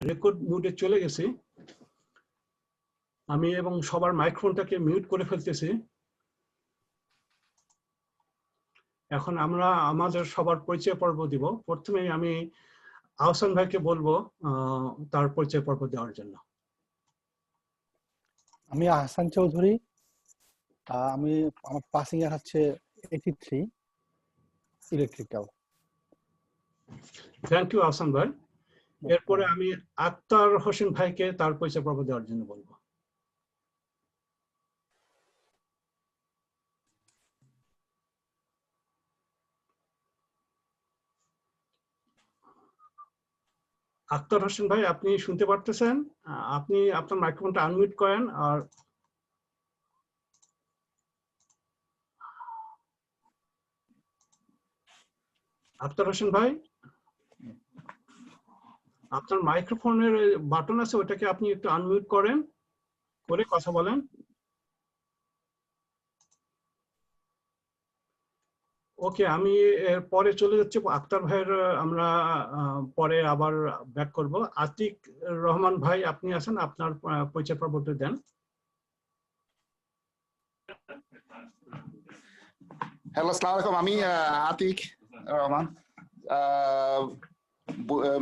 Record মোডে চলে গেছি। আমি এবং সবার মাইক্রোফোনটাকে মিউট করে ফেলতেছি। এখন আমরা আমাদের সবার পরিচয় পর্ব দিব। প্রথমেই আমি আহসান ভাইকে বলবো তার পরিচয় পর্ব দেওয়ার জন্য। আমি আহসান চৌধুরী। আমি আমার পাসিং এর হচ্ছে 83 ইলেকট্রিক্যাল। থ্যাংক ইউ আহসান ভাই। এরপরে আমি আক্তার হোসেন ভাইকে তার পরিচয় পর্ব দেওয়ার জন্য বলবো। আক্তার হোসেন ভাই, আপনি শুনতে পারতেছেন? আপনি আপনার মাইক্রোফোনটা আনমিউট করেন। আর আক্তার হোসেন ভাই, আপনার মাইক্রোফোনের বাটন আছে, ওটাকে আপনি একটু আনমিউট করেন, করে কথা বলেন। ওকে, আমি পরে চলে যাচ্ছি আক্তার ভাইয়ের, আমরা পরে আবার ব্যাক করব। আতিক রহমান ভাই আপনি আছেন, আপনার পরিচয় পর্বটি দেন। হ্যালো, আসসালামু আলাইকুম। আমি আতিক রহমান,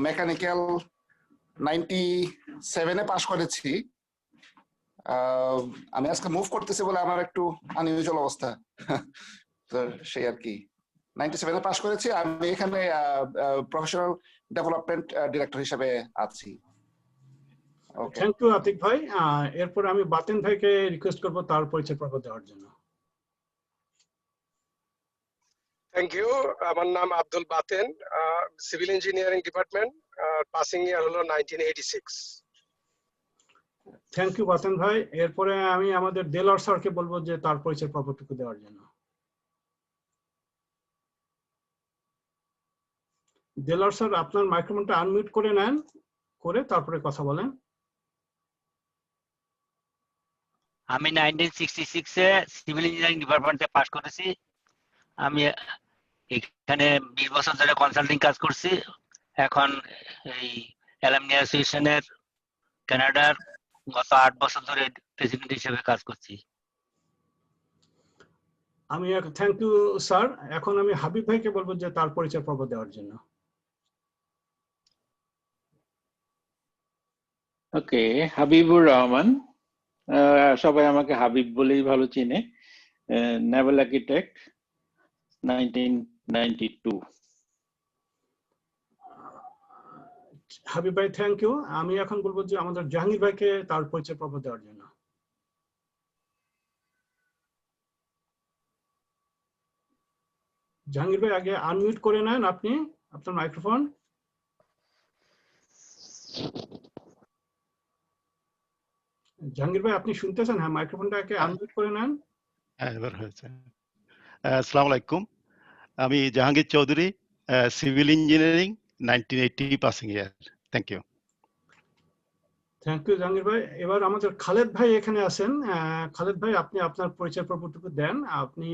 মেকানিক্যাল 97-এ পাশ করেছি। আমি আজকে মুভ করতেছি বলে আমার একটু আনইউজুয়াল অবস্থা, তো সেই আর কি। 97-এ পাশ করেছি। আমি এখানে প্রফেশনাল ডেভেলপমেন্ট ডিরেক্টর হিসেবে আছি। থ্যাংক ইউ আতিক ভাই। এরপর আমি বাতেন ভাইকে রিকোয়েস্ট করব তার পরিচয় পর্ব দেওয়ার জন্য। Thank you. আমার নাম Abdul Baten, civil engineering department, passing year হলো 1986। থ্যাংক ইউ বাতেন ভাই। এরপরে আমি আমাদের দেলোয়ার স্যারকে বলবো যে তার পরিচয় পর্বটুকু দেওয়ার জন্য। দেলোয়ার স্যার, আপনার মাইক্রোফোনটা আনমিউট করে নেন, করে তারপরে কথা বলেন। আমি 1966-এ সিভিল ইঞ্জিনিয়ারিং ডিপার্টমেন্টে পাশ করেছি। আমি এখানে 20 বছর ধরে কনসাল্টিং কাজ করছি। এখন এই অ্যালামনি অ্যাসোসিয়েশনের কানাডার গত 8 বছর ধরে প্রেসিডেন্ট হিসেবে কাজ করছি। আমি থ্যাংক ইউ স্যার। এখন আমি হাবিব ভাইকে বলবো যে তার পরিচয় পর্ব দেওয়ার জন্য। ওকে, হাবিবুর রহমান, সবাই আমাকে হাবিব বলেই ভালো চিনে। নেভাল আর্কিটেক্ট, 1992। হাবিব ভাই থ্যাংক ইউ। আমি এখন বলবো যে আমাদের জাহাঙ্গীর ভাইকে তার পরিচয় পর্ব দেওয়ার জন্য। জাহাঙ্গীর ভাই আগে আনমিউট করে নেন আপনি আপনার মাইক্রোফোন। জাহাঙ্গীর ভাই আপনি শুনতেছেন? হ্যাঁ, মাইক্রোফোনটাকে আনমিউট করে নেন। হ্যাঁ, এবার হয়েছে। আসসালামু আলাইকুম। আমি Jahangir Chowdhury, civil engineering 1980 passing year. Thank you. Thank you Jahangir ভাই। এবার আমাদের খালেদ ভাই এখানে আছেন। খালেদ ভাই, আপনি আপনার পরিচয় পর্বটুকু দেন। আপনি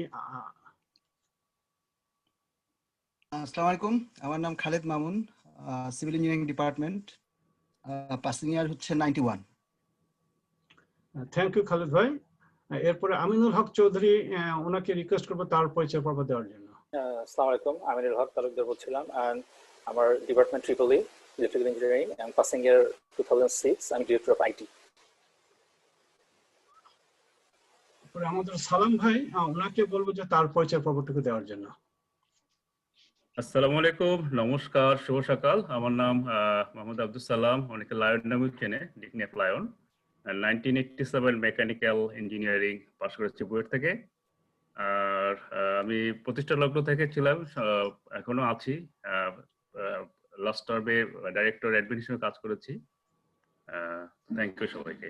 আসসালামু আলাইকুম। আমার নাম Khaled Mamun, civil engineering department, passing ইয়ার হচ্ছে 91। থ্যাংক ইউ খালেদ ভাই। এরপরে আমিনুল হক চৌধুরী, ওনাকে রিকোয়েস্ট করবো তার পরিচয় পর্ব দেওয়ার জন্য। আসসালামু আলাইকুম, আমিনুল হক তালুকদার বলছিলাম। আমার department triple electrical engineering, and passing year 2006। আমি ডিরেক্টর অফ আইটি। এরপরে আমাদের সালাম ভাই, ওনাকে বলবো যে তার পরিচয় পর্বটুকু দেওয়ার জন্য। আসসালামু আলাইকুম, নমস্কার, শুভ সকাল। আমার নাম মোহাম্মদ আব্দুল সালাম, অনেকে লায়ন নামে চেনে, নিকনেম লায়ন। 1987 মেকানিক্যাল ইঞ্জিনিয়ারিং পাশ করেছি বুয়েট থেকে। আর আমি প্রতিষ্ঠা লগ্ন থেকে ছিলাম, এখনো আছি। লাস্ট টার্মে ডাইরেক্টর অ্যাডমিন হিসেবে কাজ করেছি। থ্যাংক ইউ সবাইকে।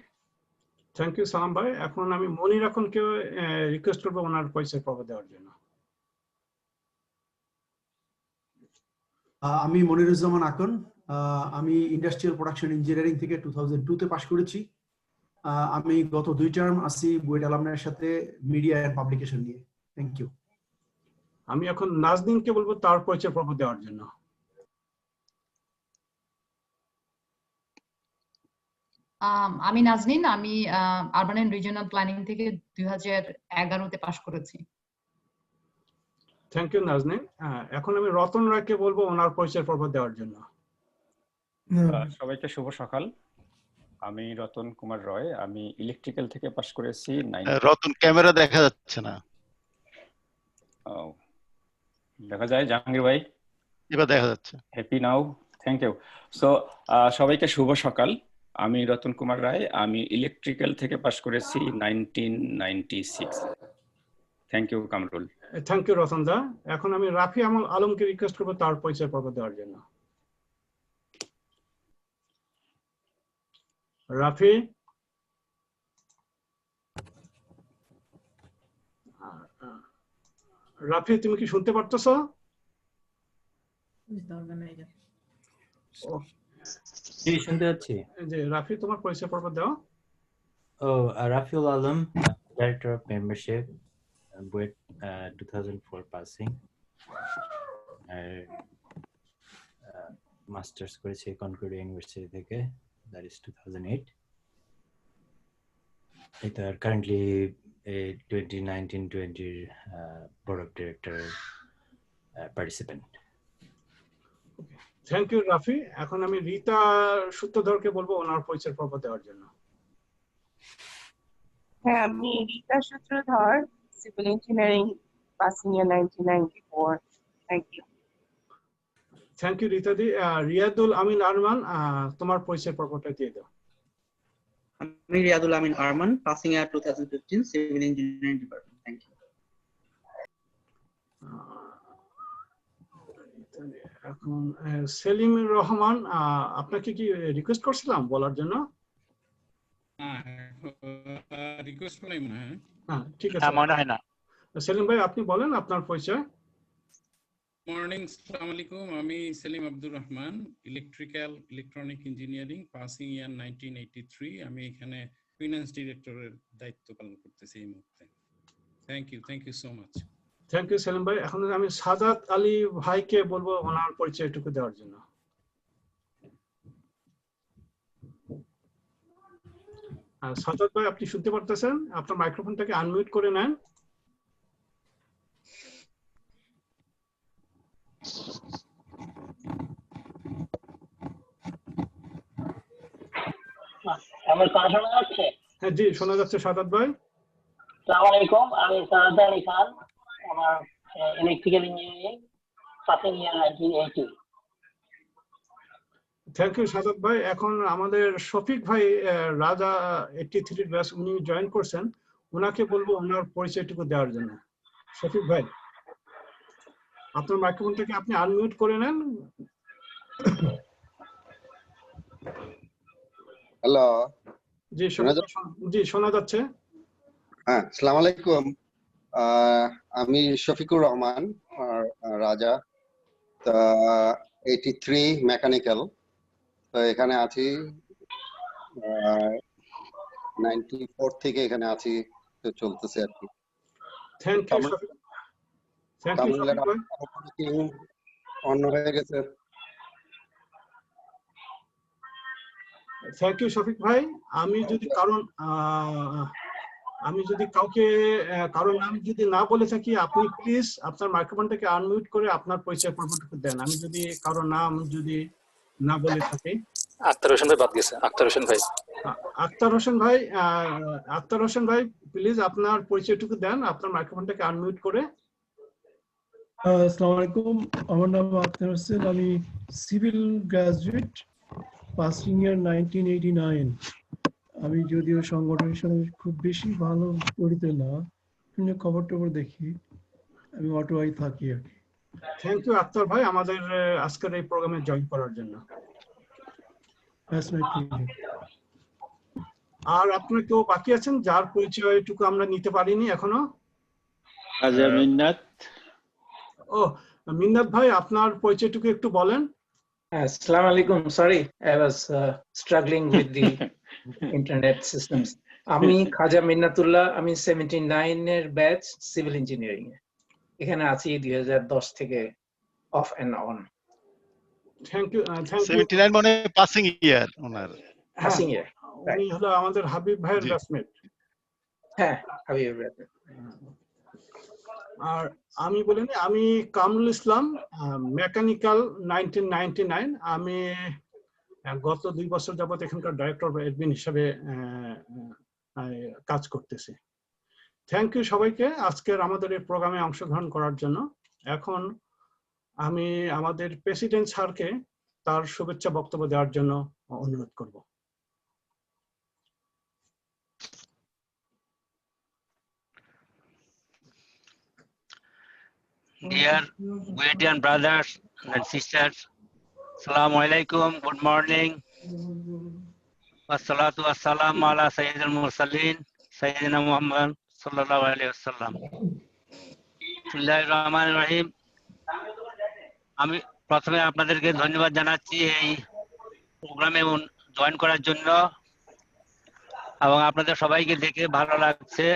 থ্যাংক ইউ সালাম ভাই। এখন আমি মনির এখনকে রিকোয়েস্ট করবো ওনার পরিচয় পর্ব দেওয়ার জন্য। আমি মনিরুজ্জামান আকন, আমি ইন্ডাস্ট্রিয়াল প্রোডাকশন ইঞ্জিনিয়ারিং থেকে 2002-তে পাশ করেছি। আমি গত 2 টার্ম আছি বুয়েট অ্যালামনাইয়ের সাথে মিডিয়া এন্ড পাবলিকেশন নিয়ে। Thank you. আমি এখন নাজনীনকে বলবো তার পরিচয় পর্ব দেওয়ার জন্য। আমি নাজনীন, আমি আরবান এন্ড রিজিওনাল প্ল্যানিং থেকে 2011-তে পাশ করেছি। Thank you Naznin. এখন আমি রতন রায়কে বলবো ওনার পরিচয় পর্ব দেওয়ার জন্য। সবাইকে শুভ সকাল। আমি রতন কুমার রয়, আমি ইলেকট্রিক্যাল থেকে পাশ করেছি। রতন, ক্যামেরা দেখা যাচ্ছে না। দেখা যায় জাহাঙ্গীর ভাই? এবার দেখা যাচ্ছে। Happy now, thank you. So সবাইকে শুভ সকাল। আমি রতন কুমার রায়, আমি ইলেকট্রিক্যাল থেকে পাশ করেছি 1996। Thank you Kamrul. Thank you Ratan da. এখন আমি রাফি আলমকে রিকোয়েস্ট করবো তার পরিচয় পর্ব দেওয়ার জন্য। রাফি, রাফি তুমি কি শুনতে পারতেছো? জি, শুনতে পাচ্ছি। জি রাফি, তোমার পরিচয় পর্ব দাও। Rafiul Alam, director of membership, BUET 2004 passing, masters করেছি কনকর্ডিয়া ইউনিভার্সিটি থেকে, দ্যাট ইজ 2008। এটা currently 2019-20 board of director participant. Thank you Rafi. এখন আমি রীতা সূত্রধরকে বলবো ওনার পরিচয় পর্ব দেওয়ার জন্য। হ্যাঁ, আমি Rita Sutradhar, civil engineering, passing year 1994। Thank you. Thank you Rita di. Riyadul Amin Arman, তোমার পরিচয় পর্বটা দিয়ে দাও। আমি Riyadul Amin Arman, passing year 2015, civil engineering department. Thank you. এখন সেলিম রহমান, আপনাকে কি রিকোয়েস্ট করছিলাম বলার জন্য? রিকোয়েস্ট নাই মনে হয়। হ্যাঁ ঠিক আছে, মনে হয় না। সেলিম ভাই আপনি বলেন আপনার পরিচয়। মর্নিং, আসসালামু আলাইকুম। আমি Selim Abdur Rahman, electrical electronic engineering, passing year 1983। আমি এখানে ফিনান্স ডিরেক্টরের দায়িত্ব পালন করতেছি এই মুহূর্তে। Thank you so much. Thank you Selim ভাই। এখন আমি সাদাত আলী ভাইকে বলবো ওনার পরিচয়টুকু দেওয়ার জন্য। সাদাত ভাই আপনি শুনতে পারতেছেন? আপনার মাইক্রোফোনটাকে আনমিউট করে নেন। আমার কথা শোনা যাচ্ছে? হ্যাঁ জি শোনা যাচ্ছে সাদাত ভাই। আসসালামু আলাইকুম, আমি সাদাত আলী খান, আমার electrical engineering, passing year 1980। Thank you Sadat ভাই। এখন আমাদের শফিক ভাই রাজা 83 ব্যাচ উনি জয়েন করছেন, ওনাকে বলবো ওনার পরিচয়টুকু দেওয়ার জন্য। শফিক ভাই আপনার মাইক্রোফোনটাকে আপনি আনমিউট করে নেন। হ্যালো, জি শোনা যাচ্ছে। হ্যাঁ আসসালামু আলাইকুম। আমি শফিকুর রহমান রাজা, 83 মেকানিক্যাল, তো এখানে আছি 94 থেকে এখানে আছি, তো চলতেছে আর কি। Thank you Shafiq. Thank you Shafiq ভাই। অন্য হয়ে গেছে। থ্যাংক ইউ শফিক ভাই। আমি যদি কাউকে কারোর নাম যদি না বলে থাকি, আপনি প্লিজ আপনার মাইক্রোফোনটাকে আনমিউট করে আপনার পরিচয় পর্বটুকু দেন। আমি যদি কারোর নাম যদি না বলে থাকি। আক্তার হোসেন ভাই বাদ গেছে। আক্তার হোসেন ভাই। আক্তার হোসেন ভাই প্লিজ আপনার পরিচয়টুকু দেন, আপনার মাইক্রোফোনটাকে আনমিউট করে। আসসালামু আলাইকুম, আমার নাম আক্তার হোসেন, আমি সিভিল গ্রাজুয়েট, পাসিং ইয়ার 1989। আমি যদিও সংগঠনের সঙ্গে খুব বেশি ভালো জড়িত না, কিন্তু খবর টবর দেখি। আমি অটোয়াই থাকি আর কি। থ্যাংক ইউ আক্তার ভাই আমাদের আজকের এই প্রোগ্রামে জয়েন করার জন্য। আর আপনার কেউ বাকি আছেন যার পরিচয়টুকু আমরা নিতে পারিনি এখনো? মিন্নাত। ও মিন্নাত ভাই আপনার পরিচয়টুকু একটু বলেন। Assalamu alaikum. Sorry, I was struggling with the internet systems. আমি খাজা মিন্নাতুল্লাহ, আমি 79 এর ব্যাচ সিভিল ইঞ্জিনিয়ারিং এ, এখানে আছি 2010 থেকে off and on. Thank you. 79 মানে পাসিং ইয়ার ওনার। পাসিং ইয়ার। উনি হলো আমাদের হাবিব ভাইয়ের জি। ব্যাচমেট। হ্যাঁ, হাবিব ভাই। আর আমি বলিনি, আমি কামরুল ইসলাম, মেকানিক্যাল 1999। আমি গত 2 বছর যাবত এখানকার ডাইরেক্টর অফ অ্যাডমিন হিসেবে কাজ করতেছি। থ্যাংক ইউ সবাইকে আজকের আমাদের এই প্রোগ্রামে অংশগ্রহণ করার জন্য। এখন আমি আমাদের প্রেসিডেন্ট স্যারকে তার শুভেচ্ছা বক্তব্য দেওয়ার জন্য অনুরোধ করব। Dear Guardian brothers and sisters, Assalamu alaikum, good morning. Wassalatu wassalamu ala Sayyidil Mursalin, Sayyidina Muhammad sallallahu alaihi wasallam. বিসমিল্লাহির রহমানির রহিম। আমি প্রথমে আপনাদেরকে ধন্যবাদ জানাচ্ছি এই প্রোগ্রামে জয়েন করার জন্য, এবং আপনাদের সবাইকে দেখে ভালো লাগছে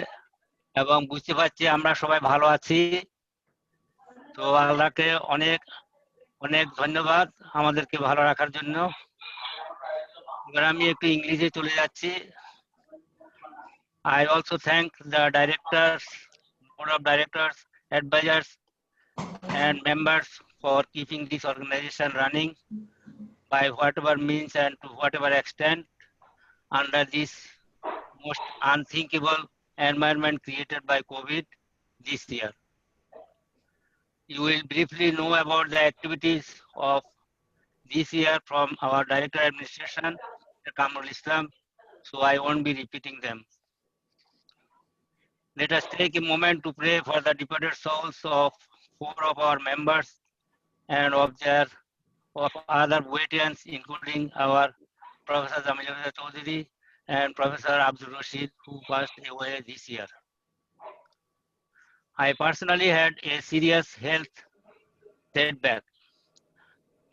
এবং বুঝতে পারছি আমরা সবাই ভালো আছি। তো আল্লাহকে অনেক অনেক ধন্যবাদ আমাদেরকে ভালো রাখার জন্য। এবার আমি একটু ইংলিশে চলে যাচ্ছি। I also thank the directors, board of directors, advisors and members for keeping this organization running by whatever means and to whatever extent under this most unthinkable environment created by COVID this year. You will briefly know about the activities of this year from our Director Administration, Kamrul Islam, so I won't be repeating them. Let us take a moment to pray for the departed souls of 4 of our members and of other veterans, including our Professor Jamil Chaudhary and Professor Abdul Rashid, who passed away this year. I personally had a serious health setback.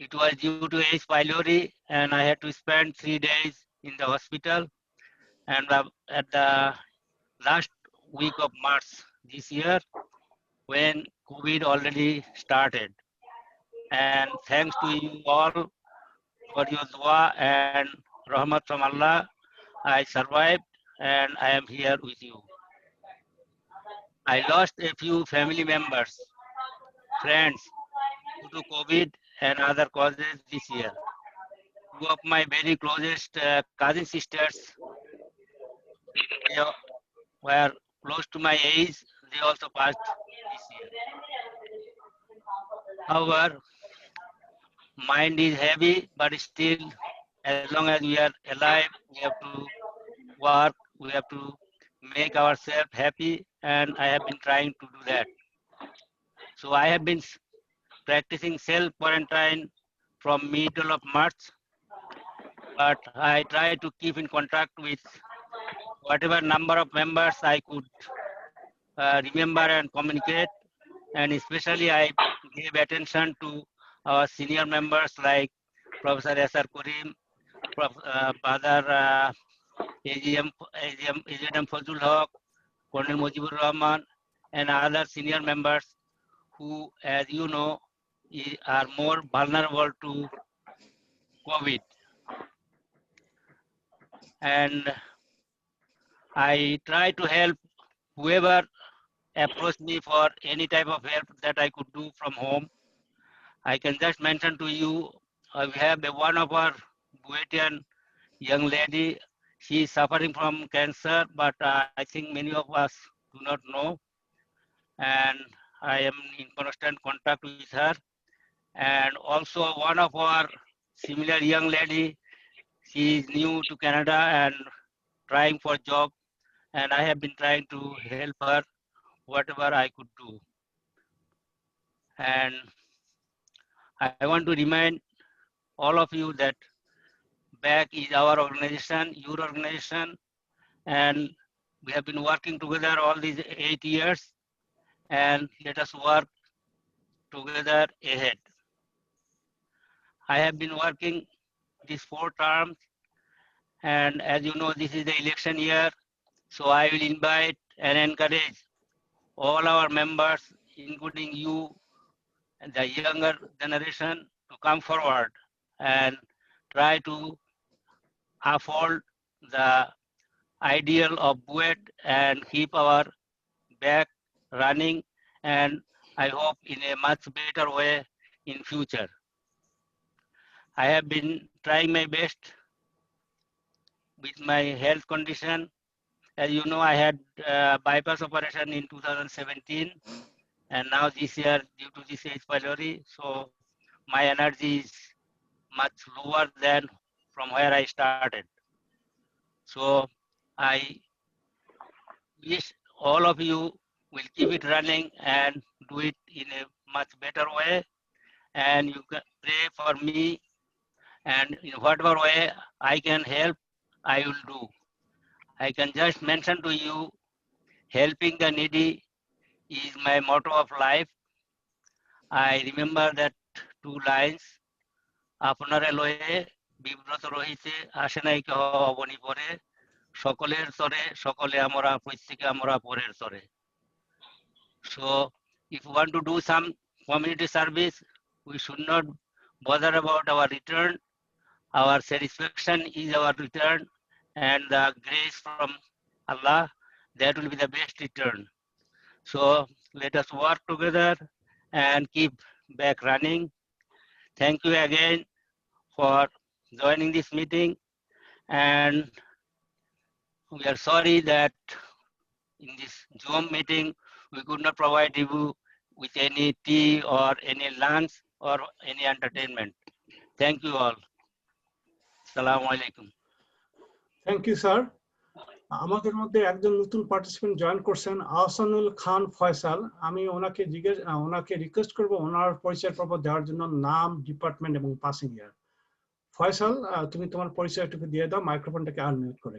It was due to H. pylori, and I had to spend 3 days in the hospital. And at the last week of March this year, when COVID already started. And thanks to you all for your dua and rahmat from Allah, I survived and I am here with you. I lost a few family members, friends due to COVID and other causes this year. 2 of my very closest cousin sisters, they were close to my age, they also passed this year. However, mind is heavy, but still, as long as we are alive, we have to work, we have to make ourselves happy, and I have been trying to do that. So I have been practicing self-quarantine from middle of March, but I try to keep in contact with whatever number of members I could remember and communicate, and especially I gave attention to our senior members like Professor S.R. Karim, Father AGM Fazul Haq, Colonel Mujibur Rahman, and other senior members who, as you know, are more vulnerable to COVID. And I try to help whoever approached me for any type of help that I could do from home. I can just mention to you, we have one of our Buetian young lady. She is suffering from cancer, but I think many of us do not know. And I am in constant contact with her. And also one of our similar young lady, she is new to Canada and trying for job. And I have been trying to help her whatever I could do. And I want to remind all of you that BAC is our organization, your organization, and we have been working together all these 8 years, and let us work together ahead. I have been working these 4 terms, and as you know, this is the election year, so I will invite and encourage all our members, including you, and the younger generation, to come forward and try to uphold the ideal of BUET and keep our back running, and I hope in a much better way in future. I have been trying my best with my health condition. As you know, I had bypass operation in 2017, and now this year due to this H. pylori, so my energy is much lower than from where I started. So I wish all of you will keep it running and do it in a much better way, and you can pray for me, and in whatever way I can help, I will do. I can just mention to you, helping the needy is my motto of life. I remember that 2 lines, আপনারে লয়ে বিব্রত রহিতে আসে নাই কেহ অবনী পরে, সকলের তরে সকলে আমরা প্রত্যেকে আমরা পরের তরে. So if you want to do some community service, we should not bother about our return. Our satisfaction is our return, and the grace from Allah, that will be the best return. So let us work together and keep back running. Thank you again for joining this meeting, and we are sorry that in this Zoom meeting we could not provide you with any tea or any lunch or any entertainment. Thank you all. Assalamu alaikum. Thank you sir. আমাদের মধ্যে একজন নতুন participant join করছেন, আহসানুল খান ফয়সাল। আমি ওনাকে request করব ওনার পরিচয় পর্ব দেওয়ার জন্য, নাম, ডিপার্টমেন্ট এবং পাসিং ইয়ার। ফয়সাল, তুমি তোমার পরিচয়টুকু দিয়ে দাও মাইক্রোফোনটাকে আনমিউট করে।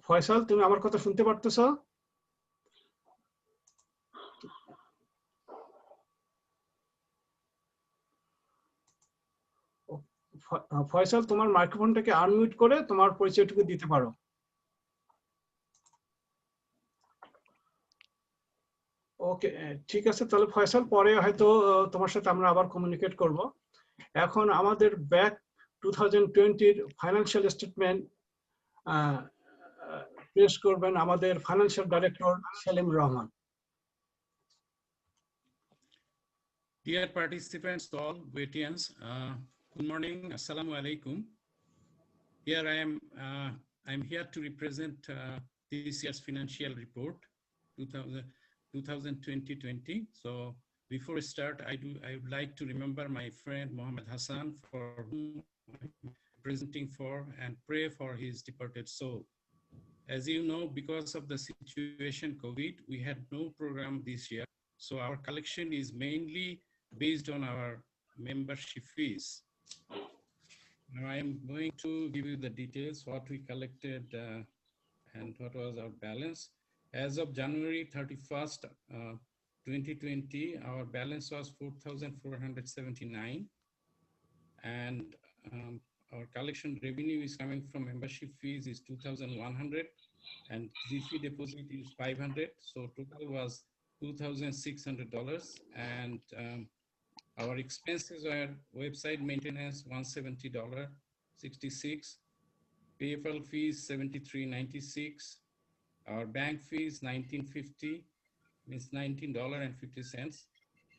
ফয়সাল, তুমি আমার কথা শুনতে পারতেছো? ফয়সাল, তোমার মাইক্রোফোনটাকে আনমিউট করে তোমার পরিচয়টুকু দিতে পারো। ওকে, ঠিক আছে, তাহলে ফয়সাল পরে হয়তো তোমার সাথে আমরা আবার কমিউনিকেট করব। এখন আমাদের ব্যাক 2020 ফাইন্যান্সিয়াল স্টেটমেন্ট পেশ করবেন আমাদের financial director Selim Rahman. Dear participants, all Guetians, good morning, assalamu alaikum. Here I am. I'm here to represent this year's financial report, 2020. So before we start, I would like to remember my friend Mohammed Hassan, for whom I'm presenting for, and pray for his departed soul. As you know, because of the situation COVID, we had no program this year. So our collection is mainly based on our membership fees. Now I am going to give you the details, what we collected and what was our balance. As of January 31st, 2020, our balance was 4,479, and our collection revenue is coming from membership fees is 2,100, and GP deposit is 500. So total was $2,600, and our expenses are website maintenance $170.66, PayPal fees $73.96, our bank fees $19.50, means $19.50.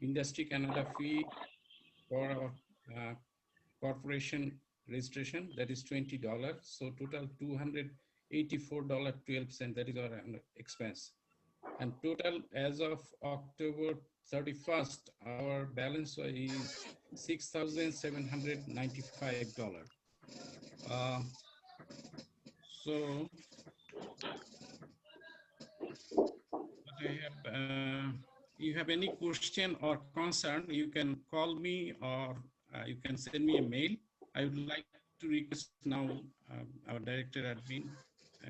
Industry Canada fee for our corporation registration, that is $20. So total $284.12, that is our expense. And total as of October 31st, our balance is $6,795. So I have, you have any question or concern, you can call me or you can send me a mail. I would like to request now our Director Admin,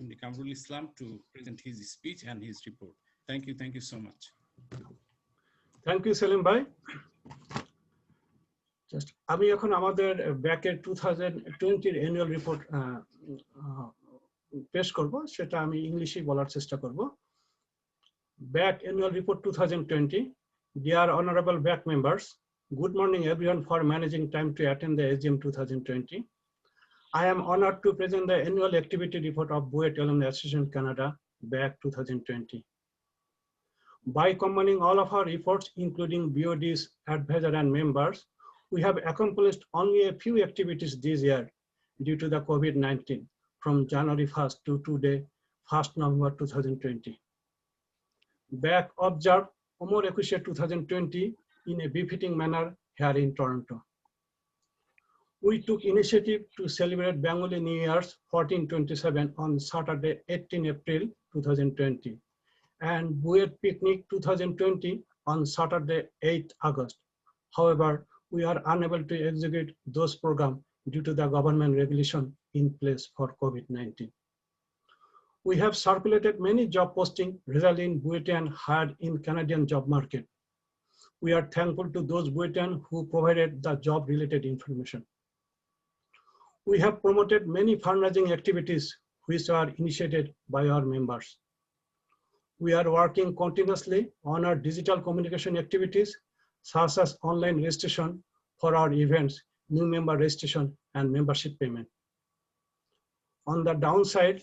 MD Kamrul Islam, to present his speech and his report. Thank you so much. Thank you Selim ভাই। Just আমি এখন আমাদের ব্যাকের 2020 annual report পেশ করব, সেটা আমি ইংলিশেই বলার চেষ্টা করব। Back annual report 2020. Dear honorable back members, Good morning, everyone, for managing time to attend the AGM 2020. I am honored to present the annual activity report of BUET Alumni Association Canada, BAC 2020. By combining all of our efforts, including BODs, advisor, and members, we have accomplished only a few activities this year due to the COVID-19 from January 1st to today, 1st November 2020. BAC observed Omar Equisha 2020 in a befitting manner here in Toronto. We took initiative to celebrate Bengali New Year's 1427 on Saturday, 18 April 2020, and BUET Picnic 2020 on Saturday, 8 August. However, we are unable to execute those programs due to the government regulation in place for COVID-19. We have circulated many job postings resulting in BUETian hired in Canadian job market. We are thankful to those BUETian who provided the job-related information. We have promoted many fundraising activities which are initiated by our members. We are working continuously on our digital communication activities, such as online registration for our events, new member registration, and membership payment. On the downside,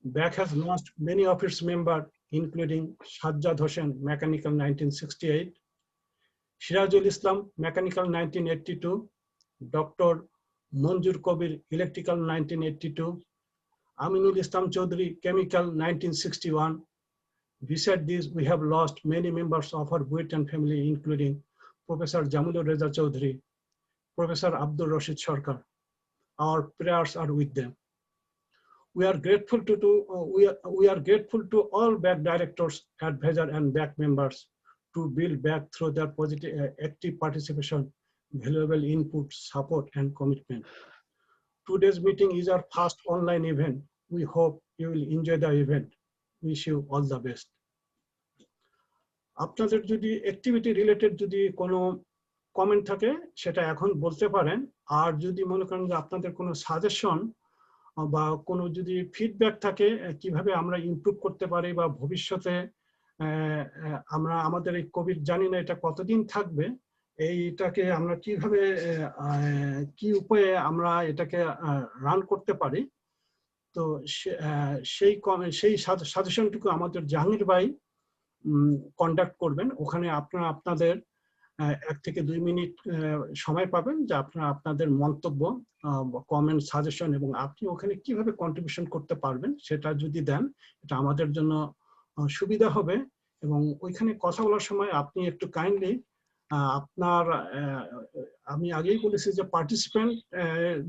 BAC has lost many of its members, including Sajjad Hossain, Mechanical 1968, Sirajul Islam, Mechanical 1982, Dr. Manjur Kabir, Electrical 1982, Aminul Islam Chaudhary, Chemical 1961. Besides this, we have lost many members of our BUETian family, including Professor Jamilur Reza Chaudhary, Professor Abdul Rashid Sarkar. Our prayers are with them. We are grateful to all BAC directors, advisors, and BAC members to build BAC through their positive, active participation, valuable input, support, and commitment. Today's meeting is our first online event. We hope you will enjoy the event. Wish you all the best. আপনাদের যদি activity related যদি কোনো comment থাকে সেটা এখন বলতে পারেন, আর যদি মনে করেন যে আপনাদের কোনো সাজেশন বা কোনো যদি ফিডব্যাক থাকে কিভাবে আমরা ইমপ্রুভ করতে পারি বা ভবিষ্যতে আমরা আমাদের এই কোভিড জানি না এটা কতদিন থাকবে, এইটাকে আমরা কিভাবে কি উপায়ে আমরা এটাকে রান করতে পারি, তো সেই সাজেশনটুকু আমাদের জাহাঙ্গীর ভাই কন্ডাক্ট করবেন। ওখানে আপনারা আপনাদের 1 থেকে 2 মিনিট সময় পাবেন যে আপনারা আপনাদের মন্তব্য, কমেন্ট, সাজেশন এবং আপনি ওখানে কিভাবে কন্ট্রিবিউশন করতে পারবেন সেটা যদি দেন এটা আমাদের জন্য সুবিধা হবে। এবং ওইখানে কথা বলার সময় আপনি একটু কাইন্ডলি আপনার, আমি আগেই বলেছি যে পার্টিসিপেন্ট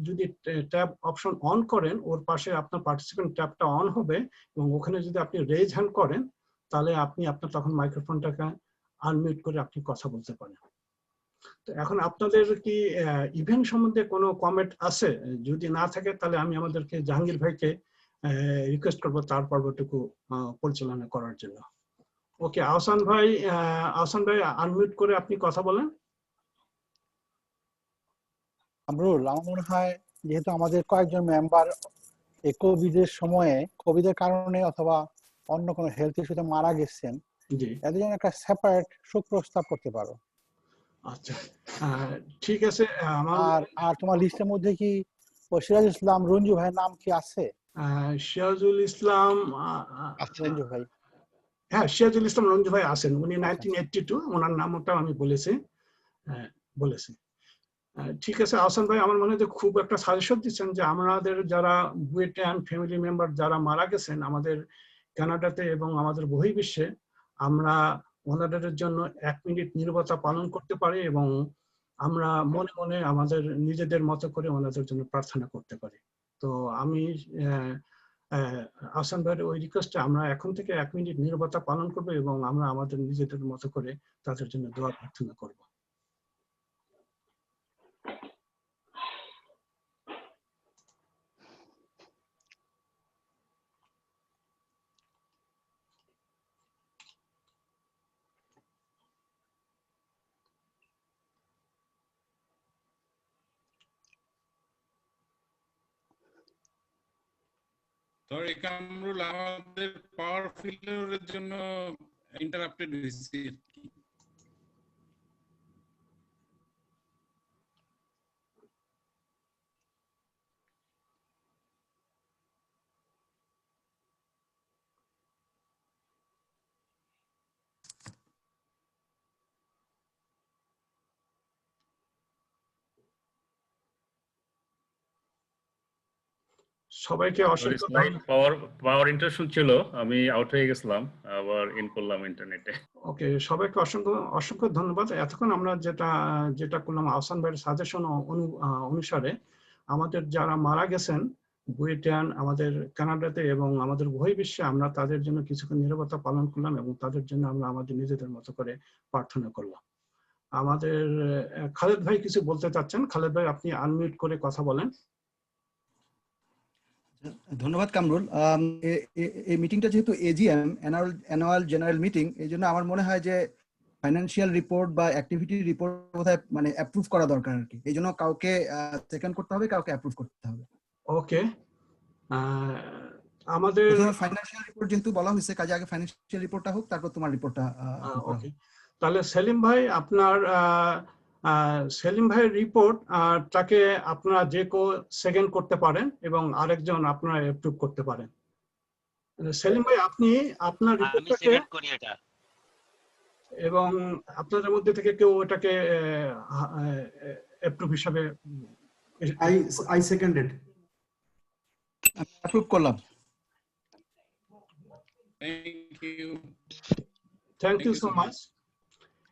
যদি ট্যাব অপশন অন করেন ওর পাশে আপনার পার্টিসিপেন্ট ট্যাবটা অন হবে এবং ওখানে যদি আপনি রেজ হ্যান্ড করেন তাহলে আপনি আপনার তখন মাইক্রোফোনটাকে আনমিউট করে আপনি কথা বলতে পারেন। তো এখন আপনাদের কি ইভেন্ট সম্বন্ধে কোনো কমেন্ট আছে? যদি না থাকে তাহলে আমি আমাদেরকে জাহাঙ্গীর ভাইকে রিকোয়েস্ট করবো তার পর্বটুকু পরিচালনা করার জন্য। ওকে, আহসান ভাই আনমিউট করে আপনি কথা বলেন। আমরুল, আমার মনে হয় যেহেতু আমাদের কয়েকজন মেম্বার এই কোভিডের সময়ে কোভিডের কারণে অথবা অন্য কোনো হেলথ ইস্যুতে মারা গেছেন, এদের জন্য একটা সেপারেট শোক প্রস্তাব করতে পারো। আচ্ছা, ঠিক আছে। আর তোমার লিস্টের মধ্যে কি সিরাজুল ইসলাম রঞ্জু ভাইয়ের নাম কি আছে? সিরাজুল ইসলাম রঞ্জু ভাই, হ্যাঁ, সিরাজুল ইসলাম রঞ্জু ভাই আছেন, উনি 1982, ওনার নামটা আমি বলেছি। ঠিক আছে আহসান ভাই, আমার মনে হয় যে খুব একটা সাজেশন দিচ্ছেন যে আমাদের যারা BUETian ফ্যামিলি মেম্বার যারা মারা গেছেন আমাদের কানাডাতে এবং আমাদের বহির্বিশ্বে, আমরা ওনাদের জন্য 1 মিনিট নীরবতা পালন করতে পারি এবং আমরা মনে মনে আমাদের নিজেদের মতো করে ওনাদের জন্য প্রার্থনা করতে পারি। তো আমি আহসান ভাইয়ের ওই রিকোয়েস্টে আমরা এখন থেকে 1 মিনিট নীরবতা পালন করবো এবং আমরা আমাদের নিজেদের মতো করে তাদের জন্য দোয়া প্রার্থনা করবো। সরি কামরুল, আমাদের পাওয়ার ফেলিওরের জন্য ইন্টারাপ্টেড হয়েছে। সবাইকে অসংখ্য পাওয়ার ইন্টারশন ছিল, আমি আউট হয়ে গেছিলাম, আবার ইন করলাম ইন্টারনেটে। ওকে, সবাইকে অসংখ্য ধন্যবাদ। এতক্ষণ আমরা যেটা করলাম আহসান ভাইয়ের সাজেশন অনুসারে আমাদের যারা মারা গেছেন বুয়েটিয়ান আমাদের কানাডাতে এবং আমাদের বহির্বিশ্বে, আমরা তাদের জন্য কিছুক্ষণ নীরবতা পালন করলাম এবং তাদের জন্য আমরা আমাদের নিজেদের মতো করে প্রার্থনা করলাম। আমাদের খালেদ ভাই কিছু বলতে চাচ্ছেন? খালেদ ভাই, আপনি আনমিউট করে কথা বলেন। ধন্যবাদ কামরুল। এই মিটিংটা যেহেতু এজিএম অ্যানুয়াল জেনারেল মিটিং, এই জন্য আমার মনে হয় যে ফাইন্যান্সিয়াল রিপোর্ট বা অ্যাক্টিভিটি রিপোর্ট বোধহয় মানে অ্যাপ্রুভ করা দরকার আর কি। এই জন্য কাউকে সেকেন্ড করতে হবে, কাউকে অ্যাপ্রুভ করতে হবে। ওকে, আমাদের ফাইন্যান্সিয়াল রিপোর্ট যেহেতু বলা হয়েছে, কাজে আগে ফাইন্যান্সিয়াল রিপোর্টটা হোক, তারপর তোমার রিপোর্টটা। ওকে, তাহলে সেলিম ভাই, আপনার সেলিম ভাইয়ের রিপোর্ট তাকে আপনারা যে কেউ সেকেন্ড করতে পারেন এবং আরেকজন আপনারা অ্যাপ্রুভ করতে পারেন। সেলিম ভাই, আপনি আপনার রিপোর্টটাকে এবং আপনাদের মধ্যে থেকে কেউ এটাকে অ্যাপ্রুভ হিসাবে আই সেকেন্ডেড, অ্যাপ্রুভ করলাম। Thank you so much.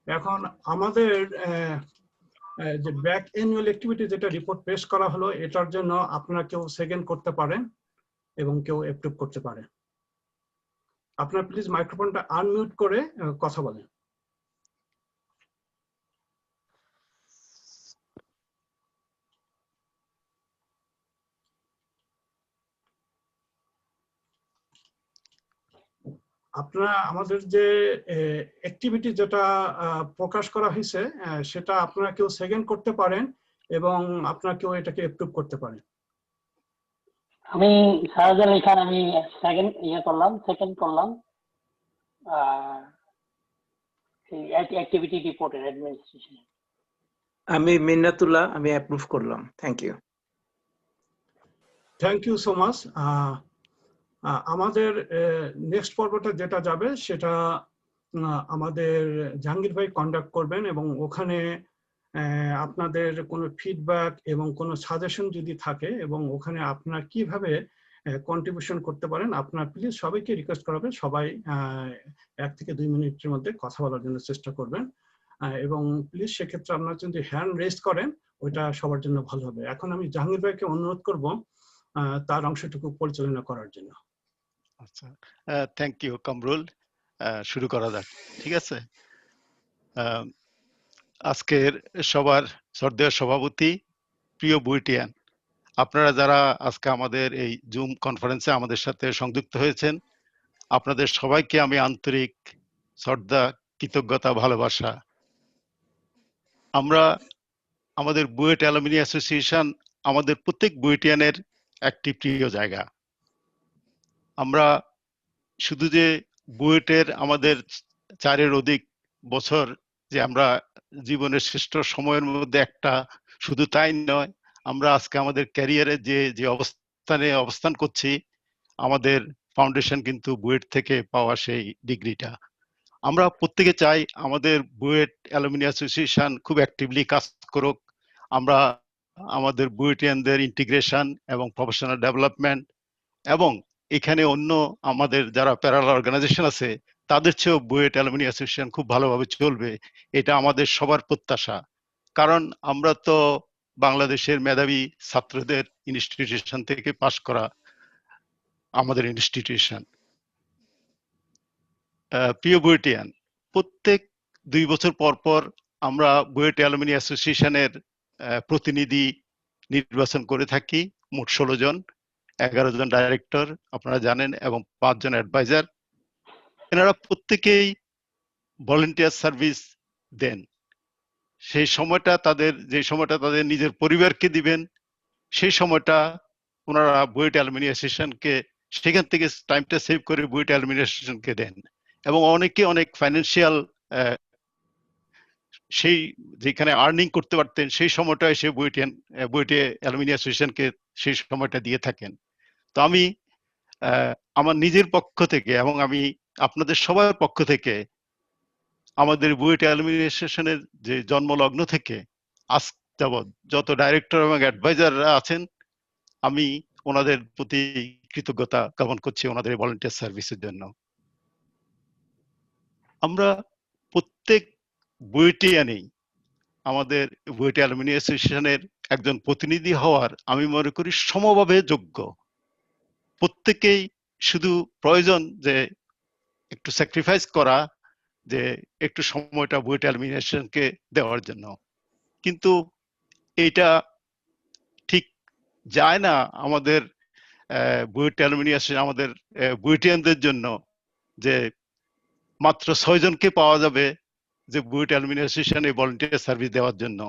এখন আমাদের যে ব্যাক অ্যানুয়াল অ্যাক্টিভিটি যেটা রিপোর্ট পেশ করা হলো, এটার জন্য আপনারা কেউ সেকেন্ড করতে পারেন এবং কেউ অ্যাপ্রুভ করতে পারেন। আপনারা প্লিজ মাইক্রোফোনটা আনমিউট করে কথা বলেন। আপনারা আমাদের যে অ্যাক্টিভিটি যেটা প্রকাশ করা হয়েছে সেটা আপনারা কেউ সেকেন্ড করতে পারেন এবং আপনারা কেউ এটাকে অ্যাপ্রুভ করতে পারেন। আমি সারাজ আলী খান, আমি সেকেন্ড করলাম অ্যাক্টিভিটি রিপোর্টের অ্যাডমিনিস্ট্রেশন। আমি মিন্নাতুল্লাহ, আমি অ্যাপ্রুভ করলাম। Thank you. Thank you so much. আমাদের নেক্সট পর্বটা যেটা যাবে সেটা আমাদের জাহাঙ্গীর ভাই কন্ডাক্ট করবেন এবং ওখানে আপনাদের কোনো ফিডব্যাক এবং কোনো সাজেশন যদি থাকে এবং ওখানে আপনারা কিভাবে কন্ট্রিবিউশন করতে পারেন, আপনারা প্লিজ সবাইকে রিকোয়েস্ট করাবেন সবাই 1 থেকে 2 মিনিটের মধ্যে কথা বলার জন্য চেষ্টা করবেন এবং প্লিজ সেক্ষেত্রে আপনারা যদি হ্যান্ড রেজ করেন ওইটা সবার জন্য ভালো হবে। এখন আমি জাহাঙ্গীর ভাইকে অনুরোধ করব তার অংশটুকু পরিচালনা করার জন্য। আচ্ছা, থ্যাংক ইউ কামরুল। শুরু করা যাক, ঠিক আছে? আজকের সবার শ্রদ্ধেয় সভাপতি, প্রিয় বুয়েটিয়ান, আপনারা যারা আজকে আমাদের এই জুম কনফারেন্সে আমাদের সাথে সংযুক্ত হয়েছেন, আপনাদের সবাইকে আমি আন্তরিক শ্রদ্ধা, কৃতজ্ঞতা, ভালোবাসা। আমরা আমাদের বুয়েট অ্যালুমিনি অ্যাসোসিয়েশন আমাদের প্রত্যেক বুয়েটিয়ানের একটি প্রিয় জায়গা। আমরা শুধু যে বুয়েটের আমাদের 4-এর অধিক বছর যে আমরা জীবনের শ্রেষ্ঠ সময়ের মধ্যে একটা, শুধু তাই নয়, আমরা আজকে আমাদের ক্যারিয়ারে যে অবস্থান করছি, আমাদের ফাউন্ডেশন কিন্তু বুয়েট থেকে পাওয়া সেই ডিগ্রিটা। আমরা প্রত্যেকে চাই আমাদের বুয়েট অ্যালুমিনি অ্যাসোসিয়েশন খুব অ্যাক্টিভলি কাজ করুক। আমরা আমাদের বুয়েটিয়ানদের ইন্টিগ্রেশন এবং প্রফেশনাল ডেভেলপমেন্ট এবং এখানে অন্য আমাদের যারা প্যারালাল অর্গানাইজেশন আছে তাদের চেয়েও বুয়েট অ্যালুমিনি অ্যাসোসিয়েশন খুব ভালোভাবে চলবে, এটা আমাদের সবার প্রত্যাশা। কারণ আমরা তো বাংলাদেশের মেধাবী ছাত্রদের ইনস্টিটিউশন থেকে পাশ করা আমাদের ইনস্টিটিউশন। প্রিয় বুয়েটিয়ান, প্রত্যেক 2 বছর পর পর আমরা বুয়েট অ্যালুমিনি অ্যাসোসিয়েশনের প্রতিনিধি নির্বাচন করে থাকি, মোট 16 জন, 11 জন ডাইরেক্টর আপনারা জানেন এবং 5 জন অ্যাডভাইজার। এনারা প্রত্যেকেই ভলান্টিয়ার সার্ভিস দেন। সেই সময়টা তাদের নিজের পরিবারকে দিবেন, সেই সময়টা ওনারা বুয়েট অ্যালুমিনি অ্যাসোসিয়েশনকে সেখান থেকে টাইমটা সেভ করে বুয়েট অ্যালুমিনি অ্যাসোসিয়েশনকে দেন এবং অনেকে অনেক ফাইন্যান্সিয়াল সেই যেখানে আর্নিং করতে পারতেন সেই সময়টা এসে বুয়েটে অ্যালুমিনি অ্যাসোসিয়েশনকে সেই সময়টা দিয়ে থাকেন। তো আমি আমার নিজের পক্ষ থেকে এবং আমি আপনাদের সবার পক্ষ থেকে আমাদের বুয়েট অ্যালুমিনি অ্যাসোসিয়েশনের যে জন্মলগ্ন থেকে আজ যাবৎ যত ডাইরেক্টর এবং অ্যাডভাইজাররা আছেন, আমি ওনাদের প্রতি কৃতজ্ঞতা জ্ঞাপন করছি ওনাদের ভলান্টিয়ার সার্ভিসের জন্য। আমরা প্রত্যেক বুয়েটিয়ানেই আমাদের বুয়েট অ্যালুমিনি অ্যাসোসিয়েশনের একজন প্রতিনিধি হওয়ার আমি মনে করি সমভাবে যোগ্য। প্রত্যেকেই শুধু প্রয়োজন যে একটু স্যাক্রিফাইস করা, যে একটু সময়টা বুয়েট অ্যালুমিনি অ্যাসোসিয়েশনকে দেওয়ার জন্য। কিন্তু এইটা ঠিক যায় না আমাদের বুয়েট অ্যালুমিনি অ্যাসোসিয়েশন, আমাদের বুয়েটিয়ানদের জন্য যে মাত্র 6 জনকে পাওয়া যাবে যে বুয়েট অ্যালুমিনি অ্যাসোসিয়েশনে ভলান্টিয়ার সার্ভিস দেওয়ার জন্য।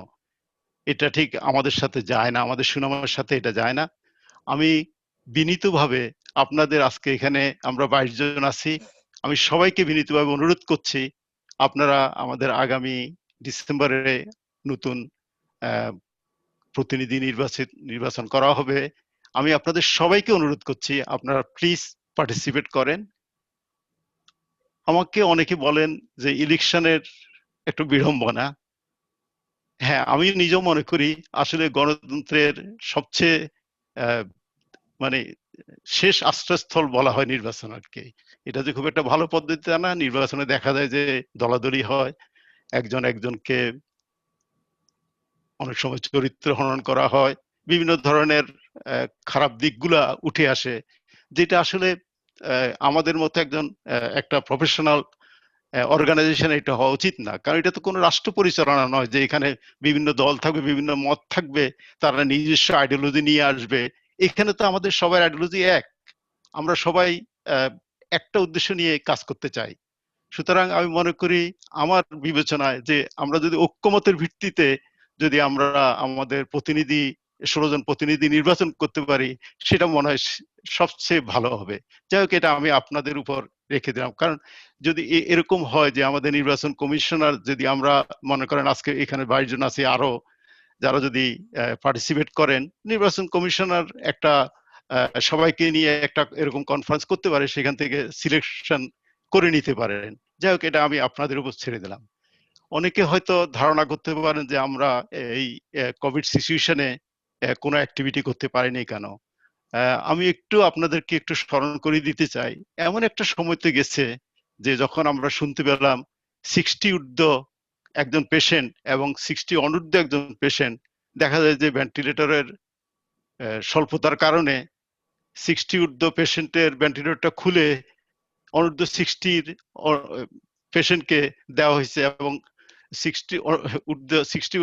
এটা ঠিক আমাদের সাথে যায় না, আমাদের সুনামের সাথে এটা যায় না। আমি বিনীতভাবে আপনাদের আজকে এখানে আমরা 22 জন আছি, আমি সবাইকে বিনীতভাবে অনুরোধ করছি আপনারা আমাদের আগামী ডিসেম্বরে নতুন প্রতিনিধি নির্বাচন করা হবে। আমি আপনাদের সবাইকে অনুরোধ করছি আপনারা প্লিজ পার্টিসিপেট করেন। আমাকে অনেকে বলেন যে ইলেকশনের একটু বিড়ম্বনা। হ্যাঁ, আমি নিজেও মনে করি আসলে গণতন্ত্রের সবচেয়ে মানে শেষ আশ্রয়স্থল বলা হয় নির্বাচন আর কি। এটা যে খুব একটা ভালো পদ্ধতি তা না। নির্বাচনে দেখা যায় যে দলাদলি হয়, একজন একজনকে অনেক সময় চরিত্র হনন করা হয়, বিভিন্ন ধরনের খারাপ দিকগুলা উঠে আসে, যেটা আসলে আমাদের মতো একটা প্রফেশনাল অর্গানাইজেশন এটা হওয়া উচিত না। কারণ এটা তো কোনো রাষ্ট্র পরিচালনা নয় যে এখানে বিভিন্ন দল থাকবে, বিভিন্ন মত থাকবে, তারা নিজস্ব আইডিওলজি নিয়ে আসবে। এখানে তো আমাদের সবার আইডিওলজি এক, আমরা সবাই একটা উদ্দেশ্য নিয়ে কাজ করতে চাই। সুতরাং আমি মনে করি আমার বিবেচনায় যে আমরা যদি ঐক্যমতের ভিত্তিতে যদি আমরা আমাদের 16 জন প্রতিনিধি নির্বাচন করতে পারি, সেটা মনে হয় সবচেয়ে ভালো হবে। যাই হোক, এটা আমি আপনাদের উপর রেখে দিলাম। কারণ যদি এরকম হয় যে আমাদের নির্বাচন কমিশনার, যদি আমরা মনে করেন আজকে এখানে 22 জন আছি, আরো যারা যদি পার্টিসিপেট করেন, নির্বাচন কমিশনার একটা সবাইকে নিয়ে একটা এরকম কনফারেন্স করতে পারে, সেখান থেকে সিলেকশন করে নিতে পারেন। যাই হোক, এটা আমি আপনাদের উপর ছেড়ে দিলাম। অনেকে হয়তো ধারণা করতে পারেন যে আমরা এই কোভিড সিচুয়েশনে কোনো অ্যাক্টিভিটি করতে পারিনি কেন। আমি আপনাদেরকে একটু স্মরণ করে দিতে চাই, এমন একটা সময় তো গেছে যে যখন আমরা শুনতে পেলাম 60 ঊর্ধ্ব একজন পেশেন্ট এবং 60 অনূর্ধ্ব একজন পেশেন্ট, দেখা যায় যে ভেন্টিলেটরের স্বল্পতার কারণে 60 ঊর্ধ্ব পেশেন্টের ভেন্টিলেটরটা খুলে অনূর্ধ্ব 60 পেশেন্টকে দেওয়া হয়েছে এবং 60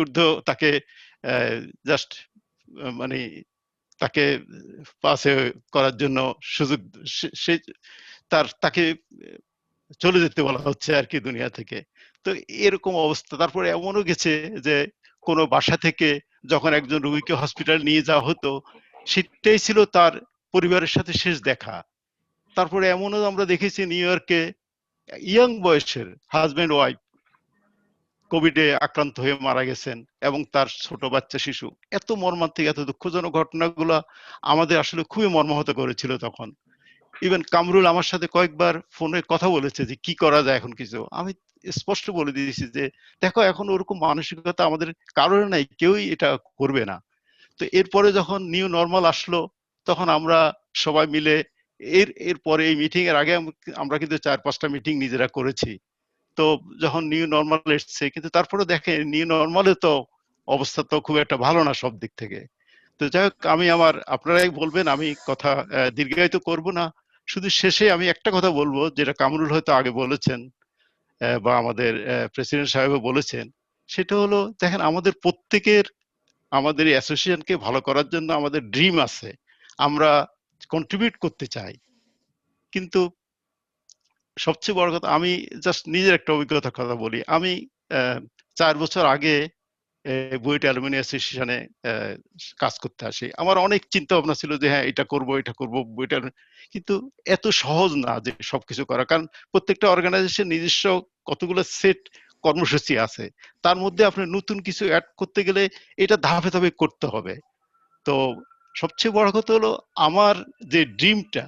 ঊর্ধ্ব তাকে জাস্ট মানে তাকে পাসে করার জন্য সুযোগ, তাকে চলে যেতে বলা হচ্ছে আর কি দুনিয়া থেকে। তো এরকম অবস্থা। তারপরে এমনও গেছে যে কোনো বাসা থেকে যখন একজন রোগীকে হসপিটাল নিয়ে যাওয়া হতো, সেটাই ছিল তার পরিবারের সাথে শেষ দেখা। তারপরে এমনও আমরা দেখেছি নিউ ইয়র্কে ইয়াং বয়সের হাজব্যান্ড ওয়াইফ কোভিডে আক্রান্ত হয়ে মারা গেছেন এবং তার ছোট বাচ্চা শিশু। এত মর্মান্তিক, এত দুঃখজনক ঘটনাগুলো আমাদের আসলে খুবই মর্মাহত করেছিল তখন। ইভেন কামরুল আমার সাথে কয়েকবার ফোনে কথা বলেছে যে কি করা যায় এখন কিছু। আমি স্পষ্ট বলে দিয়েছি যে দেখো, এখন ওরকম মানসিকতা আমাদের কারোর নাই, কেউই এটা করবে না। তো এরপরে যখন নিউ নর্মাল আসলো, তখন আমরা সবাই মিলে এরপরে এই মিটিং এর আগে আমরা কিন্তু 4-5টা মিটিং নিজেরা করেছি। তো যখন নিউ নর্মাল এসছে, কিন্তু তারপরে দেখেন নিউ নর্মালে তো অবস্থা তো খুব একটা ভালো না সব দিক থেকে। তো যাই হোক, আপনারাই বলবেন, আমি কথা দীর্ঘায়িত করব না। শুধু শেষে আমি একটা কথা বলবো, যেটা কামরুল হয়তো আগে বলেছেন বা আমাদের প্রেসিডেন্ট সাহেবও বলেছেন, সেটা হলো দেখেন আমাদের প্রত্যেকের আমাদের এই অ্যাসোসিয়েশনকে ভালো করার জন্য আমাদের ড্রিম আছে, আমরা কন্ট্রিবিউট করতে চাই। কিন্তু সবচেয়ে বড় কথা, আমি জাস্ট নিজের একটা অভিজ্ঞতার কথা বলি। আমি 4 বছর আগে বুয়েট অ্যালুমিনি অ্যাসোসিয়েশনে কাজ করতে আসি। আমার অনেক চিন্তা ভাবনা ছিল যে হ্যাঁ এটা করব বুয়েট, কিন্তু এত সহজ না যে সবকিছু করা। কারণ প্রত্যেকটা অর্গানাইজেশন নিজস্ব কতগুলো সেট কর্মসূচি আছে, তার মধ্যে আপনি নতুন কিছু অ্যাড করতে গেলে এটা ধাপে ধাপে করতে হবে। তো সবচেয়ে বড় কথা হলো আমার যে ড্রিমটা,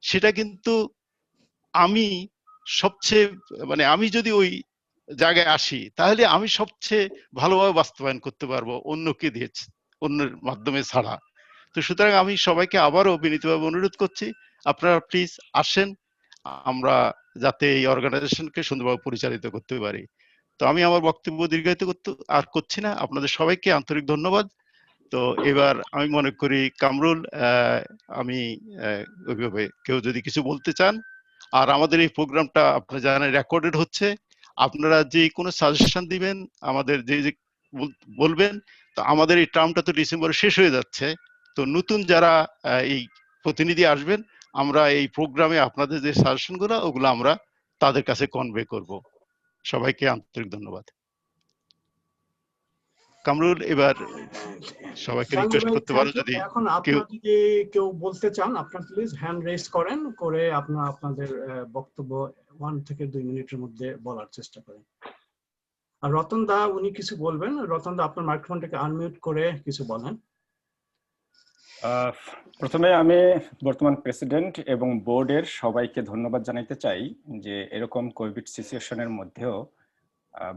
সেটা কিন্তু আমি সবচেয়ে আমি যদি ওই জায়গায় আসি, তাহলে আমি সবচেয়ে ভালোভাবে বাস্তবায়ন করতে পারবো অন্যকে দিয়ে, অন্যের মাধ্যমে ছাড়া। তো সুতরাং আমি সবাইকে আবারও বিনীতভাবে অনুরোধ করছি, আপনারা প্লিজ আসেন, আমরা যাতে এই অর্গানাইজেশনকে সুন্দরভাবে পরিচালিত করতে পারি। তো আমি আমার বক্তব্য দীর্ঘায়িত করছি না, আপনাদের সবাইকে আন্তরিক ধন্যবাদ। তো এবার আমি মনে করি কামরুল, আমি ওইভাবে কেউ যদি কিছু বলতে চান, আর আমাদের এই প্রোগ্রামটা আপনারা জানেন রেকর্ডেড হচ্ছে, আপনারা যে কোনো সাজেশন দিবেন, আমাদের যে বলবেন। তো আমাদের এই টার্মটা তো ডিসেম্বরে শেষ হয়ে যাচ্ছে, তো নতুন যারা এই প্রতিনিধি আসবেন, আমরা এই প্রোগ্রামে আপনাদের যে সাজেশনগুলো ওগুলো আমরা তাদের কাছে কনভে করব। সবাইকে আন্তরিক ধন্যবাদ। কামরুল, এবার সবাইকে রিকোয়েস্ট করতে পারো যদি এখন আপনারা যদি কেউ বলতে চান, আপনারা প্লিজ হ্যান্ড রেজ করেন, করে আপনাদের বক্তব্য 1 থেকে 2 মিনিটের মধ্যে বলার চেষ্টা করেন। আর রতন দা উনি কিছু বলবেন। রতন দা, আপনার মাইক্রোফোনটাকে আনমিউট করে কিছু বলেন। প্রথমে আমি বর্তমান প্রেসিডেন্ট এবং বোর্ডের সবাইকে ধন্যবাদ জানাতে চাই যে এরকম কোভিড সিচুয়েশনের মধ্যেও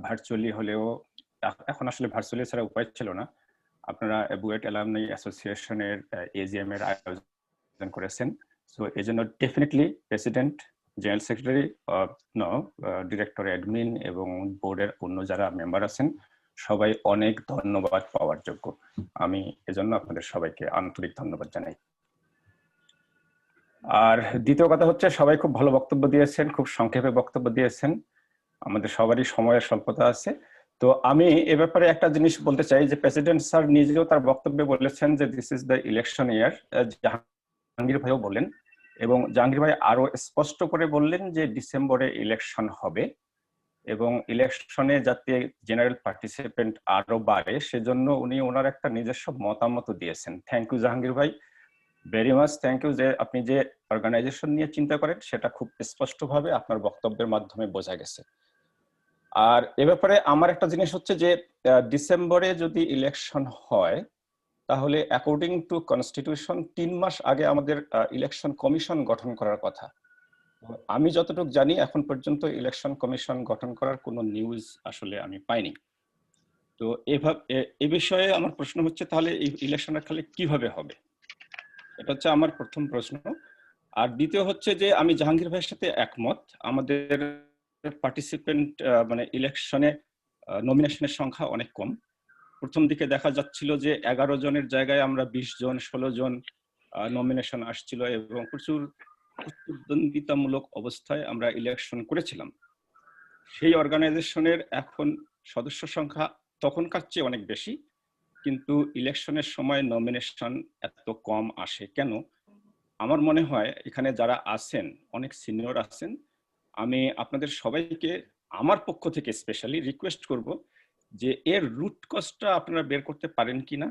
ভার্চুয়ালি হলেও, এখন আসলে ভার্চুয়ালি ছাড়া উপায় ছিল না, আপনারা বুয়েট অ্যালামনাই অ্যাসোসিয়েশনের এজিএম এর আয়োজন করেছেন। সো এই জন্য definitely president, general secretary, director admin এবং বোর্ডের অন্য যারা মেম্বার আছেন সবাই অনেক ধন্যবাদ পাওয়ার যোগ্য। আমি এজন্য আপনাদের সবাইকে আন্তরিক ধন্যবাদ জানাই। আর দ্বিতীয় কথা হচ্ছে, সবাই খুব ভালো বক্তব্য দিয়েছেন, খুব সংক্ষেপে বক্তব্য দিয়েছেন, আমাদের সবারই সময়ের স্বল্পতা আছে। তো আমি এ ব্যাপারে একটা জিনিস বলতে চাই যে প্রেসিডেন্ট স্যার নিজেও তার বক্তব্যে বলেছেন যে দিস ইজ দ্য ইলেকশন ইয়ার, জাহাঙ্গীর ভাইও বললেন, এবং জাহাঙ্গীর ভাই আরো স্পষ্ট করে বললেন যে ডিসেম্বরে ইলেকশন হবে এবং ইলেকশনে যাতে জেনারেল পার্টিসিপেন্ট আরো বাড়ে সেজন্য উনি ওনার একটা নিজস্ব মতামত দিয়েছেন। থ্যাংক ইউ জাহাঙ্গীর ভাই, ভেরি মাচ থ্যাংক ইউ, যে আপনি যে অর্গানাইজেশন নিয়ে চিন্তা করেন সেটা খুব স্পষ্টভাবে আপনার বক্তব্যের মাধ্যমে বোঝা গেছে। আর এ ব্যাপারে আমার একটা জিনিস হচ্ছে যে ডিসেম্বরে যদি ইলেকশন হয় তাহলে অ্যাকর্ডিং টু কনস্টিটিউশন 3 মাস আগে আমাদের ইলেকশন কমিশন গঠন করার কথা। আমি যতটুকু জানি এখন পর্যন্ত ইলেকশন কমিশন গঠন করার কোনো নিউজ আসলে আমি পাইনি। তো এ বিষয়ে আমার প্রশ্ন হচ্ছে তাহলে এই ইলেকশনটা খালি কিভাবে হবে, এটা হচ্ছে আমার প্রথম প্রশ্ন। আর দ্বিতীয় হচ্ছে যে আমি জাহাঙ্গীর ভাইয়ের সাথে একমত, আমাদের পার্টিসিপেন্ট মানে ইলেকশনে নমিনেশনের সংখ্যা অনেক কম। প্রথম দিকে দেখা যাচ্ছিল যে 11 জনের জায়গায় আমরা 20 জন 16 জন নমিনেশন আসছিল এবং প্রচুর প্রতিদ্বন্দ্বিতামূলক অবস্থায় আমরা ইলেকশন করেছিলাম। সেই অর্গানাইজেশনের এখন সদস্য সংখ্যা তখনকার চেয়ে অনেক বেশি, কিন্তু ইলেকশনের সময় নমিনেশন এত কম আসে কেন? আমার মনে হয় এখানে যারা আছেন অনেক সিনিয়র আছেন, আমি আপনাদের সবাইকে আমার পক্ষ থেকে স্পেশালি রিকোয়েস্ট করব যে এর রুট কজটা আপনারা বের করতে পারেন কিনা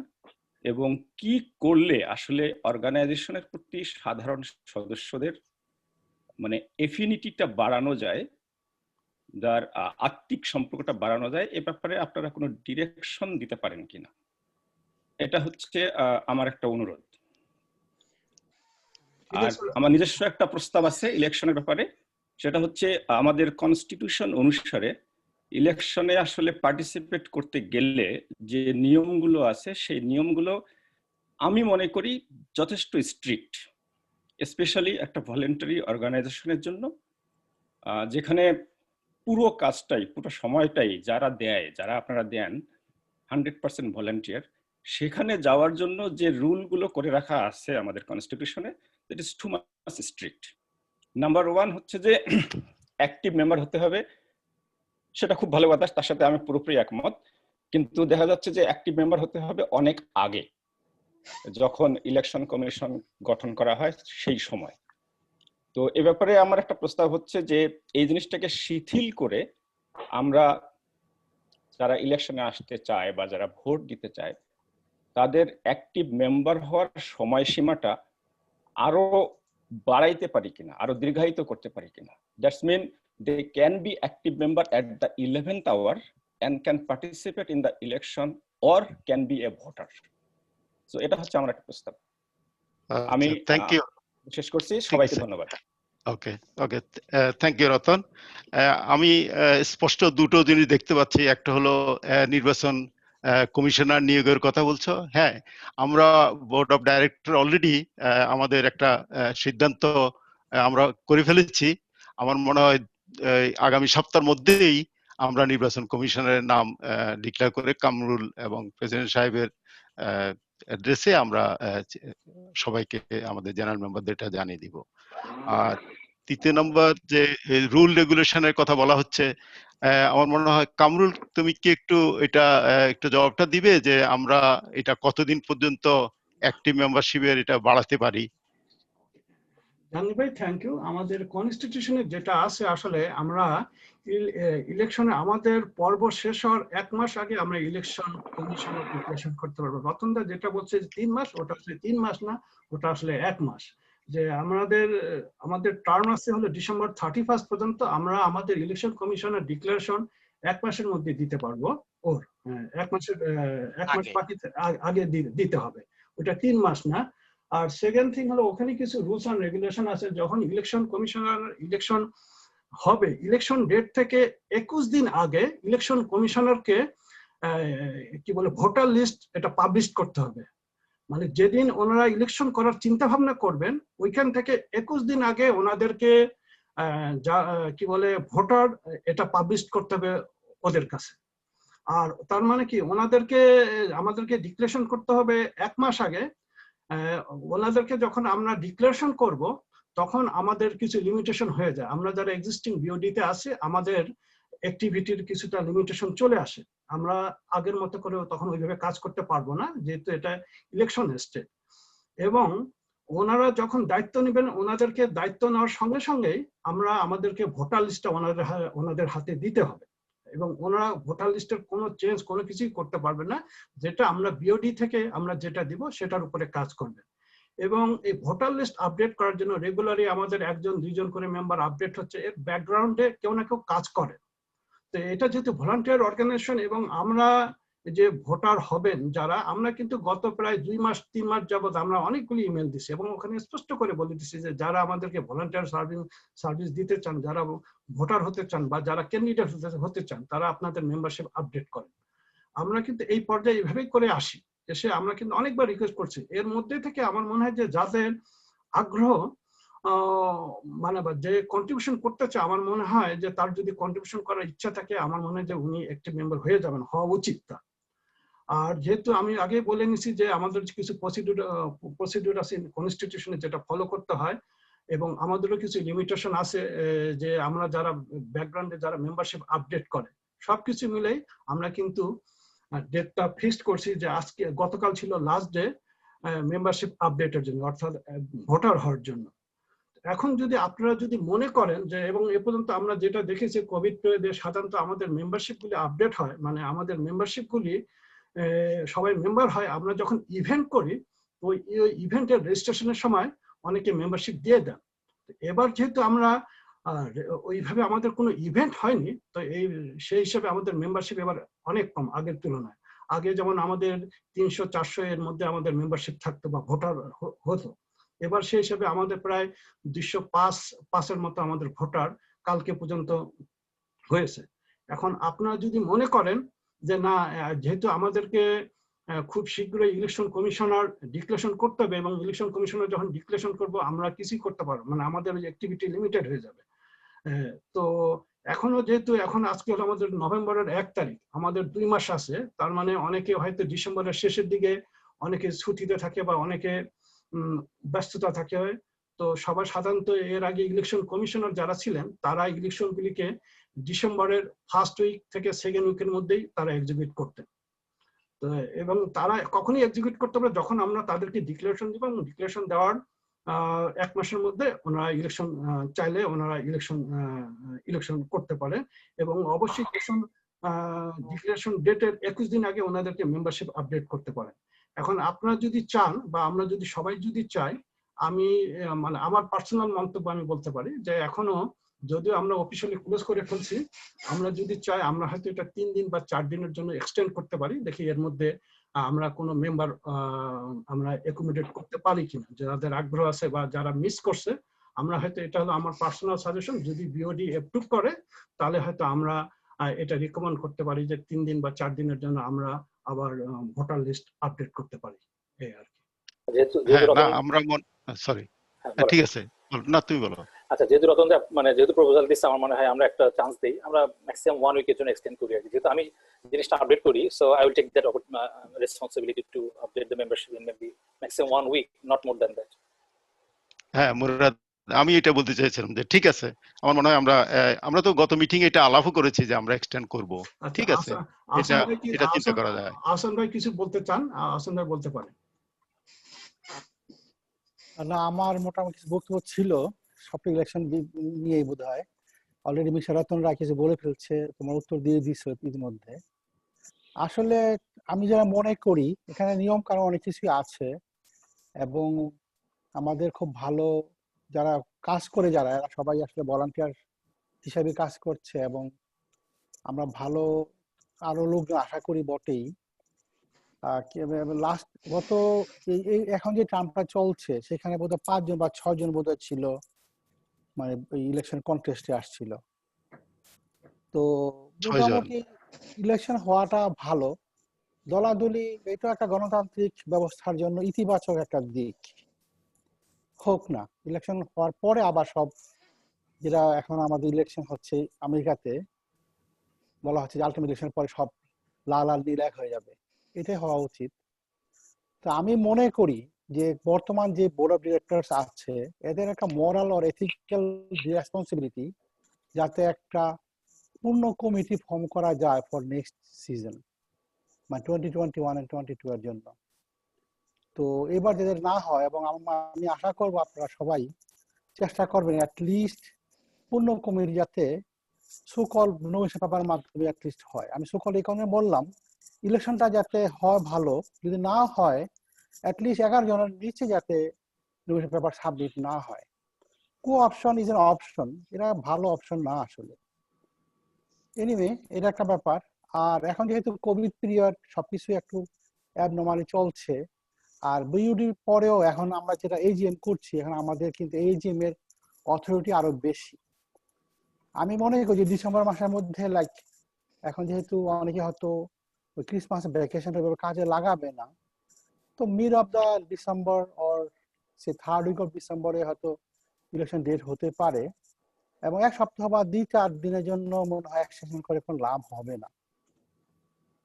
এবং কি করলে আসলে অর্গানাইজেশনের প্রতি সাধারণ সদস্যদের মানে এফিনিটিটা বাড়ানো যায়, যার আত্মিক সম্পর্কটা বাড়ানো যায়, এ ব্যাপারে আপনারা কোনো ডিরেকশন দিতে পারেন কিনা, এটা হচ্ছে আমার একটা অনুরোধ। আর আমার নিজস্ব একটা প্রস্তাব আছে ইলেকশনের ব্যাপারে, সেটা হচ্ছে আমাদের কনস্টিটিউশন অনুসারে ইলেকশনে আসলে পার্টিসিপেট করতে গেলে যে নিয়মগুলো আছে সেই নিয়মগুলো আমি মনে করি যথেষ্ট স্ট্রিক্ট, স্পেশালি একটা ভলেন্টারি অর্গানাইজেশনের জন্য, যেখানে পুরো কাজটাই পুরো সময়টাই যারা আপনারা দেন 100% ভলেন্টিয়ার, সেখানে যাওয়ার জন্য যে রুলগুলো করে রাখা আছে আমাদের কনস্টিটিউশনে, that is too much strict. Number 1 হচ্ছে যে অ্যাক্টিভ মেম্বার হতে হবে, সেটা খুব ভালো কথা, তার সাথে আমি পুরোপুরি একমত, কিন্তু দেখা যাচ্ছে যে অ্যাক্টিভ মেম্বার হতে হবে অনেক আগে, যখন ইলেকশন কমিশন গঠন করা হয় সেই সময়। তো এ ব্যাপারে আমার একটা প্রস্তাব হচ্ছে যে এই জিনিসটাকে শিথিল করে আমরা যারা ইলেকশনে আসতে চায় বা যারা ভোট দিতে চায় তাদের অ্যাক্টিভ মেম্বার হওয়ার সময়সীমাটা আরো বাড়াইতে পারি কিনা, আরো দীর্ঘায়িত করতে পারি কিনা। That's mean they can be active member at the 11th hour and can participate in the election or can be a voter. So এটা হচ্ছে আমার একটা প্রস্তাব। আমি থ্যাংক ইউ, শেষ করছি, সবাইকে ধন্যবাদ। ওকে ওকে, থ্যাংক ইউ রতন। আমি স্পষ্ট দুটো জিনিস দেখতে পাচ্ছি, একটা হলো নির্বাচন কমিশনার নিয়োগের কথা বলছো, হ্যাঁ আমরা বোর্ড অফ ডাইরেক্টর অলরেডি আমাদের একটা সিদ্ধান্ত আমরা করে ফেলেছি। আমার মনে হয় আগামী সপ্তাহের মধ্যেই আমরা নির্বাচন কমিশনের নাম ডিক্লেয়ার করে কামরুল এবং প্রেসিডেন্ট সাহেবের অ্যাড্রেসে আমরা সবাইকে আমাদের জেনারেল মেম্বারদের এটা জানিয়ে দিব। আর তৃতীয় নম্বর যে রুল রেগুলেশনের কথা বলা হচ্ছে, আমার মনে হয় কামরুল তুমি কি এটা একটু জবাবটা দিবে যে আমরা এটা কতদিন পর্যন্ত অ্যাক্টিভ মেম্বারশিপের এটা বাড়াতে পারি? জানি ভাই, থ্যাংক ইউ। আমাদের কনস্টিটিউশনে যেটা আছে, আসলে আমরা ইলেকশনে আমাদের পর্ব শেষ হওয়ার 1 মাস আগে আমরা ইলেকশন কমিশনের প্রিপারেশন করতে পারবো। রতনদা যেটা বলছে যে 3 মাস, ওটা আসলে 3 মাস না, ওটা আসলে 1 মাস। যে আমাদের টার্ম আছে হলো ডিসেম্বর 31 পর্যন্ত, আমরা আমাদের ইলেকশন কমিশনের ডিক্লারেশন 1 মাসের মধ্যে দিতে পারবো। ওর 1 মাস বাকি আগে দিতে হবে, ওটা 3 মাস না। আর সেকেন্ড থিং হলো ওখানে কিছু রুলস এন্ড রেগুলেশন আছে। যখন ইলেকশন কমিশনার ইলেকশন হবে, ইলেকশন ডেট থেকে 21 দিন আগে ইলেকশন কমিশনারকে কি বলে ভোটার লিস্ট এটা পাবলিশ করতে হবে। মানে যেদিন ওনারা ইলেকশন করার চিন্তা ভাবনা করবেন, ওইখান থেকে 21 দিন আগে ওনাদেরকে কি বলে ভোটার এটা পাবলিশ করতে হবে ওদের কাছে। আর তার মানে কি আমাদেরকে ডিক্লারেশন করতে হবে 1 মাস আগে। ওনাদেরকে যখন আমরা ডিক্লারেশন করব, তখন আমাদের কিছু লিমিটেশন হয়ে যায়। আমরা যারা এক্সিস্টিং বিওডিতে আছে, আমাদের অ্যাক্টিভিটির কিছুটা লিমিটেশন চলে আসে। আমরা আগের মতো করে তখন ওইভাবে কাজ করতে পারবো না, যেহেতু এটা ইলেকশন স্টেট। এবং ওনারা যখন দায়িত্ব নেবেন, ওনাদেরকে দায়িত্ব নেওয়ার সঙ্গে সঙ্গেই আমাদেরকে ভোটার লিস্টটা ওনাদের হাতে দিতে হবে। এবং ওনারা ভোটার লিস্টের কোনো চেঞ্জ কোনো কিছুই করতে পারবে না। যেটা আমরা বিওডি থেকে আমরা যেটা দিব সেটার উপরে কাজ করবে। এবং এই ভোটার লিস্ট আপডেট করার জন্য রেগুলারলি আমাদের 1-2 জন করে মেম্বার আপডেট হচ্ছে। এর ব্যাকগ্রাউন্ডে কেউ না কেউ কাজ করে। তো এটা যেহেতু ভলান্টিয়ার অর্গানাইজেশন, এবং আমরা যে ভোটার হবেন যারা, আমরা কিন্তু গত প্রায় 2-3 মাস যাবত আমরা অনেকগুলি ইমেল দিছি এবং ওখানে স্পষ্ট করে বলে দিচ্ছি যে যারা আমাদেরকে ভলান্টিয়ার সার্ভিস দিতে চান, যারা ভোটার হতে চান বা যারা ক্যান্ডিডেট হতে চান, তারা আপনাদের মেম্বারশিপ আপডেট করেন। আমরা কিন্তু এই পর্যায়ে এইভাবেই করে আসি, এসে আমরা কিন্তু অনেকবার রিকোয়েস্ট করছি। এর মধ্যে থেকে আমার মনে হয় যে যাদের আগ্রহ মানে যে কন্ট্রিবিউশন করতে চায়, আমার মনে হয় যে তার যদি কন্ট্রিবিউশন করার ইচ্ছা থাকে, আমার মনে হয় যে উনি একটি মেম্বার হয়ে যাবেন, হওয়া উচিত তার। আর যেহেতু আমি আগে বলে নিছি যে আমাদের কিছু প্রসিডিউর আছে কনস্টিটিউশনে যেটা ফলো করতে হয়, এবং আমাদেরও কিছু লিমিটেশন আছে যে আমরা যারা ব্যাকগ্রাউন্ডে যারা মেম্বারশিপ আপডেট করে, সবকিছু মিলেই আমরা কিন্তু ডেটটা ফিক্সড করছি যে গতকাল ছিল লাস্ট ডে মেম্বারশিপ আপডেটের জন্য, অর্থাৎ ভোটার হওয়ার জন্য। এখন যদি আপনারা যদি মনে করেন যে, এবং এ পর্যন্ত আমরা যেটা দেখেছি কোভিড পিরিয়ডে সাধারণত আমাদের মেম্বারশিপগুলি আপডেট হয়, মানে আমাদের মেম্বারশিপগুলি সবাই মেম্বার হয় আমরা যখন ইভেন্ট করি, ওই ইভেন্টের রেজিস্ট্রেশনের সময় অনেকে মেম্বারশিপ দিয়ে দেন। এবার যেহেতু আমরা ওইভাবে আমাদের কোনো ইভেন্ট হয়নি, তো সেই হিসাবে আমাদের মেম্বারশিপ এবার অনেক কম আগের তুলনায়। আগে যেমন আমাদের 300-400 এর মধ্যে আমাদের মেম্বারশিপ থাকতো বা ভোটার হতো, এবার সেই হিসাবে আমাদের প্রায় 205-এর মতো আমাদের ভোটার কালকে পর্যন্ত হয়েছে। এখন আপনারা যদি মনে করেন যে না, যেহেতু আমাদেরকে খুব শীঘ্রই ইলেকশন কমিশনার ডিক্লারেশন করতে হবে, এবং ইলেকশন কমিশনার যখন ডিক্লারেশন করব আমরা কিছুই করতে পারবো, মানে আমাদের অ্যাক্টিভিটি লিমিটেড হয়ে যাবে। তো এখনো যেহেতু আজকে হলো আমাদের নভেম্বরের 1 তারিখ, আমাদের 2 মাস আছে। তার মানে অনেকে হয়তো ডিসেম্বরের শেষের দিকে অনেকে ছুটিতে থাকে বা অনেকে ব্যস্ততা থাকে। তো সবাই সাধারণত এর আগে ইলেকশন কমিশনার যারা ছিলেন, তারা ইলেকশনগুলিকে ডিসেম্বরের ফার্স্ট উইক থেকে সেকেন্ড উইকের মধ্যেই তারা এক্সিকিউট করতেন। তো এবং তারা কখনই এক্সিকিউট করতে পারে যখন আমরা তাদেরকে ডিক্লারেশন দিব, এবং ডিক্লারেশন দেওয়ার 1 মাসের মধ্যে ওনারা ইলেকশন চাইলে ওনারা ইলেকশন করতে পারে। এবং অবশ্যই ডিক্লারেশন ডেটের 21 দিন আগে ওনাদেরকে মেম্বারশিপ আপডেট করতে পারেন। এখন আপনারা যদি চান বা আমরা যদি সবাই যদি চাই, আমি মানে আমার পার্সোনাল মন্তব্য আমি বলতে পারি যে এখনো যদিও আমরা অফিসিয়ালি ক্লোজ করে ফেলছি, আমরা যদি চাই আমরা হয়তো এটা 3 দিন বা 4 দিনের জন্য এক্সটেন্ড করতে পারি। দেখি এর মধ্যে আমরা কোনো মেম্বার আমরা অ্যাকোমোডেট করতে পারি কিনা, যাদের আগ্রহ আছে বা যারা মিস করছে। আমরা হয়তো, এটা হলো আমার পার্সোনাল সাজেশন, যদি বিওডি অ্যাপ্রুভ করে তাহলে হয়তো আমরা এটা রিকমেন্ড করতে পারি যে 3 দিন বা 4 দিনের জন্য আমরা আবার ভোটার লিস্ট আপডেট করতে পারি, এই আর কি। আমরা সরি, ঠিক আছে, না তুমি বলো। আচ্ছা, যেহেতু রতন মানে যেহেতু প্রপোজাল দিচ্ছে, আমার মনে হয় আমরা একটা চান্স দেই, আমরা ম্যাক্সিমাম 1 উইকের জন্য এক্সটেন্ড করি আর কি। যেহেতু আমি জিনিসটা আপডেট করি, so I will take that responsibility to update the membership in maybe maximum 1 week, not more than that. হ্যাঁ মুরাদ, আমি এটা বলতে চাইছিলাম যে ঠিক আছে, আমার মনে হয় আমরা তো গত মিটিং এটা আলাপও করেছি যে আমরা এক্সটেন্ড করব, ঠিক আছে, এটা চিন্তা করা যায়। আহসান ভাই কিছু বলতে চান? আহসান ভাই বলতে পারেন। না, আমার মোটামুটি কিছু বক্তব্য ছিল সব ইলেকশন নিয়েই বোধ হয়। অলরেডি মিস্টার রতনরা কিছু বলে ফেলছে, তোমার উত্তর দিয়ে দিচ্ছ ইতিমধ্যে। আসলে আমি যারা মনে করি এখানে নিয়ম কানুন অনেক কিছুই আছে, এবং আমাদের খুব ভালো যারা কাজ করে যারা এরা সবাই আসলে ভলান্টিয়ার হিসাবে কাজ করছে, এবং আমরা ভালো আরো লোকজন আশা করি বটেই। লাস্ট গত এখন যে টার্মটা চলছে সেখানে বোধহয় 5 জন বা 6 জন বোধহয় ছিল মানে ইলেকশন কন্টেস্টে আসছিল। তো মোটামুটি ইলেকশন হওয়াটা ভালো, দলাদলি এটা একটা গণতান্ত্রিক ব্যবস্থার জন্য ইতিবাচক একটা দিক। হোক না, ইলেকশন হওয়ার পরে আবার সব যেটা এখন আমাদের ইলেকশন হচ্ছে আমেরিকাতে বলা হচ্ছে যে আলটিমেট ইলেকশনের পরে সব লাল আর নীল এক হয়ে যাবে, এটাই হওয়া উচিত। তো আমি মনে করি যে বর্তমান যে বোর্ড অফ ডিরেক্টরস আছে এদের একটা মোরাল আর এথিক্যাল রেসপন্সিবিলিটি যাতে একটা পূর্ণ কমিটি ফর্ম করা যায় ফর নেক্সট সিজন, মানে 2021 and 22 এর জন্য। তো এবার যাদের না হয়, এবং আমি আশা করবো আপনারা সবাই চেষ্টা করবেন অ্যাটলিস্ট পূর্ণ কমিটি যাতে সুকল নমিনেশন পেপার মাধ্যমে অ্যাটলিস্ট হয়। আমি সুকল এই কারণে বললাম, ইলেকশনটা যাতে হয় ভালো, যদি না হয় অ্যাটলিস্ট 11 জনের নিচে যাতে নমিনেশন পেপার সাবমিট না হয়। কো অপশন ইজ এন অপশন, এটা ভালো অপশন না আসলে। এনিওয়ে এটা একটা ব্যাপার। আর এখন যেহেতু কোভিড পিরিয়ড সবকিছু একটু অ্যাবনর্মালি চলছে, আর বিইউডির পরেও এখন আমরা যেটা এজিএম করছি, এখন আমাদের কিন্তু এজিএম এর অথরিটি আরো বেশি। আমি মনে করি যে ডিসেম্বর মাসের মধ্যে লাইক এখন যেহেতু অনেকে হয়তো ক্রিসমাস ভ্যাকেশনটা কাজে লাগাবে না, তো mid of the December or say 3rd week of ডিসেম্বরে হয়তো ইলেকশন ডেট হতে পারে, এবং 1 সপ্তাহ বা 2-4 দিনের জন্য মনে হয় এক্সটেনশন করে কোনো লাভ হবে না।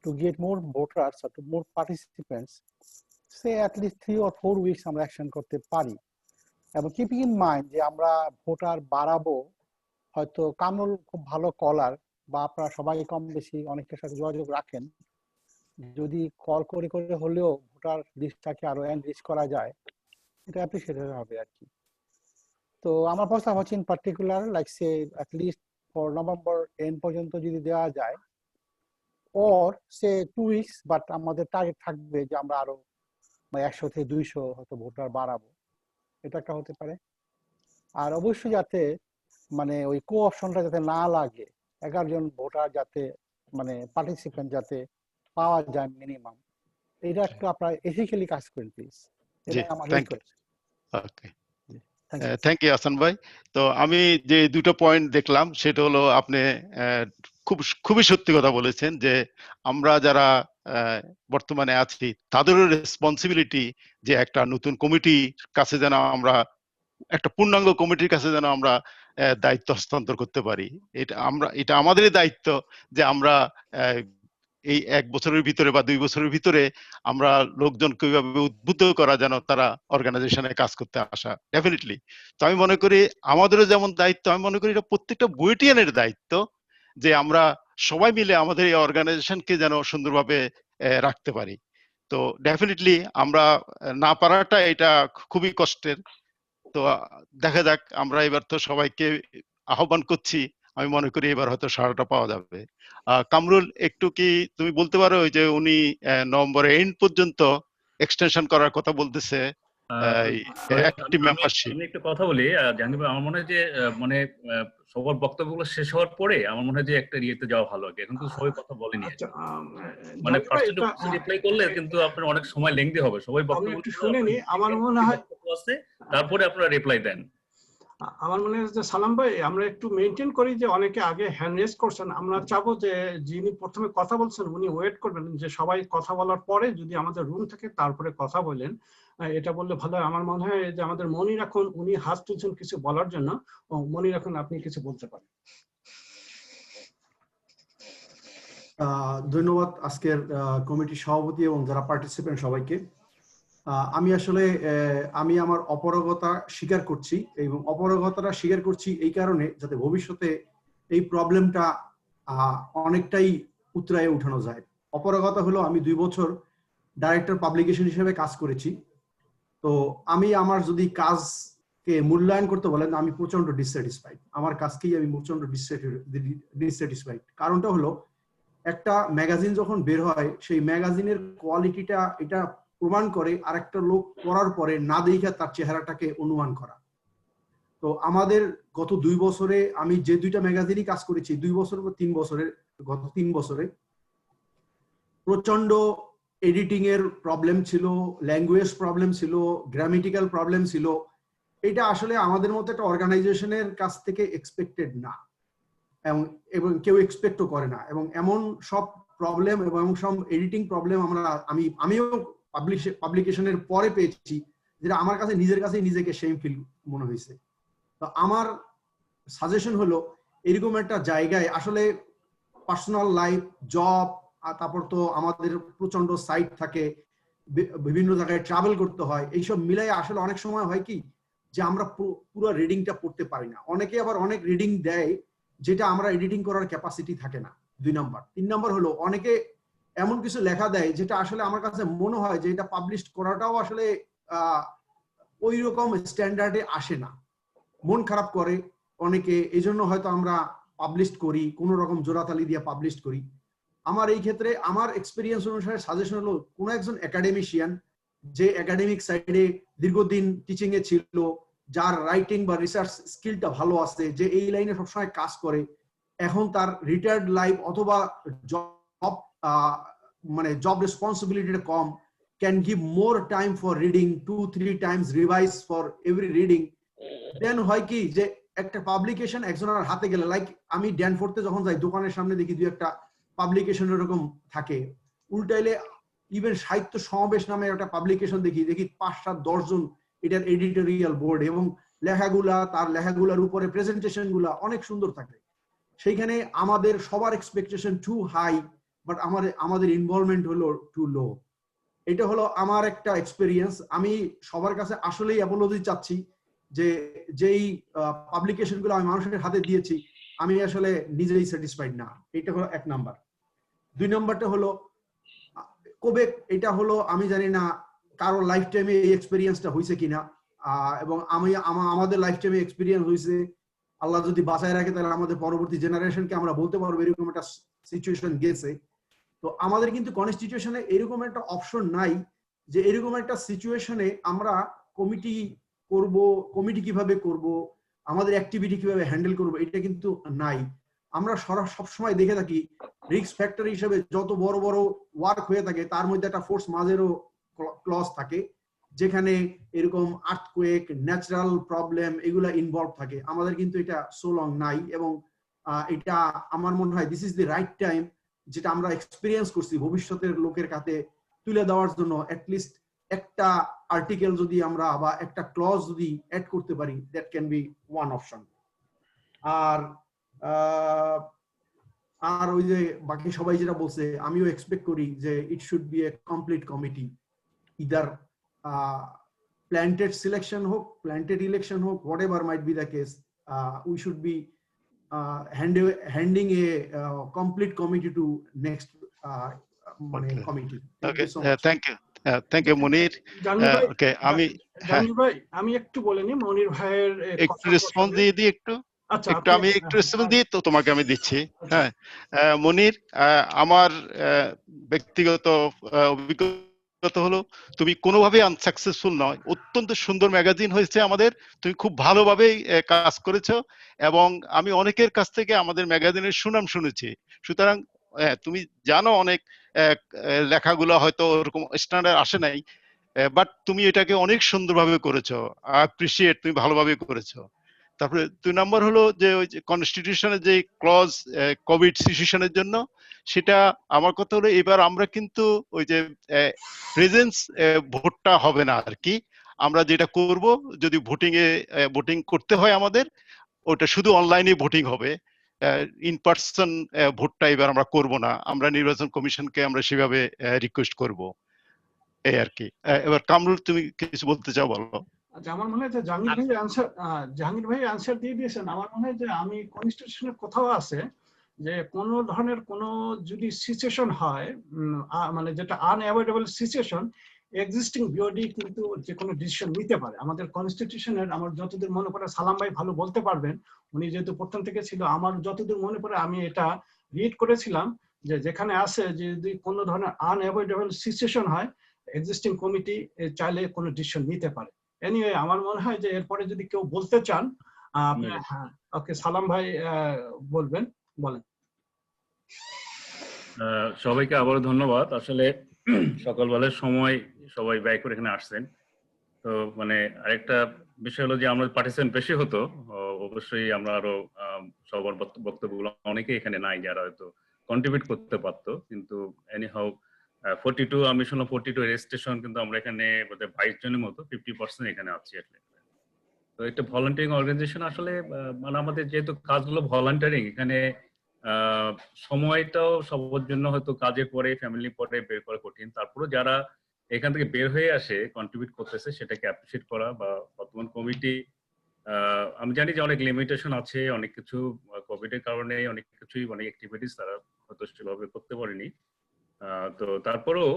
To get more voters or to more participants say at least 3 or 4 weeks আমরা অ্যাকশন করতে পারি। এবং কিপিং ইন মাইন্ড যে আমরা ভোটার বাড়াবো, হয়তো কামরুল খুব ভালো কলার, বা আপনারা সবাই কম বেশি অনেকের সাথে যোগাযোগ রাখেন, যদি কল করে করে হলেও ভোটার লিস্টটাকে আরো এনরিচ করা যায়, এটা অ্যাপ্রিশিয়েটেড হবে আর কি। তো আমার প্রস্তাব হচ্ছে in particular like say at least for November end পর্যন্ত যদি দেওয়া যায়, অর সে 2 উইকস, বাট আমাদের টার্গেট থাকবে যে আমরা আরো 100 থেকে 200 হয়তো ভোটার বাড়াবো, এটা একটা হতে পারে। আর অবশ্যই যাতে মানে ওই কো অপশনটা যাতে না লাগে, 11 জন ভোটার যাতে মানে পার্টিসিপেন্ট যাতে পাওয়া যায় মিনিমাম, এটা একটু আপনারা এথিক্যালি কাজ করেন প্লিজ, এটা আমার request. Okay, thank you Hasan ভাই। তো আমি যে দুটো পয়েন্ট দেখলাম সেটা হলো আপনি খুবই সত্যি কথা বলেছেন যে আমরা যারা বর্তমানে আছি তাদেরও রেসপন্সিবিলিটি যে একটা নতুন কমিটির কাছে যেন আমরা একটা পূর্ণাঙ্গ কমিটির কাছে যেন আমরা দায়িত্ব হস্তান্তর করতে পারি। এটা আমাদেরই দায়িত্ব যে আমরা এই 1 বছরের ভিতরে বা 2 বছরের ভিতরে আমরা লোকজনকে কিভাবে উদ্বুদ্ধ করা যেন তারা অর্গানাইজেশনে কাজ করতে আসা। ডেফিনেটলি। তো আমি মনে করি আমাদেরও যেমন দায়িত্ব, আমি মনে করি এটা প্রত্যেকটা বুয়েটিয়ানের দায়িত্ব যে আমরা সবাই মিলে আমাদের এই অর্গানাইজেশনকে যেন সুন্দরভাবে রাখতে পারি। তো ডেফিনেটলি আমরা না পারাটা এটা খুবই কষ্টের। তো দেখা যাক, আমরা এবার তো সবাইকে আহ্বান করছি, আমি মনে করি এবার হয়তো সাড়াটা পাওয়া যাবে। কামরুল, একটু কি তুমি বলতে পারো যে উনি নভেম্বরের এন্ড পর্যন্ত এক্সটেনশন করার কথা বলতেছে অ্যাক্টিভ মেম্বারশিপ? আমি একটা কথা বলি জাহাঙ্গীর ভাই, আমার মনে হয় যে মানে সবার বক্তব্যগুলো শেষ হওয়ার পরে আমার মনে হয় যে একটা ইয়েতে যাওয়া ভালো আগে। এখন তো সবাই কথা বলেনি, মানে ফার্স্ট রিপ্লাই করলে কিন্তু আপনার অনেক সময় লেংদি হবে। সবাই বক্তব্য একটু শুনে নি, আমার মনে হয় আছে, তারপরে আপনারা রিপ্লাই দেন। আমার মনে হয় যে সালাম ভাই আমরা একটু মেনটেন করি যে অনেকে আগে হ্যান্ড রেজ করছেন, আমরা চাবো যে যিনি প্রথমে কথা বলছেন উনি ওয়েট করবেন যে সবাই কথা বলার পরে যদি আমাদের রুম থাকে তারপরে কথা বলেন, এটা বললে ভালো হয়। আমার মনে হয় যে আমাদের মনির এখন উনি হাত তুলছেন কিছু বলার জন্য। মনির এখন আপনি কিছু বলতে পারেন। ধন্যবাদ আজকের কমিটির সভাপতি এবং যারা পার্টিসিপেন্ট সবাইকে। আমি আসলে আমি আমার অপারগতা স্বীকার করছি এবং অপারগতাটা স্বীকার করছি এই কারণে যাতে ভবিষ্যতে এই প্রবলেমটা অনেকটাই উতরায়ে উঠানো যায়। অপারগতা হলো আমি 2 বছর ডাইরেক্টর পাবলিকেশন হিসেবে কাজ করেছি। তো আমি আমার যদি কাজকে মূল্যায়ন করতে বলেন আমি প্রচন্ড ডিসস্যাটিসফাইড, আমার কাজকেই আমি প্রচন্ড ডিসস্যাটিসফাইড। কারণটা হলো একটা ম্যাগাজিন যখন বের হয় সেই ম্যাগাজিনের কোয়ালিটিটা এটা প্রমাণ করে আরেকটা লোক পড়ার পরে না দেখে তার চেহারাটাকে অনুমান করা। তো আমাদের গত 2 বছরে আমি যে 2টা ম্যাগাজিনই কাজ করেছি 2 বছর বা 3 বছরের গত 3 বছরে প্রচন্ড এডিটিং এর প্রবলেম ছিল, ল্যাঙ্গুয়েজ প্রবলেম ছিল, গ্রামেটিক্যাল প্রবলেম ছিল। এটা আসলে আমাদের মতো একটা অর্গানাইজেশনের কাছ থেকে এক্সপেক্টেড না এবং কেউ এক্সপেক্টও করে না। এবং এমন সব প্রবলেম এবং সব এডিটিং প্রবলেম আমিও পাবলিকেশনের পরে পেয়েছি যেটা আমার কাছে নিজের কাছেই নিজেকে শেম ফিল মনে হয়েছে। তো আমার সাজেশন হলো এরকম একটা জায়গায় আসলে পার্সোনাল লাইফ, জব, তারপর তো আমাদের প্রচন্ড সাইট থাকে, বিভিন্ন জায়গায় ট্রাভেল করতে হয়, এইসব মিলাই আসলে অনেক সময় হয় কি যে আমরা পুরো রিডিংটা পড়তে পারি না। অনেকে আবার অনেক রিডিং দেয় যেটা আমরা এডিটিং করার ক্যাপাসিটি থাকে না। 2 নাম্বার। 3 নাম্বার হলো অনেকে এমন কিছু লেখা দেয় যেটা আসলে আমার কাছে মনে হয় যে এটা পাবলিশ করাটাও আসলে ওই রকম স্ট্যান্ডার্ডে আসে না, মন খারাপ করে অনেকে, এই জন্য হয়তো আমরা পাবলিশ করি, কোন রকম জোড়াতালি দিয়ে পাবলিশ করি। আমার এই ক্ষেত্রে আমার এক্সপিরিয়েন্স অনুসারে সাজেশন হলো কোন একজন একাডেমিশিয়ান যে একাডেমিক সাইডে দীর্ঘদিন টিচিং এ ছিল, যার রাইটিং বা রিসার্চ স্কিলটা ভালো আছে, যে এই লাইনে সবসময় কাজ করে, এখন তার রিটায়ার্ড লাইফ অথবা জব রেসপন্সিবিলিটি কম, can give more time for reading, 2-3 times revise for every reading. Then হয় কি যে একটা পাবলিকেশন একজনের হাতে গেলে, লাইক আমি ড্যানফোর্ডে যখন যাই দোকানের সামনে দেখি 2-একটা পাবলিকেশন এরকম থাকে, উল্টাইলে ইভেন সাহিত্য সমাবেশ নামে একটা পাবলিকেশন দেখি 5-7-10 জন এটার এডিটোরিয়াল বোর্ড, এবং তার লেখাগুলার উপরে প্রেজেন্টেশন গুলা অনেক সুন্দর থাকে। সেইখানে আমাদের সবার এক্সপেকটেশন টু হাই, বাট আমাদের ইনভলভমেন্ট হলো টু লো। এটা হলো আমার একটা এক্সপেরিয়েন্স। আমি সবার কাছে আসলেই অ্যাপোলজি চাচ্ছি যে যেই পাবলিকেশন গুলো আমি মানুষের হাতে দিয়েছি আমি আসলে নিজেই স্যাটিসফাইড না। এটা হলো 1 নাম্বার। 2 নাম্বারটা হলো কবে, এটা হলো আমি জানি না কারো লাইফ টাইমে এই এক্সপেরিয়েন্সটা হয়েছে কিনা, এবং আমাদের লাইফ টাইমে এক্সপেরিয়েন্স হয়েছে। আল্লাহ যদি বাঁচায় রাখে তাহলে আমাদের পরবর্তী জেনারেশনকে আমরা বলতে পারবো এরকম একটা সিচুয়েশন গেছে। তো আমাদের কিন্তু কনস্টিটিউশনে এরকম একটা অপশন নাই যে এরকম একটা সিচুয়েশনে আমরা কমিটি কিভাবে করব, আমাদের অ্যাক্টিভিটি কিভাবে হ্যান্ডেল করব, এটা কিন্তু নাই। আমরা সবসময় দেখে থাকি রিস্ক ফ্যাক্টর হিসেবে যত বড় বড় ওয়ার্ক হয়ে থাকে তার মধ্যে একটা ফোর্স মাজেরও ক্লজ থাকে, যেখানে এরকম আর্থকুয়েক, ন্যাচারাল প্রবলেম এগুলা ইনভলভ থাকে। আমাদের কিন্তু এটা সো লং নাই, এবং এটা আমার মনে হয় this is the right time, যেটা আমরা এক্সপিরিয়েন্স করছি ভবিষ্যতের লোকের কাছে তুলে দেওয়ার জন্য অ্যাটলিস্ট একটা আর্টিকেল যদি আমরা বা একটা ক্লজ যদি অ্যাড করতে পারি, that can be one option. আর ওই যে বাকি সবাই যেটা বলছে আমিও এক্সপেক্ট করি যে it should B A complete committee, either planted selection হোক, প্ল্যান্টেড ইলেকশন হোক, what ever might be the case, we should be handing a complete committee to next committee. Okay, thank you Munir. Okay, আমি একটু বলে নি মনির ভাইয়ের একটু response দিয়ে দিই আমি একটু রেসপন্স দিয়ে তো তোমাকে আমি দিচ্ছি। হ্যাঁ মনির, আমার ব্যক্তিগত অভিজ্ঞতা হলো তুমি কোনোভাবেই আনসাকসেসফুল নয়, অত্যন্ত সুন্দর ম্যাগাজিন হয়েছে আমাদের, তুমি খুব ভালোভাবেই কাজ করেছো এবং আমি অনেকের কাছ থেকে আমাদের ম্যাগাজিনের সুনাম শুনেছি। সুতরাং তুমি জানো অনেক লেখাগুলো হয়তো ওরকম স্ট্যান্ডার্ড আসে নাই, বাট তুমি এটাকে অনেক সুন্দরভাবে করেছো, অ্যাপ্রিশিয়েট, তুমি ভালোভাবে করেছো। তারপরে 2 নম্বর হলো যে ওই যে কনস্টিটিউশনের যে ক্লজ কোভিড সিচুয়েশনের জন্য, সেটা আমার কথা হলো এবার আমরা কিন্তু ওই যে প্রেজেন্স ভোটটা হবে না আর কি। আমরা যেটা করব, যদি ভোটিং করতে হয় আমাদের, ওটা শুধু অনলাইনে ভোটিং হবে, ইন পার্সন ভোটটা এবার আমরা করব না। আমরা নির্বাচন কমিশনকে আমরা সেভাবে রিকোয়েস্ট করব, এই আর কি। এবার কামরুল, তুমি কিছু বলতে চাও, বলো। আচ্ছা, আমার মনে হয় যে জাহাঙ্গীর ভাই আনসার দিয়ে দিয়েছেন। আমার মনে হয় যে আমি কনস্টিটিউশনের কোথাও আছে যে কোন ধরনের কোন যদি সিচুয়েশন হয়, মানে যেটা আনঅ্যাভয়েডেবল সিচুয়েশন, এক্সিস্টিং বিওডি কিন্তু যে কোনো ডিসিশন নিতে পারে। আমাদের কনস্টিটিউশনের আমার যতদূর মনে পড়ে, সালাম ভাই ভালো বলতে পারবেন, উনি যেহেতু প্রথম থেকে ছিল, আমার যতদূর মনে পড়ে আমি এটা রিড করেছিলাম যে যেখানে আছে যে যদি কোনো ধরনের আনঅ্যাভয়েডেবল সিচুয়েশন হয়, এক্সিস্টিং কমিটি চাইলে কোনো ডিসিশন নিতে পারে। এনিওয়ে, আমার মনে হয় যে এরপরে যদি কেউ বলতে চান, হ্যাঁ, ওকে, সালাম ভাই বলবেন, বলেন। সবাইকে আবারও ধন্যবাদ। আসলে সকালবেলার সময় সবাই ব্যয় করে এখানে আসছেন। তো মানে আরেকটা বিষয় হলো যে আমরা পার্টিসিপেন্ট বেশি হতো, অবশ্যই আমরা আরো সবার বক্তব্যগুলো অনেকে এখানে নাই যারা হয়তো কন্ট্রিবিউট করতে পারতো, কিন্তু এনি হাউ 42, আমি শুনলাম 42 রেজিস্ট্রেশন, কিন্তু আমরা এখানে বোধহয় 22 জনের মতো, 50% এখানে আছি। তো একটা ভলান্টিয়ারিং অর্গানাইজেশন আসলে, মানে আমাদের যেহেতু কাজগুলো ভলান্টিয়ারিং, এখানে সময়টাও সবার জন্য হয়তো কাজের পরে, ফ্যামিলি পরে বের করা কঠিন। তারপরে যারা এখান থেকে বের হয়ে আসে কন্ট্রিবিউট করতেছে, সেটাকে অ্যাপ্রিসিয়েট করা। বা বর্তমান কমিটি, আমি জানি যে অনেক লিমিটেশন আছে, অনেক কিছু কোভিড এর কারণে অনেক কিছুই, অনেক অ্যাক্টিভিটিস তারা হয়তো সেভাবে করতে পারেনি। তো তারপরেও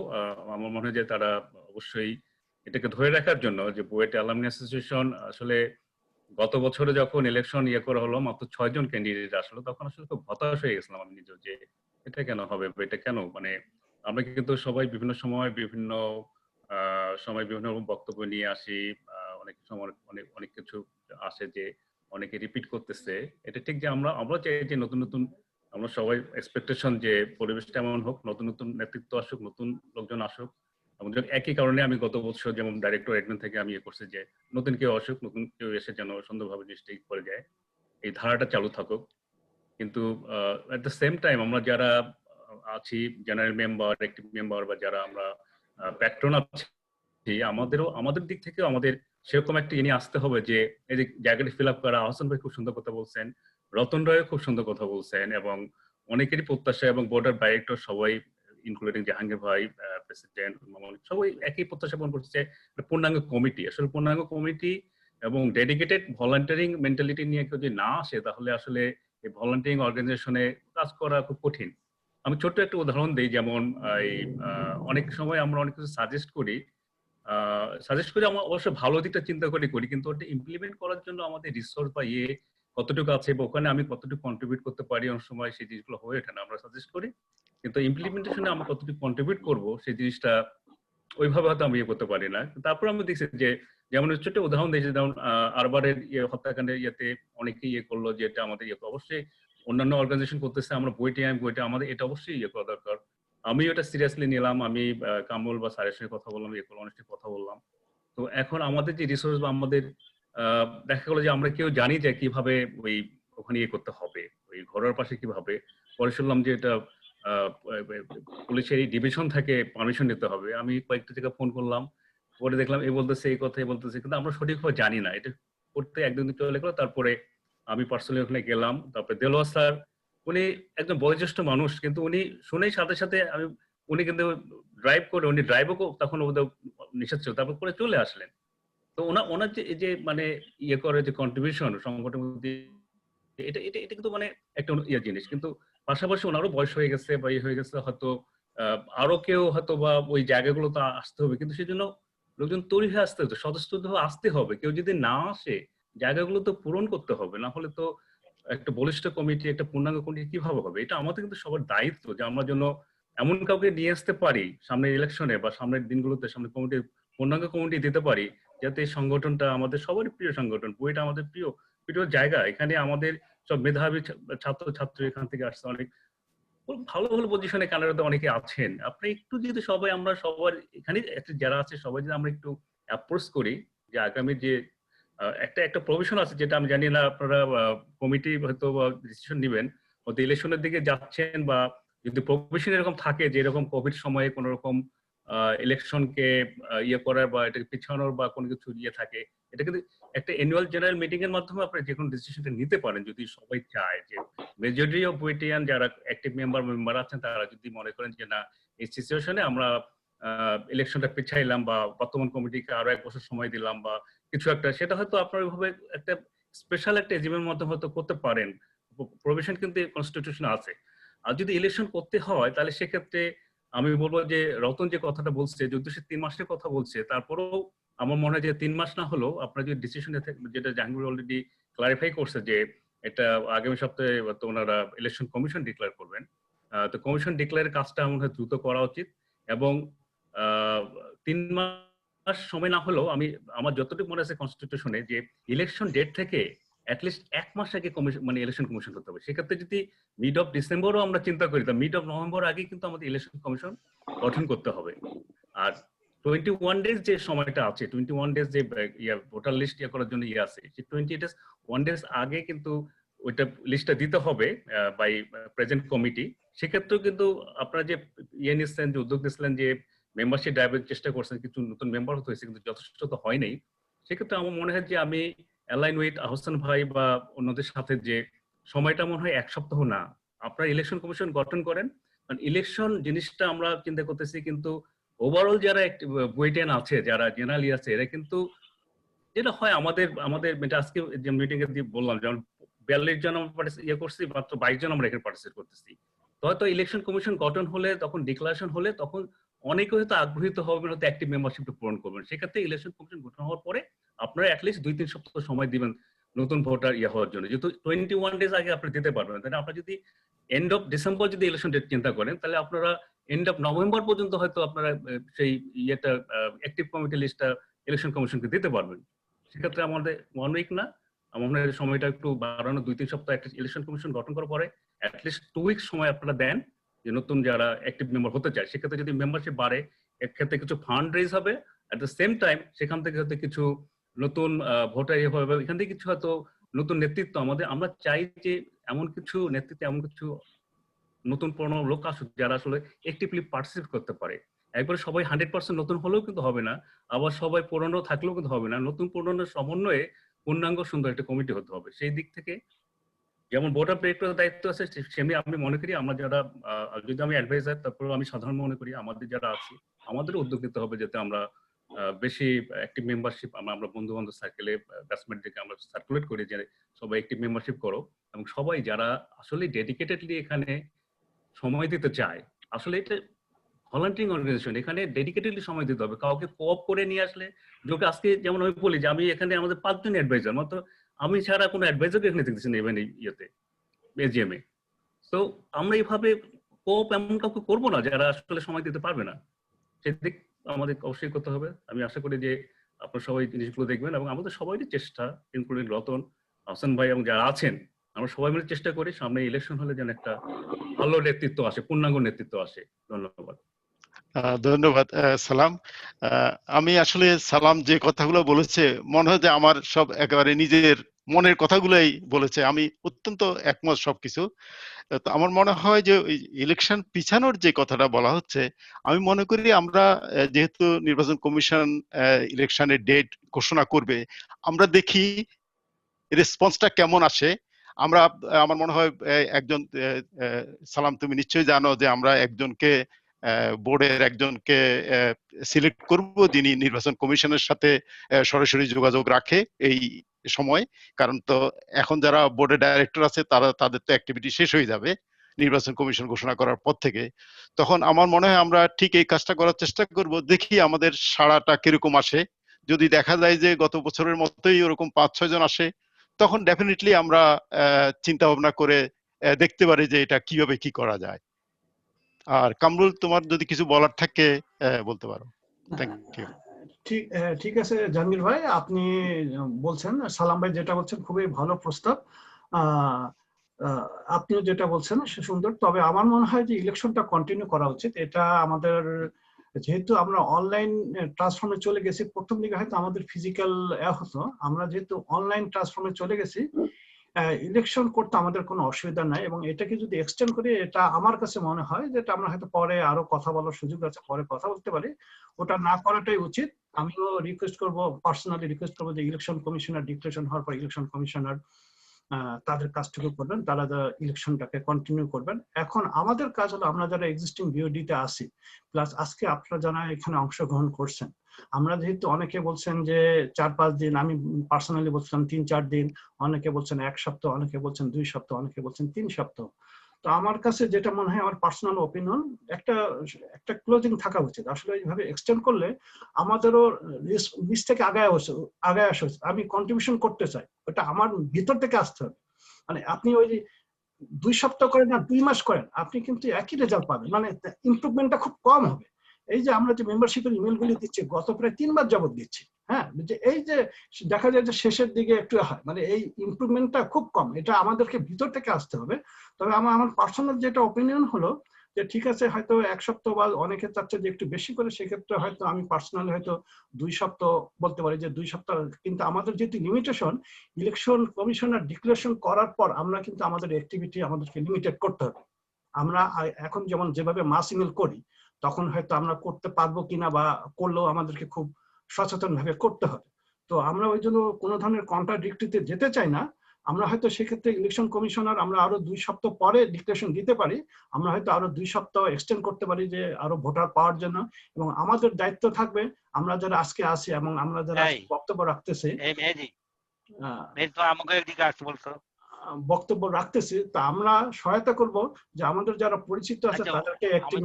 আমার মনে হয় যে তারা অবশ্যই এটাকে ধরে রাখার জন্য, যে বুয়েট অ্যালামনি অ্যাসোসিয়েশন আসলে গত বছরে যখন ইলেকশন করা হলো, মাত্র 6 জন ক্যান্ডিডেট আসলো, তখন আসলে খুব হতাশ হয়ে গেছিলাম আমি নিজেও, যে এটা কেন হবে, এটা কেন, মানে আমরা কিন্তু সবাই বিভিন্ন সময় বিভিন্ন বক্তব্য নিয়ে আসি, অনেক সময় অনেক কিছু আসে যে অনেকে রিপিট করতেছে। এটা ঠিক যে আমরা চাই যে নতুন নতুন, আমরা সবাই এক্সপেকটেশন যে পরিবেশটা এমন হোক, নতুন নতুন নেতৃত্ব আসুক, নতুন লোকজন আসুক। আমাদের একই কারণে আমি গত বছর যেমন ডাইরেক্টর অ্যাডমিন থেকে আমি করছি যে নতুন কেউ আসুক, নতুন কেউ এসে যেন সুন্দরভাবে জিনিসটা করে যায়, এই ধারাটা চালু থাকুক। কিন্তু এট দ্য সেম টাইম আমরা যারা আছি, জেনারেল মেম্বার, অ্যাক্টিভ মেম্বার, বা যারা আমরা প্যাট্রন আছি, আমাদের দিক থেকেও আমাদের সেরকম একটা নিয়ে আসতে হবে যে এই যে জায়গাটি ফিল আপ করা। আহসান ভাই খুব সুন্দর কথা বলছেন, রতন রায় খুব সুন্দর কথা বলছেন, এবং অনেকেরই প্রত্যাশা, এবং বোর্ডের ডাইরেক্টর সবাই, ইনক্লুডিং জাহাঙ্গীর ভাই, প্রেসিডেন্ট, সবাই একই প্রত্যাশা পূরণ করছে, পূর্ণাঙ্গ কমিটি। আসলে পূর্ণাঙ্গ কমিটি এবং ডেডিকেটেড ভলান্টিয়ারিং মেন্টালিটি নিয়ে কেউ যদি না আসে, তাহলে আসলে এই ভলান্টিয়ারিং অর্গানাইজেশনে কাজ করা খুব কঠিন। আমি ছোট্ট একটা উদাহরণ দিই, যেমন অনেক সময় আমরা অনেক কিছু সাজেস্ট করি, আমরা অবশ্যই ভালো দিকটা চিন্তা করি, কিন্তু ওটা ইমপ্লিমেন্ট করার জন্য আমাদের রিসোর্স বা কতটুকু আছে, বা ওখানে আমি কতটুকু কন্ট্রিবিউট করতে পারি, অনেক সময় সেই জিনিসগুলো হয়ে ওঠে না। আমরা সাজেস্ট করি, কিন্তু ইমপ্লিমেন্টেশনে আমরা কতটুকু কন্ট্রিবিউট করব, সেই জিনিসটা ওইভাবে হয়তো আমি করতে পারি না। তারপর আমি দেখছি যে, যেমন ছোট্ট উদাহরণ দিয়েছি, যেমন আরবারের হত্যাকাণ্ডের অনেকে করলো, যে এটা আমাদের অবশ্যই অন্যান্য অর্গানাইজেশন করতেছে, আমরা বইটা আমাদের এটা অবশ্যই করা দরকার। আমি ওটা সিরিয়াসলি নিলাম, আমি কামরুল বা স্যারের সঙ্গে কথা বললাম, অনেকটা কথা বললাম। তো এখন আমাদের যে রিসোর্স বা আমাদের দেখা গেলো যে আমরা কেউ জানি যে কিভাবে ওই ওখানে করতে হবে, ওই ঘরের পাশে কিভাবে। পরে শুনলাম যে এটা পুলিশের ডিভিশন থেকে পারমিশন নিতে হবে। আমি কয়েকটা জায়গায় ফোন করলাম, পরে দেখলাম বলতেছে এই কথা বলতেছে, কিন্তু আমরা সঠিকভাবে জানি না। এটা করতে একদিন চলে গেলো। তারপরে আমি পার্সোনালি ওখানে গেলাম। তারপরে দেলোয়ার স্যার, উনি একজন বয়োজ্যেষ্ঠ মানুষ, কিন্তু উনি শুনেই সাথে সাথে উনি কিন্তু ড্রাইভ করে, উনি ড্রাইভও তখন ওদের নিষেধ ছিল, তারপর করে চলে আসলেন। তো ওনার যে মানে করে যে কন্ট্রিবিউশন সংগঠনের মধ্যে, এটা এটা এটা কিন্তু মানে একটা জিনিস। কিন্তু পাশাপাশি ওনারও বয়স হয়ে গেছে বা হয়ে গেছে, হয়তো আরো কেউ হয়তো বা ওই জায়গাগুলো তো আসতে হবে, কিন্তু সেই জন্য লোকজন তৈরি হয়ে আসতে হবে, স্বতঃস্ফূর্তভাবে আসতে হবে। কেউ যদি না আসে, জায়গাগুলো তো পূরণ করতে হবে, না হলে তো একটা বলিষ্ঠ কমিটি, একটা পূর্ণাঙ্গ কমিটি কিভাবে হবে? এটা আমাদের কিন্তু সবার দায়িত্ব, যে আমরা জন্য এমন কাউকে নিয়ে আসতে পারি সামনের ইলেকশনে বা সামনের দিনগুলোতে, সামনে কমিটি, পূর্ণাঙ্গ কমিটি দিতে পারি, যাতে এই সংগঠনটা আমাদের সবারই প্রিয় সংগঠন। বইটা আমাদের প্রিয় জায়গা। এখানে আমাদের সব মেধাবী ছাত্র ছাত্রী এখান থেকে আসছে, অনেক ভালো ভালো পজিশনে কানাডাতে অনেকে আছেন। আপনি একটু যদি সবাই, আমরা সবার এখানে যারা আছে সবাই যদি আমরা একটু অ্যাপ্রোচ করি, যে আগামী যে একটা প্রভিশন আছে যেটা আমি জানি না আপনারা কমিটি হয়তো ডিসিশন নেবেন, হয়তো ইলেকশনের দিকে যাচ্ছেন বা যদি প্রভিশন এরকম থাকে যে এরকম কোভিড সময়ে কোনো রকম ইলেকশনকে ইয়ে করার বা এটাকে পিছানোর বা কোনো কিছু ইয়ে থাকে, এটা কিন্তু একটা অ্যানুয়াল জেনারেল মিটিং এর মাধ্যমে আপনি যে কোনো ডিসিশনটা নিতে পারেন যদি সবাই চায়। যে মেজরিটি অফ বুয়েটিয়ান যারা অ্যাক্টিভ মেম্বার আছেন তারা যদি মনে করেন যে না এই সিচুয়েশনে আমরা ইলেকশনটা পিছাইলাম বা বর্তমান কমিটিকে আরো 1 বছর সময় দিলাম বা কিছু একটা, সেটা হয়তো আপনার ওইভাবে একটা স্পেশাল একটা এজিমের মধ্যে হয়তো করতে পারেন। প্রভিশন কিন্তু কনস্টিটিউশন আছে। আর যদি ইলেকশন করতে হয় তাহলে সেক্ষেত্রে আমি বলবো যে রতন যে কথাটা বলছে যদি সে 3 মাসের কথা বলছে, তারপরেও আমার মনে হয় যে 3 মাস না হলেও আপনার যদি ডিসিশনে যেটা জাহাঙ্গীর অলরেডি ক্লারিফাই করছে যে এটা আগামী সপ্তাহে তো ওনারা ইলেকশন কমিশন ডিক্লেয়ার করবেন। তো কমিশন ডিক্লেয়ারের কাজটা আমার হয় দ্রুত করা উচিত এবং 3 মাস সময় না হলেও আমার যতটুকু মনে আছে কনস্টিটিউশনে যে ইলেকশন ডেট থেকে অ্যাটলিস্ট 1 মাস আগে কমিশন মানে ইলেকশন কমিশন করতে হবে। সেক্ষেত্রে যদি মিড অফ ডিসেম্বরও আমরা চিন্তা করি তা মিড অফ নভেম্বর আগে কিন্তু আমাদের ইলেকশন কমিশন গঠন করতে হবে। আর 21 ডেজ যে সময়টা আছে, 21 ডেজ যে ভোটার লিস্ট ইয়ে করার জন্য ইয়ে আছে, যে 21 ডেজ আগে কিন্তু ওইটা লিস্টটা দিতে হবে বাই প্রেজেন্ট কমিটি। সেক্ষেত্রেও কিন্তু আপনারা যে ইয়ে নিচ্ছেন, যে উদ্যোগ নিচ্ছিলেন যে মেম্বারশিপ ড্রাইভের চেষ্টা করছেন, কিছু নতুন মেম্বার হতে হয়েছে কিন্তু যথেষ্ট তো হয় নাই। সেক্ষেত্রে আমার মনে হয় যে আমি অ্যালাইন উইথ আহসান ভাই বা অন্যদের সাথে যে সময়টা মনে হয় 1 সপ্তাহ না, আপনারা ইলেকশন কমিশন গঠন করেন। কারণ ইলেকশন জিনিসটা আমরা চিন্তা করতেছি কিন্তু ওভারঅল যারা বুয়েটিয়ান আছে, যারা জেনারেলি আছে, এরা কিন্তু যেটা হয় আমাদের আজকে যে মিটিং এ বললাম যেমন 42 জন আমরা ইয়ে করছি, মাত্র 22 জন আমরা এখানে পার্টিসিপেট করতেছি। তো হয়তো ইলেকশন কমিশন গঠন হলে তখন ডিক্লারেশন হলে তখন অনেকে হয়তো আগ্রহীত হবেন, হয়তো অ্যাক্টিভ মেম্বারশিপটা পূরণ করবেন। সেক্ষেত্রে ইলেকশন কমিশন গঠন হওয়ার পরে আপনারা অ্যাটলিস্ট 2-3 সপ্তাহ সময় দিবেন নতুন ভোটার ইয়ে হওয়ার জন্য, যেহেতু 21 ডেজ আগে আপনি দিতে পারবেন। তাহলে আপনারা যদি এন্ড অফ ডিসেম্বর যদি ইলেকশন ডেট চিন্তা করেন তাহলে আপনারা এন্ড অফ নভেম্বর পর্যন্ত হয়তো আপনারা সেই ইয়েটা অ্যাক্টিভ কমিটি লিস্টটা ইলেকশন কমিশনকে দিতে পারবেন। সেক্ষেত্রে আমাদের 1 উইক না, আমাদের সময়টা একটু বাড়ানো, 2-3 সপ্তাহ একটা ইলেকশন কমিশন গঠন করার পরে অ্যাটলিস্ট 2 উইক সময় আপনারা দেন যে নতুন যারা অ্যাক্টিভ মেম্বার হতে চায়। সেক্ষেত্রে যদি মেম্বারশিপ বাড়ে, এক্ষেত্রে কিছু ফান্ড রেজ হবে, অ্যাট দ্য সেম টাইম সেখান থেকে হয়তো কিছু নতুন ভোটার ইয়ে হবে, এখান থেকে কিছু হয়তো নতুন নেতৃত্ব আমরা চাই যে এমন কিছু নেতৃত্ব, এমন কিছু নতুন পুরনো লোক আসুক যারা আসলে অ্যাক্টিভলি পার্টিসিপেট করতে পারে। একবারে সবাই 100% নতুন হলেও কিন্তু হবে না, আবার সবাই পুরনো থাকলেও কিন্তু হবে না। নতুন পুরনো সমন্বয়ে পূর্ণাঙ্গ সুন্দর একটা কমিটি হতে হবে। সেই দিক থেকে যেমন বোর্ড অফ ডিরেক্টরের দায়িত্ব আছে, সেমনি আমি মনে করি আমরা যারা যদি আমি অ্যাডভাইজার, তারপরেও আমি সাধারণ মনে করি আমাদের যারা আছি আমাদের উদ্যোগ নিতে হবে যাতে আমরা বেশি অ্যাক্টিভ মেম্বারশিপ আমরা বন্ধু বান্ধব সার্কেলে ব্যাচমেটদেরকে আমরা সার্কুলেট করি যে সবাই অ্যাক্টিভ মেম্বারশিপ করো, এবং সবাই যারা আসলে ডেডিকেটেডলি এখানে সময় দিতে চায়, আসলে এটা ভলান্টিয়ারিং অর্গানাইজেশন, এখানে ডেডিকেটেডলি সময় দিতে হবে। কাউকে কোঅপ করে নিয়ে আসলে যোগে আজকে যেমন আমি বলি যে আমি এখানে আমাদের 5 জন অ্যাডভাইজার, মাত্র আমি ছাড়া কোনো অ্যাডভাইজারকে এখানে দেখতেছি না ইভেন ইয়েতে এজিএম এ। তো আমরা এইভাবে কোঅপ এমন কাউকে করবো না যারা আসলে সময় দিতে পারবে না। সেদিক আমাদের অবশ্যই করতে হবে। আমি আশা করি যে আপনারা সবাই জিনিসগুলো দেখবেন এবং আমাদের সবারই চেষ্টা, ইনক্লুডিং রতন, হাসান ভাই এবং যারা আছেন, আমরা সবাই মিলে চেষ্টা করি সামনে ইলেকশন হলে যেন একটা ভালো নেতৃত্ব আসে, পূর্ণাঙ্গ নেতৃত্ব আসে। ধন্যবাদ। ধন্যবাদ সালাম। আমি আসলে সালাম যে কথাগুলো বলেছে মনে হয় যে আমার সব একেবারে নিজের মনের কথাগুলোই বলেছে, আমি অত্যন্ত একমত সবকিছু। তো আমার মনে হয় যে ইলেকশন পিছানোর যে কথাটা বলা হচ্ছে, আমি মনে করি আমরা যেহেতু নির্বাচন কমিশন ইলেকশনের ডেট ঘোষণা করবে, আমরা দেখি রেসপন্সটা কেমন আসে। আমার মনে হয় একজন সালাম তুমি নিশ্চয়ই জানো যে আমরা একজনকে বোর্ডের একজনকে সিলেক্ট করব যিনি নির্বাচন কমিশনের সাথে সরাসরি যোগাযোগ রাখে এই সময়, কারণ তো এখন যারা বোর্ডের ডাইরেক্টর আছে তাদের তো অ্যাক্টিভিটি শেষ হয়ে যাবে নির্বাচন কমিশন ঘোষণা করার পর থেকে। তখন আমার মনে হয় আমরা ঠিক এই কাজটা করার চেষ্টা করব, দেখি আমাদের সাড়াটা কিরকম আসে। যদি দেখা যায় যে গত বছরের মতোই ওরকম 5-6 জন আসে, তখন ডেফিনেটলি আমরা চিন্তা ভাবনা করে দেখতে পারি যে এটা কিভাবে কি করা যায়। আর কামরুল, তোমার যদি কিছু বলার থাকে বলতে পারো। Thank you. ঠিক আছে জাহাঙ্গীর ভাই, আপনি বলছেন, সালাম ভাই যেটা বলছেন খুবই ভালো প্রস্তাব, আপনিও যেটা বলছেন সে সুন্দর। তবে আমার মনে হয় যে ইলেকশনটা কন্টিনিউ করা উচিত। এটা আমাদের যেহেতু আমরা অনলাইন ট্রান্সফর্মে চলে গেছি, প্রথম দিকে হয়তো আমাদের ফিজিক্যাল হতো, আমরা যেহেতু অনলাইন ট্রান্সফর্মে চলে গেছি, ইলেকশন করতে আমাদের কোনো অসুবিধা নাই। এবং এটাকে যদি এক্সটেন্ড করি, এটা আমার কাছে মনে হয় যেটা আমরা হয়তো পরে আরো কথা বলার সুযোগ আছে, পরে কথা বলতে পারি, ওটা না করাটাই উচিত। আমিও রিকোয়েস্ট করবো, পার্সোনালি রিকোয়েস্ট করবো যে ইলেকশন কমিশনার ডিক্লারেশন হওয়ার পর ইলেকশন কমিশনার তাদের কাজটুকু করবেন, তারা ইলেকশনটাকে কন্টিনিউ করবেন। এখন আমাদের কাজ হলো, আমরা যারা এক্সিস্টিং বিওডিতে আছি, প্লাস আজকে আপনারা যারা এখানে অংশগ্রহণ করছেন, আমরা যেহেতু অনেকে বলছেন যে 4-5 দিন, আমি পার্সোনালি বলছিলাম 3-4 দিন, অনেকে বলছেন 1 সপ্তাহ, অনেকে বলছেন 2 সপ্তাহ, অনেকে বলছেন 3 সপ্তাহ। তো আমার কাছে যেটা মনে হয়, আমার পার্সোনাল ওপিনিয়ন, একটা ক্লোজিং থাকা উচিত। আসলে এইভাবে এক্সটেন্ড করলে আমাদেরও লিস্ট থেকে আগায় আসা উচিত। আমি কন্ট্রিবিউশন করতে চাই, ওটা আমার ভিতর থেকে আসতে হবে। মানে আপনি ওই 2 সপ্তাহ করেন না 2 মাস করেন, আপনি কিন্তু একই রেজাল্ট পাবেন, মানে ইমপ্রুভমেন্টটা খুব কম হবে। এই যে আমরা যে মেম্বারশিপের ইমেলগুলি দিচ্ছি, গত প্রায় 3 বার যাবত দিচ্ছি, হ্যাঁ, যে এই যে দেখা যায় যে শেষের দিকে একটু হয়, মানে এই ইমপ্রুভমেন্টটা খুব কম। এটা আমাদেরকে ভিতর থেকে আসতে হবে। তবে আমার পার্সোনাল যেটা ওপিনিয়ন হলো যে ঠিক আছে, হয়তো 1 সপ্তাহ বা অনেকে চাচ্ছে যে একটু বেশি করে, সেক্ষেত্রে হয়তো আমি পার্সোনালি হয়তো 2 সপ্তাহ বলতে পারি, যে 2 সপ্তাহ। কিন্তু আমাদের যেহেতু লিমিটেশন, ইলেকশন কমিশনার ডিক্লারেশন করার পর আমরা কিন্তু আমাদের অ্যাক্টিভিটি আমাদেরকে লিমিটেড করতে হবে। আমরা এখন যেভাবে মাস ইমেল করি, তখন হয়তো আমরা করতে পারবো কিনা, বা করলেও আমাদেরকে খুব সচেতন ভাবে করতে হবে। তো আমরা ওই জন্য কোনো ধরনের কন্ট্রাডিক্টরিতে যেতে চাই না। আমরা হয়তো সেক্ষেত্রে ইলেকশন কমিশনার আমরা আরো 2 সপ্তাহ পরে ডিক্লারেশন দিতে পারি, আমরা হয়তো আরো 2 সপ্তাহ এক্সটেন্ড করতে পারি, যে আরো ভোটার পাওয়ার জন্য। এবং আমাদের দায়িত্ব থাকবে, আমরা যারা আজকে আছি এবং আমরা যারা বক্তব্য রাখতেছি, তা আমরা সহায়তা করব যে আমাদের যারা পরিচিত আছে তাদেরকে একটি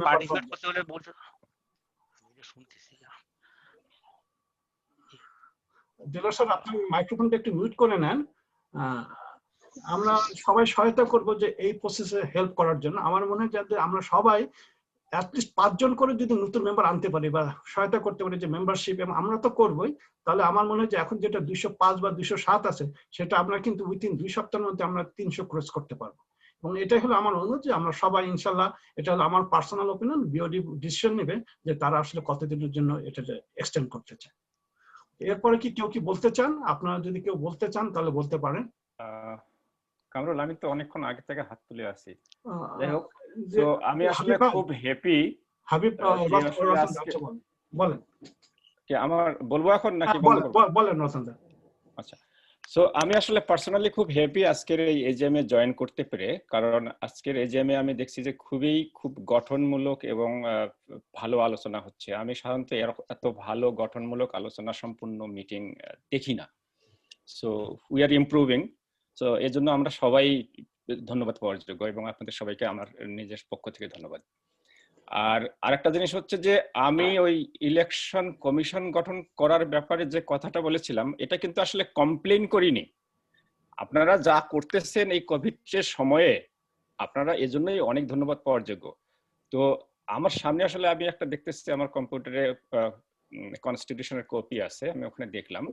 দিলর স্যার, আপনি মাইক্রোফোনটা একটু মিউট করে নেন। আমরা সবাই সহায়তা করব যে এই প্রসেসে হেল্প করার জন্য। আমার মনে হয় যে আমরা সবাই অ্যাটলিস্ট 5 জন করে যদি নতুন মেম্বার আনতে পারি বা সহায়তা করতে পারি যে মেম্বারশিপ, এবং আমরা তো করবোই, তাহলে আমার মনে হয় যে এখন যেটা 205 বা 207 আছে, সেটা আমরা কিন্তু উইথিন 2 সপ্তাহের মধ্যে আমরা 300 ক্রস করতে পারবো। এবং এটাই হলো আমার অনুরোধ যে আমরা সবাই ইনশাল্লাহ, এটা হলো আমার পার্সোনাল ওপিনিয়ন, বিওডি ডিসিশন নেবে যে তারা আসলে কতদিনের জন্য এটা এক্সটেন্ড করতে চায়। এরপরে কি কেউ কি বলতে চান? আপনারা যদি কেউ বলতে চান তাহলে বলতে পারেন। কামরুল, আমি তো অনেকক্ষণ আগে থেকে হাত তুলে আছি। যাই হোক, তো আমি আসলে খুব হ্যাপি। হাবিব বলেন। কি আমার বলবো এখন নাকি বলেন রতন দা? আচ্ছা, সো আমি আসলে পার্সোনালি খুব হ্যাপি আজকের এই এজিএম এ জয়েন করতে পেরে, কারণ আজকের এজিএম এ আমি দেখছি যে খুব গঠনমূলক এবং ভালো আলোচনা হচ্ছে। আমি সাধারণত এত ভালো গঠনমূলক আলোচনা সম্পূর্ণ মিটিং দেখি না। So we are improving. So এর জন্য আমরা সবাই ধন্যবাদ পাওয়ার যোগ্য, এবং আপনাদের সবাইকে আমার নিজের পক্ষ থেকে ধন্যবাদ। আর আরেকটা জিনিস হচ্ছে যে আমি ওই ইলেকশন কমিশন গঠন করার ব্যাপারে যে কথাটা বলেছিলাম, এটা কিন্তু আসলে কমপ্লেইন করিনি। আপনারা যা করতেছেন এই কোভিড এর সময়ে, আপনারা এজন্যই অনেক ধন্যবাদ পাওয়ার যোগ্য। তো আমার সামনে আসলে আমি একটা দেখতেছি, আমার কম্পিউটারে কনস্টিটিউশনের কপি আছে, আমি ওখানে দেখলাম।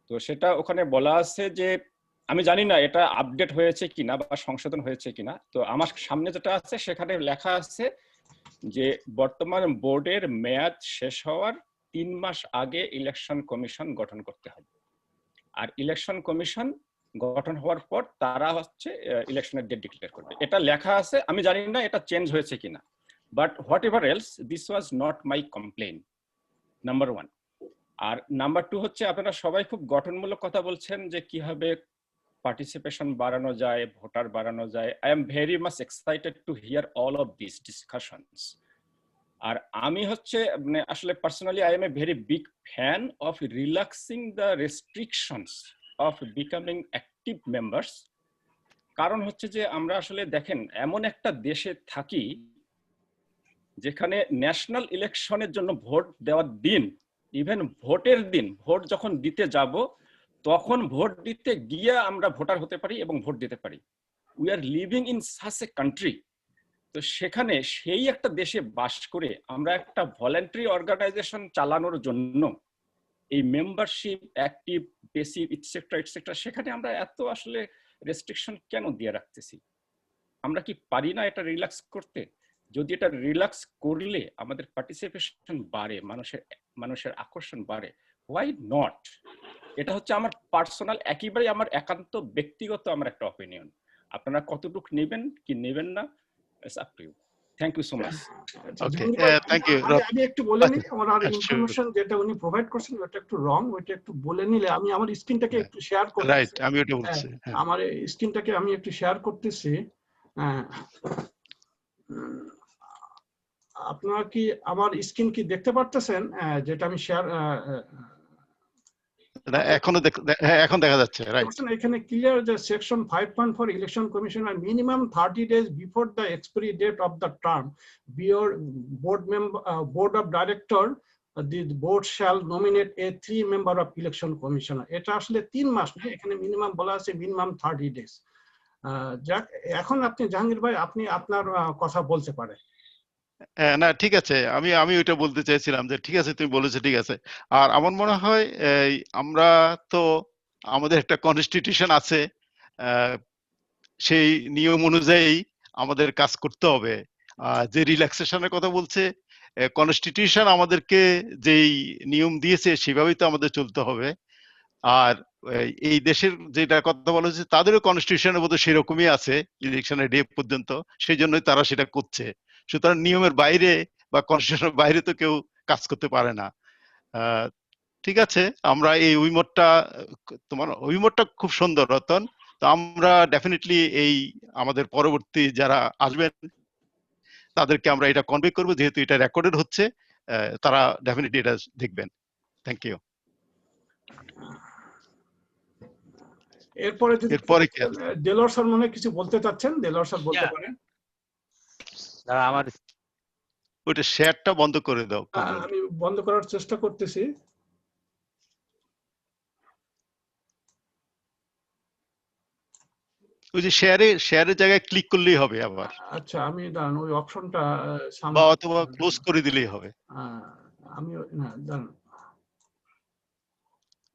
তো সেটা ওখানে বলা আছে যে, আমি জানি না এটা আপডেট হয়েছে কিনা বা সংশোধন হয়েছে কিনা। তো আমার সামনে যেটা আছে সেখানে লেখা আছে যে বর্তমান বোর্ডের মেয়াদ শেষ হওয়ার 3 মাস আগে ইলেকশন কমিশন গঠন করতে হবে। আর ইলেকশন কমিশন গঠন হওয়ার পর তারা ইলেকশনের ডেট ডিক্লেয়ার করবে, এটা লেখা আছে। আমি জানি না এটা চেঞ্জ হয়েছে কিনা, but whatever else, this was not my complain, number 1। আর নাম্বার 2 হচ্ছে, আপনারা সবাই খুব গঠনমূলক কথা বলছেন যে কিভাবে পার্টিসিপেশন বাড়ানো যায়, ভোটার বাড়ানো যায়। I am very much excited to hear all of this discussions. আর আমি মানে আসলে personally I am a very big fan of relaxing the restrictions of becoming active members. কারণ হচ্ছে যে আমরা আসলে দেখেন, এমন একটা দেশে থাকি যেখানে ন্যাশনাল ইলেকশনের জন্য ভোট দেওয়ার দিন, ইভেন ভোটের দিন, ভোট যখন দিতে যাব তখন ভোট দিতে গিয়ে আমরা ভোটার হতে পারি এবং ভোট দিতে পারি। We are living in such a country. তো সেখানে সেই একটা দেশে বাস করে আমরা একটা ভলান্টারি অর্গানাইজেশন চালানোর জন্য এই মেম্বারশিপ, অ্যাক্টিভ, পেসিভ, ইটসেট্রা, সেখানে আমরা এত আসলে রেস্ট্রিকশন কেন দিয়ে রাখতেছি? আমরা কি পারি না এটা রিল্যাক্স করতে? যদি এটা রিল্যাক্স করলে আমাদের পার্টিসিপেশন বাড়ে, মানুষের আকর্ষণ বাড়ে, হোয়াই নট? এটা হচ্ছে আমার পার্সোনাল, একেবারে আমার একান্ত ব্যক্তিগত আমার একটা অপিনিয়ন। আপনারা কতটুকু নেবেন কি নেবেন না, it's up to you. Thank you so much. Okay, thank you. আমি একটু বলে নিই, আমার ইনফরমেশন যেটা উনি প্রোভাইড করছেন ওটা একটু রং, ওইটা একটু বলে নিলে আমি আমার স্ক্রিনটাকে একটু শেয়ার করতে। রাইট, আমি ওটা বলছি। আমার স্ক্রিনটাকে আমি একটু শেয়ার করতেছি। আপনারা কি আমার স্ক্রিন কি দেখতে পারতেছেন যেটা আমি শেয়ার? এখন দেখা যাচ্ছে, রাইট। এখানে ক্লিয়ার যে section 5.4 election commissioner minimum 30 days before the expiry date of the term board of director the board shall nominate a 3 member of election commissioner. এটা আসলে 3 মাস না, এখানে মিনিমাম বলা আছে মিনিমাম 30 days। যাক, এখন আপনি জাহাঙ্গীর ভাই আপনি আপনার কথা বলতে পারেন। না ঠিক আছে, আমি ওইটা বলতে চাইছিলাম যে ঠিক আছে তুমি বলেছো, ঠিক আছে। আর আমার মনে হয় আমরা তো আমাদের একটা কনস্টিটিউশন আছে, সেই নিয়ম অনুযায়ী আমাদের কাজ করতে হবে। যে রিল্যাক্সেশনের কথা বলছে, কনস্টিটিউশন আমাদেরকে যেই নিয়ম দিয়েছে সেভাবেই তো আমাদের চলতে হবে। আর এই দেশের যেটা কথা বলা হচ্ছে তাদেরও কনস্টিটিউশনের মধ্যে সেরকমই আছে ইলেকশনের ডে পর্যন্ত, সেই জন্যই তারা সেটা করছে। সুতরাং নিয়মের বাইরে বা কনস্টিটিউশনের বাইরে তো কেউ কাজ করতে পারে না। ঠিক আছে, আমরা এই তোমার উইমোটটা খুব সুন্দর রতন। তো আমরা ডেফিনেটলি এই আমাদের পরবর্তী যারা আসবেন তাদেরকে আমরা এটা কনভে করবো, যেহেতু এটা রেকর্ডেড হচ্ছে, তারা ডেফিনেটলি এটা দেখবেন। Thank you. এরপরে দেলোয়ার স্যার মনে কিছু বলতে চাচ্ছেন, দেলোয়ার স্যার বলতে পারেন। আমার ওইটা শেয়ারটা বন্ধ করে দাও। আমি বন্ধ করার চেষ্টা করতেছি। ওই যে শেয়ারের জায়গায় ক্লিক করলেই হবে আবার। আচ্ছা, আমি দাঁড়ান ওই অপশনটা বা অথবা ক্লোজ করে দিলেই হবে। আমি না দাঁড়ান,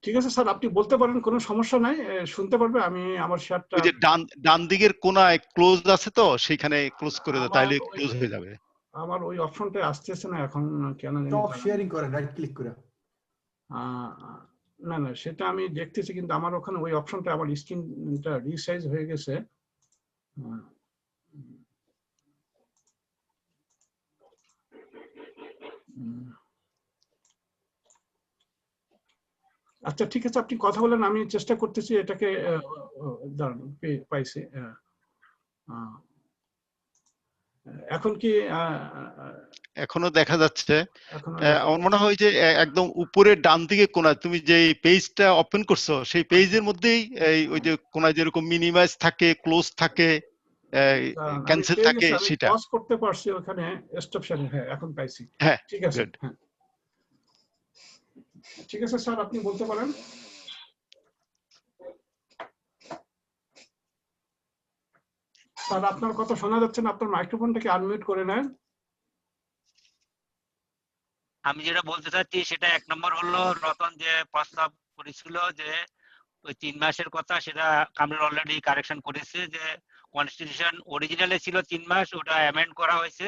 ঠিক আছে স্যার আপনি বলতে পারেন, কোনো সমস্যা নাই, শুনতে পারবে। আমি আমার শেয়ারটা ওই যে ডান দিকের কোনায় ক্লোজ আছে তো, সেখানে ক্লোজ করে দাও, তাইলে ক্লোজ হয়ে যাবে। আমার ওই অপশনটা আসতেছে না এখন, কেন জানি। টপ শেয়ারিং করেন রাইট ক্লিক করে। না না, সেটা আমি দেখতেছি, কিন্তু আমার ওখানে ওই অপশনটা, আমার স্ক্রিনটা রিসাইজ হয়ে গেছে। আচ্ছা ঠিক আছে, আপনি কথা বলেন, আমি চেষ্টা করতেছি এটাকে। দাঁড়ান, পাইছি। এখন কি এখনো দেখা যাচ্ছে? আমার মনে হয় যে একদম উপরের ডান দিকে কোণায় তুমি যে পেজটা ওপেন করছো, সেই পেজের মধ্যেই ওই যে কোণায় যেরকম মিনিমাইজ থাকে, ক্লোজ থাকে, ক্যান্সেল থাকে, সেটা পজ করতে পারছি ওখানে, স্টপ শেয়ারিং। হ্যাঁ, এখন পাইছি। হ্যাঁ, ঠিক আছে। হ্যাঁ ঠিক আছে স্যার, আপনি বলতে পারেন। স্যার আপনার কথা শোনা যাচ্ছে না, আপনার মাইক্রোফোনটাকে আনমিউট করে নেন। আমি যেটা বলতে চাচ্ছি সেটা 1 নম্বর হলো, রতন যে প্রস্তাব করেছিল যে ওই 3 মাসের কথা, সেটা কামরুল অলরেডি কারেকশন করেছে। যে কনস্টিটিউশন অরিজিনালে ছিল 3 মাস, ওটা অ্যামেন্ড করা হয়েছে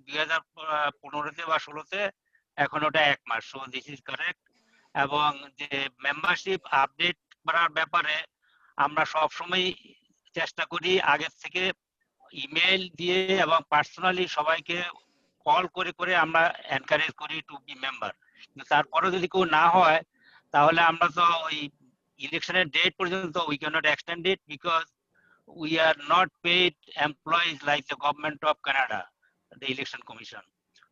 2015-তে বা 16-তে, এখন ওটা 1 মাস। So this is correct. এবং যে মেম্বারশিপ আপডেট করার ব্যাপারে আমরা সব সময় চেষ্টা করি আগে থেকে ইমেল দিয়ে এবং পার্সোনালি সবাইকে কল করে করে আমরা এনকারেজ করি টু বি মেম্বার। কিন্তু তারপরে যদি কেউ না হয়, তাহলে আমরা তো ওই ইলেকশনের ডেট পর্যন্ত we can not extend it, because we are not paid employees like the government of Canada, the election commission.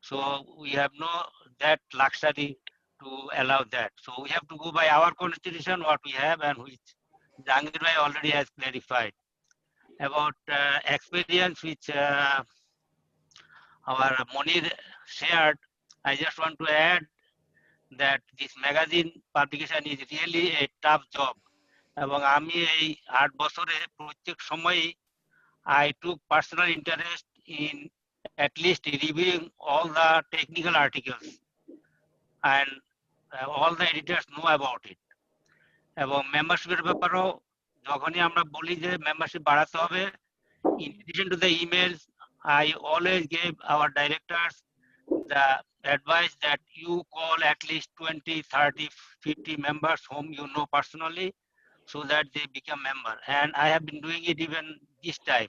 So we have no that luxury to allow that. So we have to go by our constitution, what we have, and which Jahangir Bhai already has clarified. About experience which our Monir shared, I just want to add that this magazine publication is really a tough job. এবং আমি এই 8 বছরে প্রত্যেক সময়ই I took personal interest in at least reviewing all the technical articles, and all the editors know about it. এবং মেম্বারশিপের ব্যাপারেও যখনই আমরা বলি যে মেম্বারশিপ বাড়াতে হবে, in addition to the emails, I always gave our directors the advice that you call at least 20, 30, 50 members whom you know personally so that they become member. And I have been doing it even this time.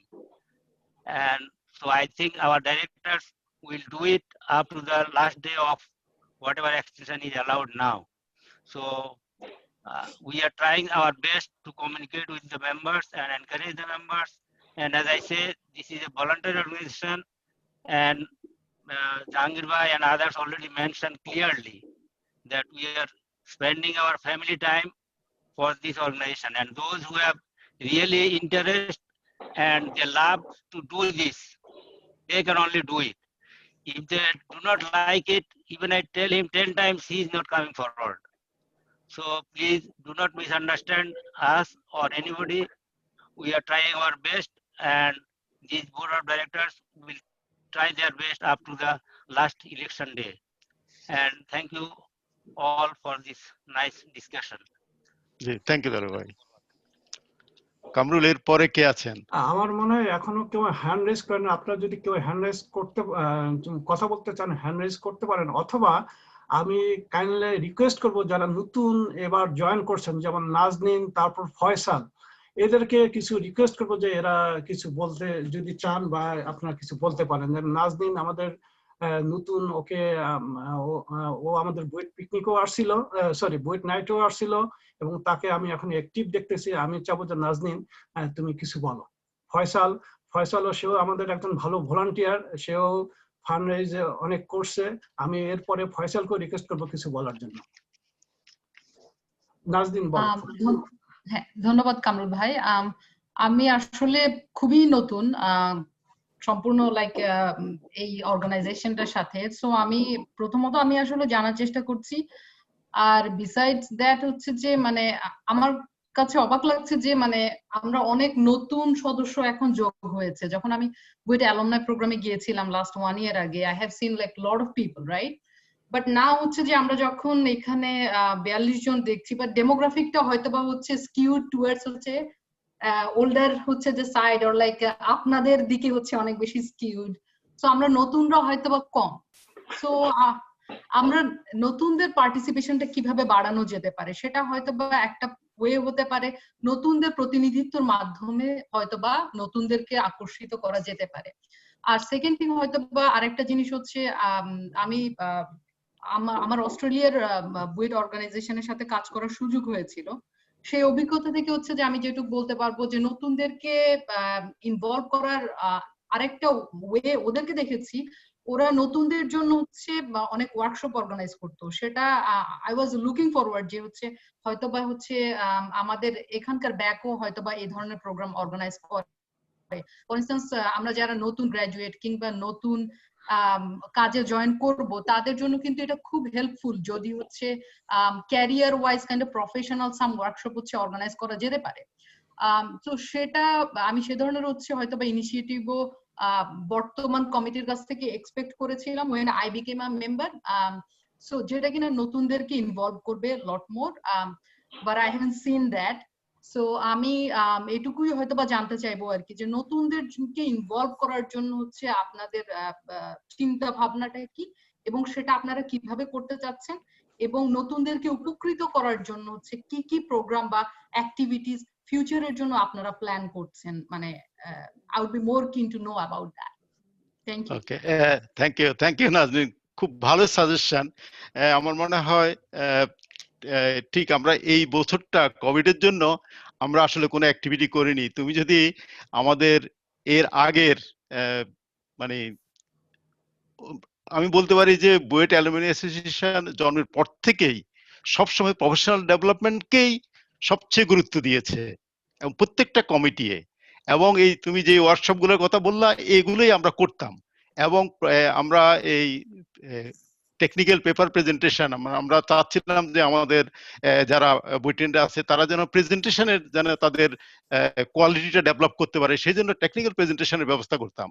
And so I think our directors will do it up to the last day of whatever extension is allowed now. So we are trying our best to communicate with the members and encourage the members. And as I said, this is a voluntary organization, and Jahangir Bhai and others already mentioned clearly that we are spending our family time for this organization. And those who have really interest and they love to do this, they can only do it. If they do not like it, even I tell him 10 times, he is not coming forward. So please do not misunderstand us or anybody. We are trying our best, and these board of directors will try their best up to the last election day. And thank you all for this nice discussion. Thank you, Dalal bhai. Kamrul, এর পরে কে আছেন? আমার মনে হয় এখনো কেউ hand raise করেন। আপনারা যদি কেউ হ্যান্ড রেজ করতে কথা বলতে চান, হ্যান্ড রেজ করতে পারেন, অথবা আমি কাইন্ডলি রিকোয়েস্ট করব যারা নতুন এবার জয়েন করছেন, যেমন নাজনীন, তারপর ফয়সাল, এদেরকে কিছু রিকোয়েস্ট করব যে এরা কিছু বলতে যদি চান বা আপনারা কিছু বলতে পারেন। নাজনীন আমাদের নতুন, ওকে ও আমাদের বুয়েট পিকনিকও আসছিল, সরি বুয়েট নাইটও আসছিল, এবং তাকে আমি এখন অ্যাক্টিভ দেখতেছি। আমি চাবো যে নাজনীন তুমি কিছু বলো। ফয়সালও সেও আমাদের একজন ভালো ভলান্টিয়ার, সেও ফান্ড রেইজ অনেক করছে। আমি এরপরে ফয়সালকে রিকোয়েস্ট করবো কিছু বলার জন্য। নাজনীন বলো। হ্যাঁ, ধন্যবাদ কামরুল ভাই। আমি আসলে খুবই নতুন সম্পূর্ণ লাইক এই অর্গানাইজেশনটার সাথে। সো আমি প্রথমত আমি আসলে জানার চেষ্টা করছি। আর বিসাইডস দ্যাট হচ্ছে যে মানে আমার কাছে অবাক লাগছে যে মানে আমরা অনেক নতুন সদস্য এখন যোগ হয়েছে। যখন আমি বুয়েট অ্যালুমনাই প্রোগ্রামে গিয়েছিলাম লাস্ট 1 year আগে, I have seen like lot of people, right? But now হচ্ছে যে আমরা যখন এখানে 42 জন দেখছি, বাট ডেমোগ্রাফিকটা হয়তো বা হচ্ছে স্কিউড টুয়ার্ডস হচ্ছে ওল্ডার হচ্ছে যে সাইড, অর লাইক আপনাদের দিকে হচ্ছে অনেক বেশি স্কিউড। সো আমরা নতুনরা হয়তো বা কম। সো আমরা নতুনদের পার্টিসিপেশনটা কিভাবে বাড়ানো যেতে পারে, সেটা হয়তো বা একটা ওয়ে হতে পারে নতুনদের প্রতিনিধিত্বর মাধ্যমে হয়তো বা নতুনদেরকে আকর্ষিত করা যেতে পারে। আর সেকেন্ড থিং হয়তো বা আরেকটা জিনিস হচ্ছে, আমি আমার অস্ট্রেলিয়ার বুয়েট অর্গানাইজেশনের সাথে কাজ করার সুযোগ হয়েছিল। সেই অভিজ্ঞতা থেকে হচ্ছে যে আমি যেটুকু বলতে পারবো যে নতুনদেরকে ইনভলভ করার আরেকটা ওয়ে ওদেরকে দেখেছি, ওরা নতুনদের জন্য হচ্ছে অনেক ওয়ার্কশপ অর্গানাইজ করতো। সেটা আই ওয়াজ লুকিং ফরওয়ার্ড যে হচ্ছে হয়তোবা হচ্ছে আমাদের এখানকার ব্যাকও হয়তোবা এই ধরনের প্রোগ্রাম অর্গানাইজ করে। ফর ইনস্ট্যান্স আমরা যারা নতুন গ্রাজুয়েট কিংবা নতুন কাজে জয়েন করব, তাদের জন্য কিন্তু এটা খুব হেল্পফুল যদি হচ্ছে career wise kind of professional some workshop হচ্ছে অর্গানাইজ করা যেতে পারে। তো সেটা আমি সে ধরনের হচ্ছে হয়তোবা ইনিশিয়েটিভও বর্তমান কমিটির কাছ থেকে এক্সপেক্ট করেছিলাম when I became a member, so যেটা কিনা নতুনদেরকে ইনভলভ করবে লট মোর, but I haven't seen that. So আমি এটুকুই হয়তো বা জানতে চাইবো আর কি, যে নতুনদেরকে ইনভলভ করার জন্য হচ্ছে আপনাদের চিন্তা ভাবনাটা কি, এবং সেটা আপনারা কিভাবে করতে চাচ্ছেন, এবং নতুনদেরকে উপকৃত করার জন্য হচ্ছে কি কি প্রোগ্রাম বা অ্যাক্টিভিটিস ফিউচারের জন্য আপনারা প্ল্যান করছেন। মানে I would be more keen to know about that. Thank you. Okay, thank you Naznin, খুব ভালো সাজেশন। আমার মনে হয় ঠিক আমরা এই বছরটা কোভিডের জন্য আমরা আসলে কোনো অ্যাক্টিভিটি করিনি। তুমি যদি আমাদের এর আগের মানে আমি বলতে পারি যে বুয়েট অ্যালুমিনি অ্যাসোসিয়েশন জন্মের পর থেকেই সবসময় প্রফেশনাল ডেভেলপমেন্টকেই সবচেয়ে গুরুত্ব দিয়েছে, এবং প্রত্যেকটা কমিটি, এবং এই তুমি যে ওয়ার্কশপগুলোর কথা বললা এগুলোই আমরা করতাম। এবং আমরা এই টেকনিক্যাল পেপার প্রেজেন্টেশন আমরা চাচ্ছিলাম যে আমাদের যারা বুয়েটেনরা আছে তারা যেন প্রেজেন্টেশনের যেন তাদের কোয়ালিটিটা ডেভেলপ করতে পারে, সেই জন্য টেকনিক্যাল প্রেজেন্টেশনের ব্যবস্থা করতাম।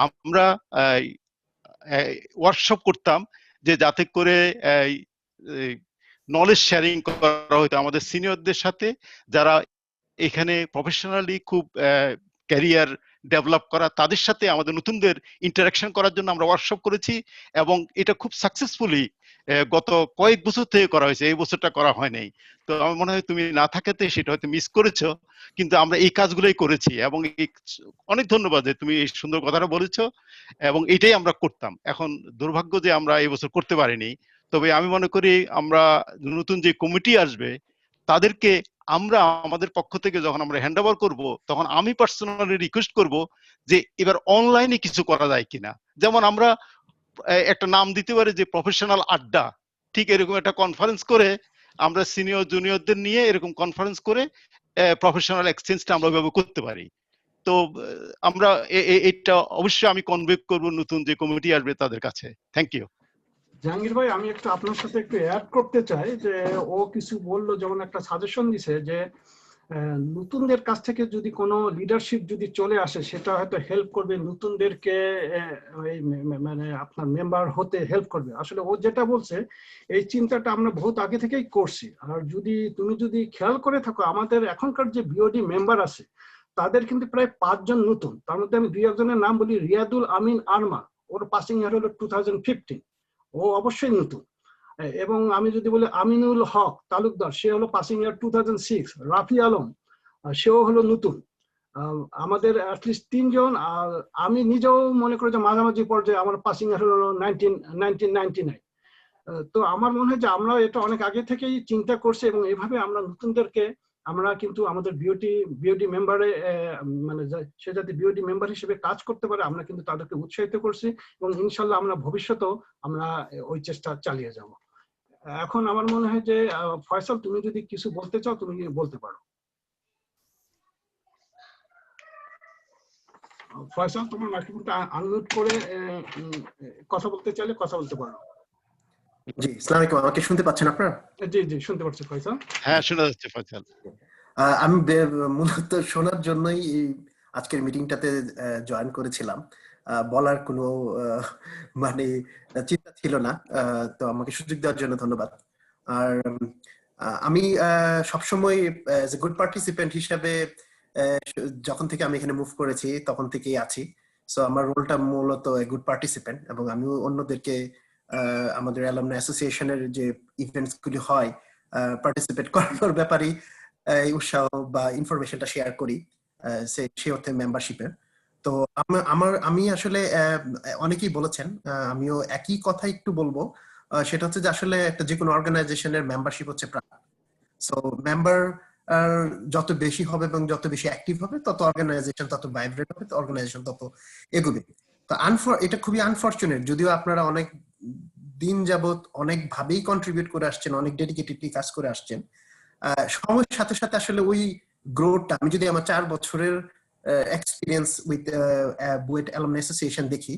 আমরা ওয়ার্কশপ করতাম যে যাতে করে নলেজ শেয়ারিং করা হতো আমাদের সিনিয়রদের সাথে, যারা এখানে প্রফেশনালি খুব ক্যারিয়ার ডেভেলপ করা, তাদের সাথে আমাদের নতুনদের ইন্টারাকশন করার জন্য আমরা ওয়ার্কশপ করেছি এবং এটা খুব সাকসেসফুলি গত কয়েক বছর থেকে করা হয়েছে, এই বছরটা করা হয় নাই। তো আমার মনে হয় তুমি না থাকাতে সেটা হয়তো মিস করেছো, কিন্তু আমরা এই কাজগুলোই করেছি এবং অনেক ধন্যবাদ যে তুমি এই সুন্দর কথাটা বলেছো এবং এটাই আমরা করতাম। এখন দুর্ভাগ্য যে আমরা এই বছর করতে পারিনি, তবে আমি মনে করি আমরা নতুন যে কমিটি আসবে তাদেরকে আমরা আমাদের পক্ষ থেকে যখন আমরা হ্যান্ড ওভার করবো, তখন আমি পার্সোনালি রিকোয়েস্ট করব যে এবার অনলাইনে কিছু করা যায় কিনা। যেমন আমরা একটা নাম দিতে পারি যে প্রফেশনাল আড্ডা, ঠিক এরকম একটা কনফারেন্স করে আমরা সিনিয়র জুনিয়রদের নিয়ে এরকম কনফারেন্স করে প্রফেশনাল এক্সচেঞ্জটা আমরা ওইভাবে করতে পারি। তো আমরা এটা অবশ্যই আমি কনভে করব নতুন যে কমিটি আসবে তাদের কাছে। Thank you. জাহাঙ্গীর ভাই, আমি একটু আপনার সাথে একটু অ্যাড করতে চাই যে ও কিছু বললো, যেমন একটা সাজেশন দিছে যে নতুনদের কাছ থেকে যদি কোনো লিডারশিপ যদি চলে আসে সেটা হয়তো হেল্প করবে নতুনদেরকে, মানে আপনার মেম্বার হতে হেল্প করবে। আসলে ও যেটা বলছে এই চিন্তাটা আমরা বহুত আগে থেকেই করছি। আর তুমি যদি খেয়াল করে থাকো, আমাদের এখনকার যে বিওডি মেম্বার আছে তাদের কিন্তু প্রায় 5 জন নতুন। তার মধ্যে আমি 2 একজনের নাম বলি। রিয়াদুল আমিন আরমান, ওর পাসিং ইয়ার হলো 2015, ও অবশ্যই নতুন। এবং আমি যদি বলি আমিনুল হক তালুকদার, সে হলো পাসিং ইয়ার 2006। রাফি আলম, সেও হলো নতুন। আমাদের অ্যাটলিস্ট 3 জন। আমি নিজেও মনে করি যে মাঝামাঝি পর্যায়ে আমার পাসিং ইয়ার হলো 1999। তো আমার মনে হয় যে আমরা এটা অনেক আগে থেকেই চিন্তা করছি এবং এভাবে আমরা নতুনদেরকে আমরা কিন্তু আমাদের বিওডি মেম্বারে, মানে সে যাতে বিওডি মেম্বার হিসেবে কাজ করতে পারে আমরা কিন্তু তাদেরকে উৎসাহিত করছি এবং ইনশাল্লাহ আমরা ভবিষ্যতেও আমরা ওই চেষ্টা চালিয়ে যাব। এখন আমার মনে হয় যে ফয়সাল, তুমি যদি কিছু বলতে চাও তুমি বলতে পারো। ফয়সাল, তোমার মাইক্রোফোনটা আনমিউট করে কথা বলতে চাইলে কথা বলতে পারো। জি, আসসালামু আলাইকুম। আমাকে শুনতে পাচ্ছেন আপনারা? জি জি, শুনতে পাচ্ছি ফয়সাল। হ্যাঁ, শোনা যাচ্ছে ফয়সাল। আমি মূলত শোনার জন্যই আজকের মিটিংটাতে জয়েন করেছিলাম। বলার কোনো মানে চিন্তা ছিল না। তো আমাকে সুযোগ দেওয়ার জন্য ধন্যবাদ। আর আমি সবসময় এজ এ গুড পার্টিসিপেন্ট হিসেবে যখন থেকে আমি এখানে মুভ করেছি তখন থেকেই আছি। সো আমার রোলটা মূলত গুড পার্টিসিপেন্ট এবং আমিও অন্যদেরকে আমাদের অ্যালামনাই অ্যাসোসিয়েশনের যে ইভেন্টস গুলি হয় পার্টিসিপেট করানোর ব্যাপারে উৎসাহ বা ইনফরমেশনটা শেয়ার করি সেই অর্থে মেম্বারশিপের। তো আমি আসলে অনেকেই বলেছেন, আমিও একই কথা একটু বলবো। সেটা হচ্ছে যে আসলে একটা যে কোনো অর্গানাইজেশনের মেম্বারশিপ হচ্ছে প্রাণ। সো মেম্বার যত বেশি হবে এবং যত বেশি অ্যাক্টিভ হবে তত অর্গানাইজেশন তত ভাইব্রেন্ট হবে, অর্গানাইজেশন তত এগোবে। তো এটা খুবই আনফরচুনেট, যদিও আপনারা অনেক দিন যাবত অনেক ভাবেই কন্ট্রিবিউট করে আসছেন, অনেক ডেডিকেটেডলি কাজ করে আসছেন। সময়ের সাথে সাথে আসলে ওই গ্রোথটা, আমি যদি আমার 4 বছরের experience with BUET alumni association দেখি,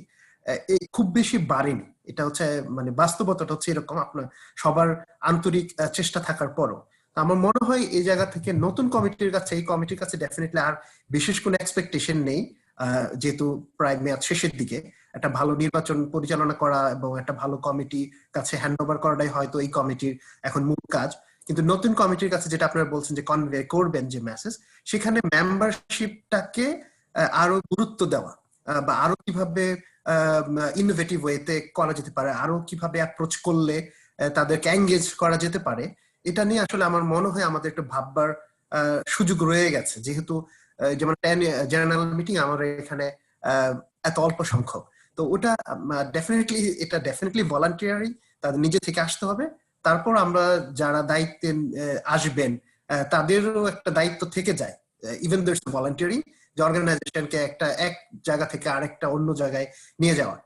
খুব বেশি বাড়েনি। এটা হচ্ছে মানে বাস্তবতাটা হচ্ছে এরকম, আপনার সবার আন্তরিক চেষ্টা থাকার পরও। আমার মনে হয় এই জায়গা থেকে নতুন কমিটির কাছে, এই কমিটির কাছে ডেফিনেটলি আর বিশেষ কোনো এক্সপেকটেশন নেই, যেহেতু প্রায় মেয়াদ শেষের দিকে। একটা ভালো নির্বাচন পরিচালনা করা এবং একটা ভালো কমিটি কাছে হ্যান্ড ওভার করাটাই হয়তো এই কমিটির এখন মূল কাজ। কিন্তু নতুন কমিটির কাছে যেটা আপনারা বলছেন যে কনভে করবেন যে মেসেজ, সেখানে মেম্বারশিপটাকে আরো গুরুত্ব দেওয়া বা আরো কিভাবে ইনোভেটিভ ওয়েতে করা যেতে পারে, আরো কিভাবে অ্যাপ্রোচ করলে তাদেরকে এঙ্গেজ করা যেতে পারে, এটা নিয়ে আসলে আমার মনে হয় আমাদের একটু ভাববার সুযোগ রয়ে গেছে। যেহেতু যেমন 10 জেনারেল মিটিং আমার এখানে এত অল্প সংখ্যক, তো ওটা ডেফিনেটলি ভলান্টিয়ারি, তাদের নিজে থেকে আসতে হবে। তারপর আমরা যারা দায়িত্বে আসবেন তাদেরও একটা দায়িত্ব থেকে যায়, ইভেন দো ইটস ভলান্টিয়ারি, যে অর্গানাইজেশনকে এক জায়গা থেকে আরেকটা অন্য জায়গায় নিয়ে যাওয়া।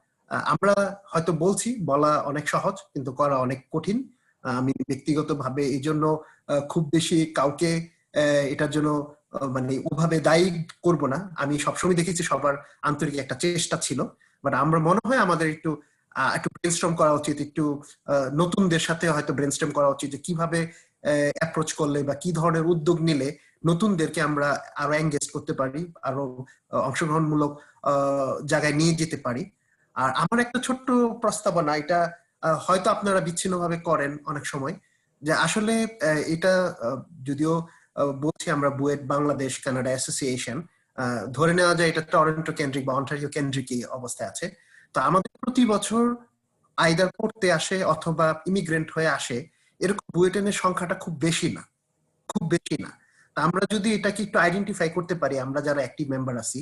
আমরা হয়তো বলা অনেক সহজ কিন্তু করা অনেক কঠিন। আমি ব্যক্তিগতভাবে এই জন্য খুব বেশি কাউকে এটার জন্য মানে ওভাবে দায়ী করব না। আমি সবসময় দেখেছি সবার আন্তরিক একটা চেষ্টা ছিল, বাট আমরা মনে হয় আমাদের একটু ব্রেনস্টর্ম করা উচিত, একটু নতুনদের সাথে হয়তো ব্রেনস্টর্ম করা উচিত যে কিভাবে অ্যাপ্রোচ করলে বা কি ধরনের উদ্যোগ নিলে নতুনদেরকে আমরা আরো এঙ্গেজ করতে পারি, আরো অংশগ্রহণমূলক জায়গায় নিয়ে যেতে পারি। আর আমার একটা ছোট্ট প্রস্তাবনা, এটা হয়তো আপনারা বিচ্ছিন্নভাবে করেন অনেক সময়, যে আসলে এটা যদিও বলছি আমরা বুয়েট বাংলাদেশ কানাডা অ্যাসোসিয়েশন, ধরে নেওয়া যায় এটা টরন্টো কেন্দ্রিক বা অন্টারিও কেন্দ্রিক অবস্থায় আছে। তো আমাদের প্রতি বছর আইদার পড়তে আসে অথবা ইমিগ্রেন্ট হয়ে আসে এরকম বুয়েটেনের সংখ্যাটা খুব বেশি না। আমরা যদি এটাকে একটু আইডেন্টিফাই করতে পারি, আমরা যারা অ্যাক্টিভ মেম্বার আছি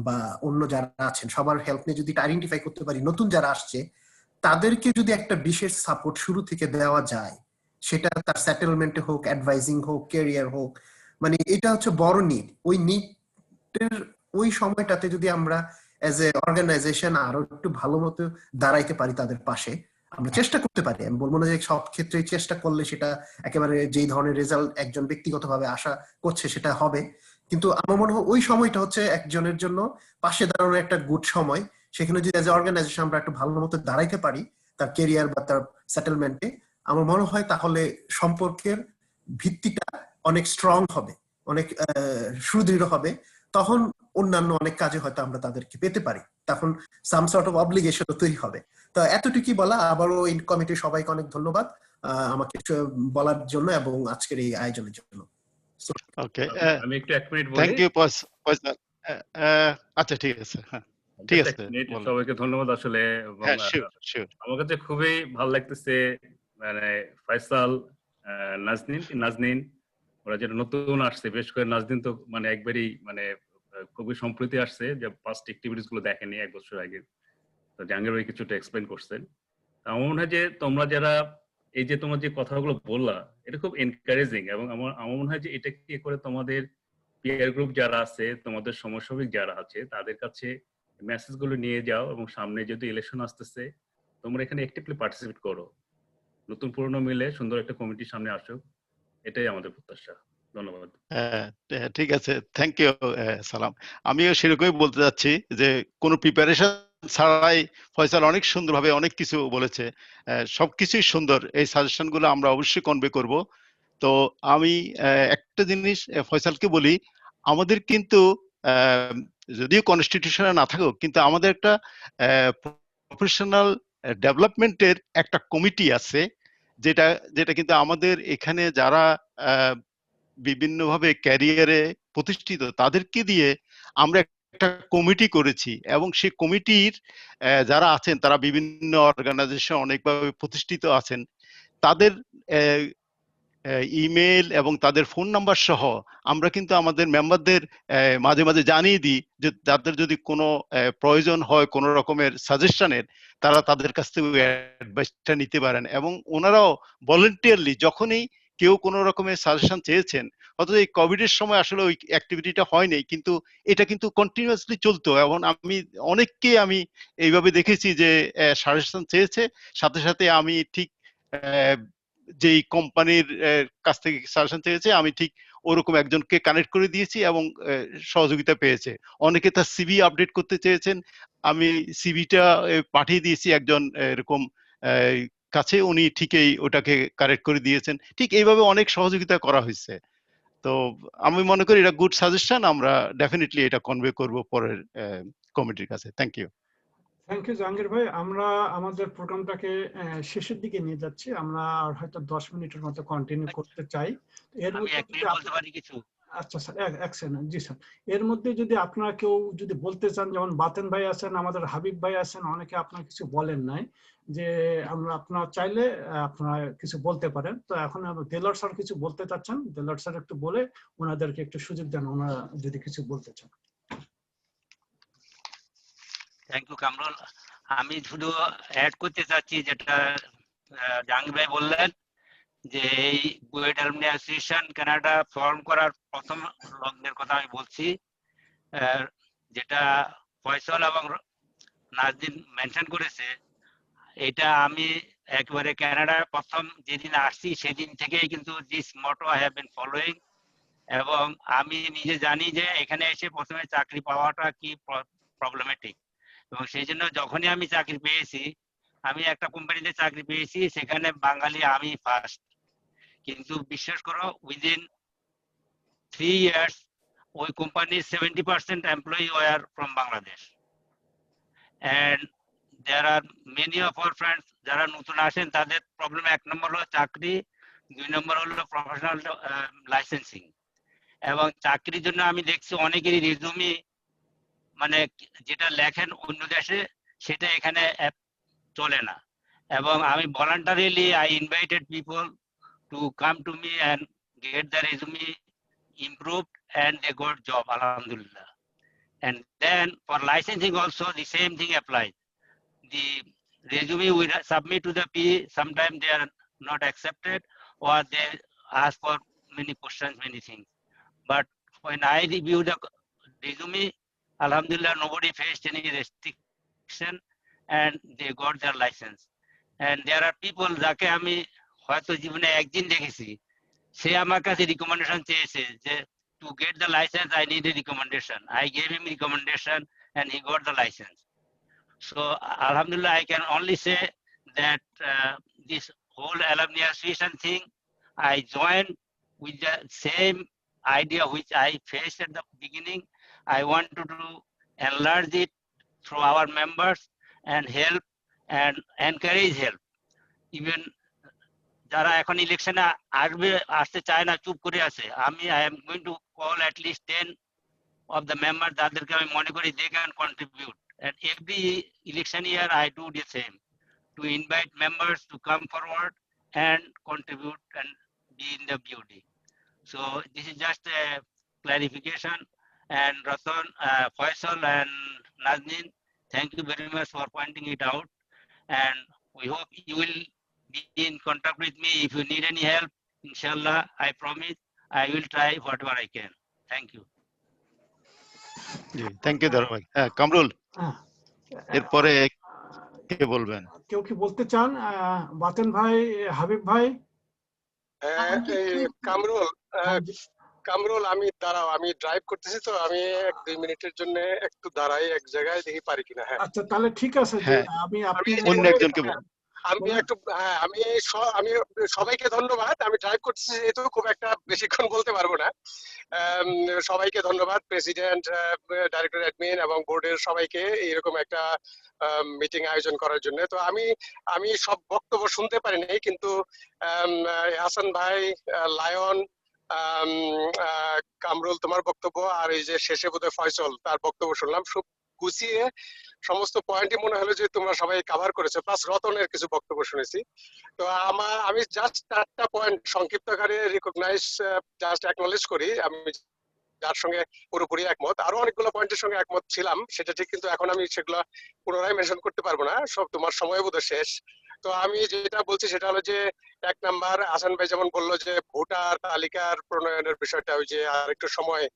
বা অন্য যারা আছেন সবার হেল্প নিয়ে যদি আইডেন্টিফাই করতে পারি, নতুন যারা আসছে তাদেরকে যদি একটা বিশেষ সাপোর্ট শুরু থেকে দেওয়া যায়, সেটা তার সেটেলমেন্টে হোক, অ্যাডভাইজিং হোক, ক্যারিয়ার হোক, মানে এটা হচ্ছে বড় নিড। ওই নিডের ওই সময়টাতে যদি আমরা অ্যাজ এ অর্গানাইজেশন আরো একটু ভালো মতো দাঁড়াইতে পারি তাদের পাশে, আমরা চেষ্টা করতে পারি। আমি বলবো না যে সব ক্ষেত্রে চেষ্টা করলে সেটা একেবারে যেই ধরনের রেজাল্ট একজন ব্যক্তিগতভাবে আশা করছে সেটা হবে, কিন্তু আমার মনে হয় ওই সময়টা হচ্ছে একজনের জন্য পাশে দাঁড়ানোর একটা গুড সময়। সেখানে যদি অ্যাজ এ অর্গানাইজেশন আমরা একটু ভালো মতো দাঁড়াইতে পারি তার কেরিয়ার বা তার সেটেলমেন্টে, আমার মনে হয় তাহলে সম্পর্কের ভিত্তিটা অনেক স্ট্রং হবে, অনেক সুদৃঢ় হবে। তখন অন্যান্য অনেক কাজে হয়তো আমরা তাদেরকে পেতে পারি, তখন সাম সর্ট অফ অব্লিগেশন তৈরি হবে। তো এতটুকুই বলা। আবারও এই কমিটির সবাইকে অনেক ধন্যবাদ আমাকে বলার জন্য এবং আজকের এই আয়োজনের জন্য। ওকে, আমি একটু এক মিনিট বলি। Thank you Faisal. আচ্ছা ঠিক আছে, হ্যাঁ ঠিক আছে, সবাইকে ধন্যবাদ আসলে। আমার কাছে খুবই ভালো লাগতেছে, মানে ফয়সাল, নাজনীন ওরা যেটা নতুন আসছে, বিশেষ করে নাজনীন তো মানে একবারই মানে খুবই সম্প্রতি আসছে, যে পাস্ট অ্যাক্টিভিটিস গুলো দেখেনি এক বছর আগে। তো জাহাঙ্গীর ভাই কিছুটা এক্সপ্লেন করছেন। আমার মনে হয় যে তোমরা যারা এই যে তোমার যে কথাগুলো বললা এটা খুব এনকারেজিং, এবং আমার মনে হয় যে এটা কি করে তোমাদের পিয়ার গ্রুপ যারা আছে, তোমাদের সমসাময়িক যারা আছে তাদের কাছে মেসেজ গুলো নিয়ে যাও, এবং সামনে যেহেতু ইলেকশন আসতেছে তোমরা এখানে অ্যাক্টিভলি পার্টিসিপেট করো, নতুন পুরনো মিলে সুন্দর একটা কমিটির সামনে আসুক, এটাই আমাদের প্রত্যাশা। ধন্যবাদ। ঠিক আছে, থ্যাংক ইউ সালাম। আমিও সেরকমই বলতে যাচ্ছি যে কোনো প্রিপারেশন ছাড়াই ফয়সাল অনেক সুন্দরভাবে অনেক কিছু বলেছে, সবকিছুই সুন্দর। এই সাজেশন গুলো আমরা অবশ্যই কনভে করব। তো আমি একটা জিনিস ফয়সালকে বলি, আমাদের কিন্তু যদিও কনস্টিটিউশনে না থাকুক, কিন্তু আমাদের একটা প্রফেশনাল ডেভেলপমেন্টের একটা কমিটি আছে, যেটা কিন্তু আমাদের এখানে যারা বিভিন্নভাবে ক্যারিয়ারে প্রতিষ্ঠিত তাদেরকে দিয়ে আমরা একটা কমিটি করেছি, এবং সেই কমিটির যারা আছেন তারা বিভিন্ন অর্গানাইজেশন অনেকভাবে প্রতিষ্ঠিত আছেন। তাদের ইমেল এবং তাদের ফোন নাম্বার সহ আমরা কিন্তু আমাদের মেম্বারদের মাঝে মাঝে জানিয়ে দিই যে তাদের যদি কোনো প্রয়োজন হয় কোনো রকমের সাজেশনের, তারা তাদের কাছ থেকে অ্যাডভাইসটা নিতে পারেন। এবং ওনারাও ভলেন্টিয়ারলি যখনই কেউ কোনো রকমের সাজেশন চেয়েছেন, অথচ এই কোভিড এর সময় আসলে ওই অ্যাক্টিভিটিটা হয়নি, কিন্তু এটা কিন্তু কন্টিনিউয়াসলি চলতো। এবং আমি অনেককে আমি এইভাবে দেখেছি যে সাজেশন চেয়েছে, সাথে সাথে আমি ঠিক যেই কোম্পানির কাছ থেকে সাজেশন চেয়েছে আমি ঠিক ওরকম একজনকে কানেক্ট করে দিয়েছি এবং সহযোগিতা পেয়েছে। অনেকে তার সিভি আপডেট করতে চেয়েছেন, আমি সিভিটা পাঠিয়ে দিয়েছি একজন এরকম কাছে, উনি ঠিকই ওটাকে কারেক্ট করে দিয়েছেন। ঠিক এইভাবে অনেক সহযোগিতা করা হয়েছে। তো আমি মনে করি এটা গুড সাজেশন, আমরা ডেফিনেটলি এটা কনভে করব পরের কমিটির কাছে। Thank you. Thank you Jahangir ভাই। আমরা আমাদের প্রোগ্রামটাকে শেষের দিকে নিয়ে যাচ্ছি, আমরা আর হয়তো 10 মিনিটের মতো কন্টিনিউ করতে চাই। এর মধ্যে বলতে পারি কিছু? আচ্ছা স্যার, এক সেকেন্ড। জি স্যার, এর মধ্যে যদি আপনারা কেউ যদি বলতে চান, যেমন বাতেন ভাই আছেন, আমাদের হাবিব ভাই আছেন, অনেকে আপনার কিছু বলেন নাই, যে আমরা আপনারা চাইলে আপনারা কিছু বলতে পারেন। তো এখন দেলোয়ার স্যার কিছু বলতে চাচ্ছেন, দেলোয়ার স্যার একটু বলে ওনাদেরকে একটু সুযোগ দেন, ওনারা যদি কিছু বলতে চান। Thank you Kamrul. আমি শুধু অ্যাড করতে চাচ্ছি যেটা জাহাঙ্গীর ভাই বললেন, যে এই BUET alumni association Canada form করার প্রথম লগ্নের কথা আমি বলছি, যেটা ফয়সাল এবং নাজদিন মেনশন করেছে। এটা আমি একবারে কানাডা প্রথম যেদিন আসছি সেদিন থেকেই কিন্তু this motto I have been following, এবং আমি নিজে জানি যে এখানে এসে প্রথমে চাকরি পাওয়াটা কি প্রবলেমেটিক, এবং সেই জন্য যখনই আমি চাকরি পেয়েছি, আমি একটা কোম্পানিতে চাকরি পেয়েছি, সেখানে বাঙালি আমি ফার্স্ট। কিন্তু বিশ্বাস করো উইদিন 3 years ওই কোম্পানির 70% employee were from Bangladesh. And there are many of our friends যারা নতুন আসেন, তাদের প্রবলেম 1 নম্বর হলো চাকরি, 2 নম্বর হলো প্রফেশনাল লাইসেন্সিং। এবং চাকরির জন্য আমি দেখছি অনেকেরই রেজুমি মানে যেটা লেখেন অন্য দেশে সেটা এখানে চলে না। এবং আমি voluntarily I invited people to come to me and get the resume improved and they got job, alhamdulillah. And then for licensing also the same thing applies. The resume we submit to the PE, sometimes they are not accepted or they ask for many questions, many things. But when I review the resume, alhamdulillah, nobody faced any restriction and they got their license. And there are people যাকে আমি হয়তো জীবনে একদিন দেখেছি, সে আমার কাছে recommendation চেয়েছে যে to get the license I need a recommendation. I gave him recommendation and he got the license. So alhamdulillah, I can only say that this whole alumni association thing, I joined with the same idea which I faced at the beginning. I want to enlarge it through our members and help and encourage help. Even যারা এখন ইলেকশনে আসতে চায় না, চুপ করে আছে, I am going to call at least 10 of the members যাদেরকে আমি মনে করি they can contribute. And every election year I do the same, to invite members to come forward and contribute and be in the BOD. So this is just a clarification. And Ratan, Faisal and Nazneen, thank you very much for pointing it out. And we hope you will be in contact with me if you need any help. Inshallah, I promise I will try whatever I can. Thank you. Thank you Darul ভাই। হ্যাঁ কামরুল, এরপরে কে বলবেন? কেউ কি বলতে চান? বাতেন ভাই, হাবিব ভাই? কামরুল আমি দাঁড়াও, আমি ড্রাইভ করতেছি তো, আমি 1-2 মিনিটের জন্য একটু দাঁড়াই এক জায়গায়, দেখি পারি কিনা। হ্যাঁ আচ্ছা তাহলে ঠিক আছে, আমি অন্য একজনকে আমি একটু আমি সবাইকে ধন্যবাদ। আমি ড্রাইভ করতেছি যেহেতু খুব একটা বেশিক্ষণ বলতে পারবো না। সবাইকে ধন্যবাদ, প্রেসিডেন্ট, ডাইরেক্টর অ্যাডমিন এবং বোর্ডের সবাইকে এরকম একটা মিটিং আয়োজন করার জন্য। তো আমি সব বক্তব্য শুনতে পারিনি, কিন্তু হাসান ভাই, লায়ন, কামরুল তোমার বক্তব্য, আর এই যে শেষে বোধহয় ফয়সল তার বক্তব্য শুনলাম, সব গুছিয়ে সমস্ত পয়েন্টই মনে হলো যে তোমরা সবাই কভার করেছো, প্লাস রতনের কিছু বক্তব্য শুনেছি। তো আমি জাস্ট 4টা পয়েন্ট সংক্ষিপ্ত আকারে রিকগনাইজ, জাস্ট অ্যাকনলেজ করি। আমি যার সঙ্গে পুরোপুরি একমত, আরো অনেকগুলো পয়েন্টের সঙ্গে একমত ছিলাম সেটা ঠিক, কিন্তু এখন আমি সেগুলো পুনরায় মেনশন করতে পারবো না, সব তোমার সময় বোধ শেষ। তো আমি যেটা বলছি সেটা হলো যে 1 নাম্বার, হাসান ভাই যেমন বললো যে ভোটার তালিকার প্রণয়নের বিষয়টা, ওই যে আর একটু সময়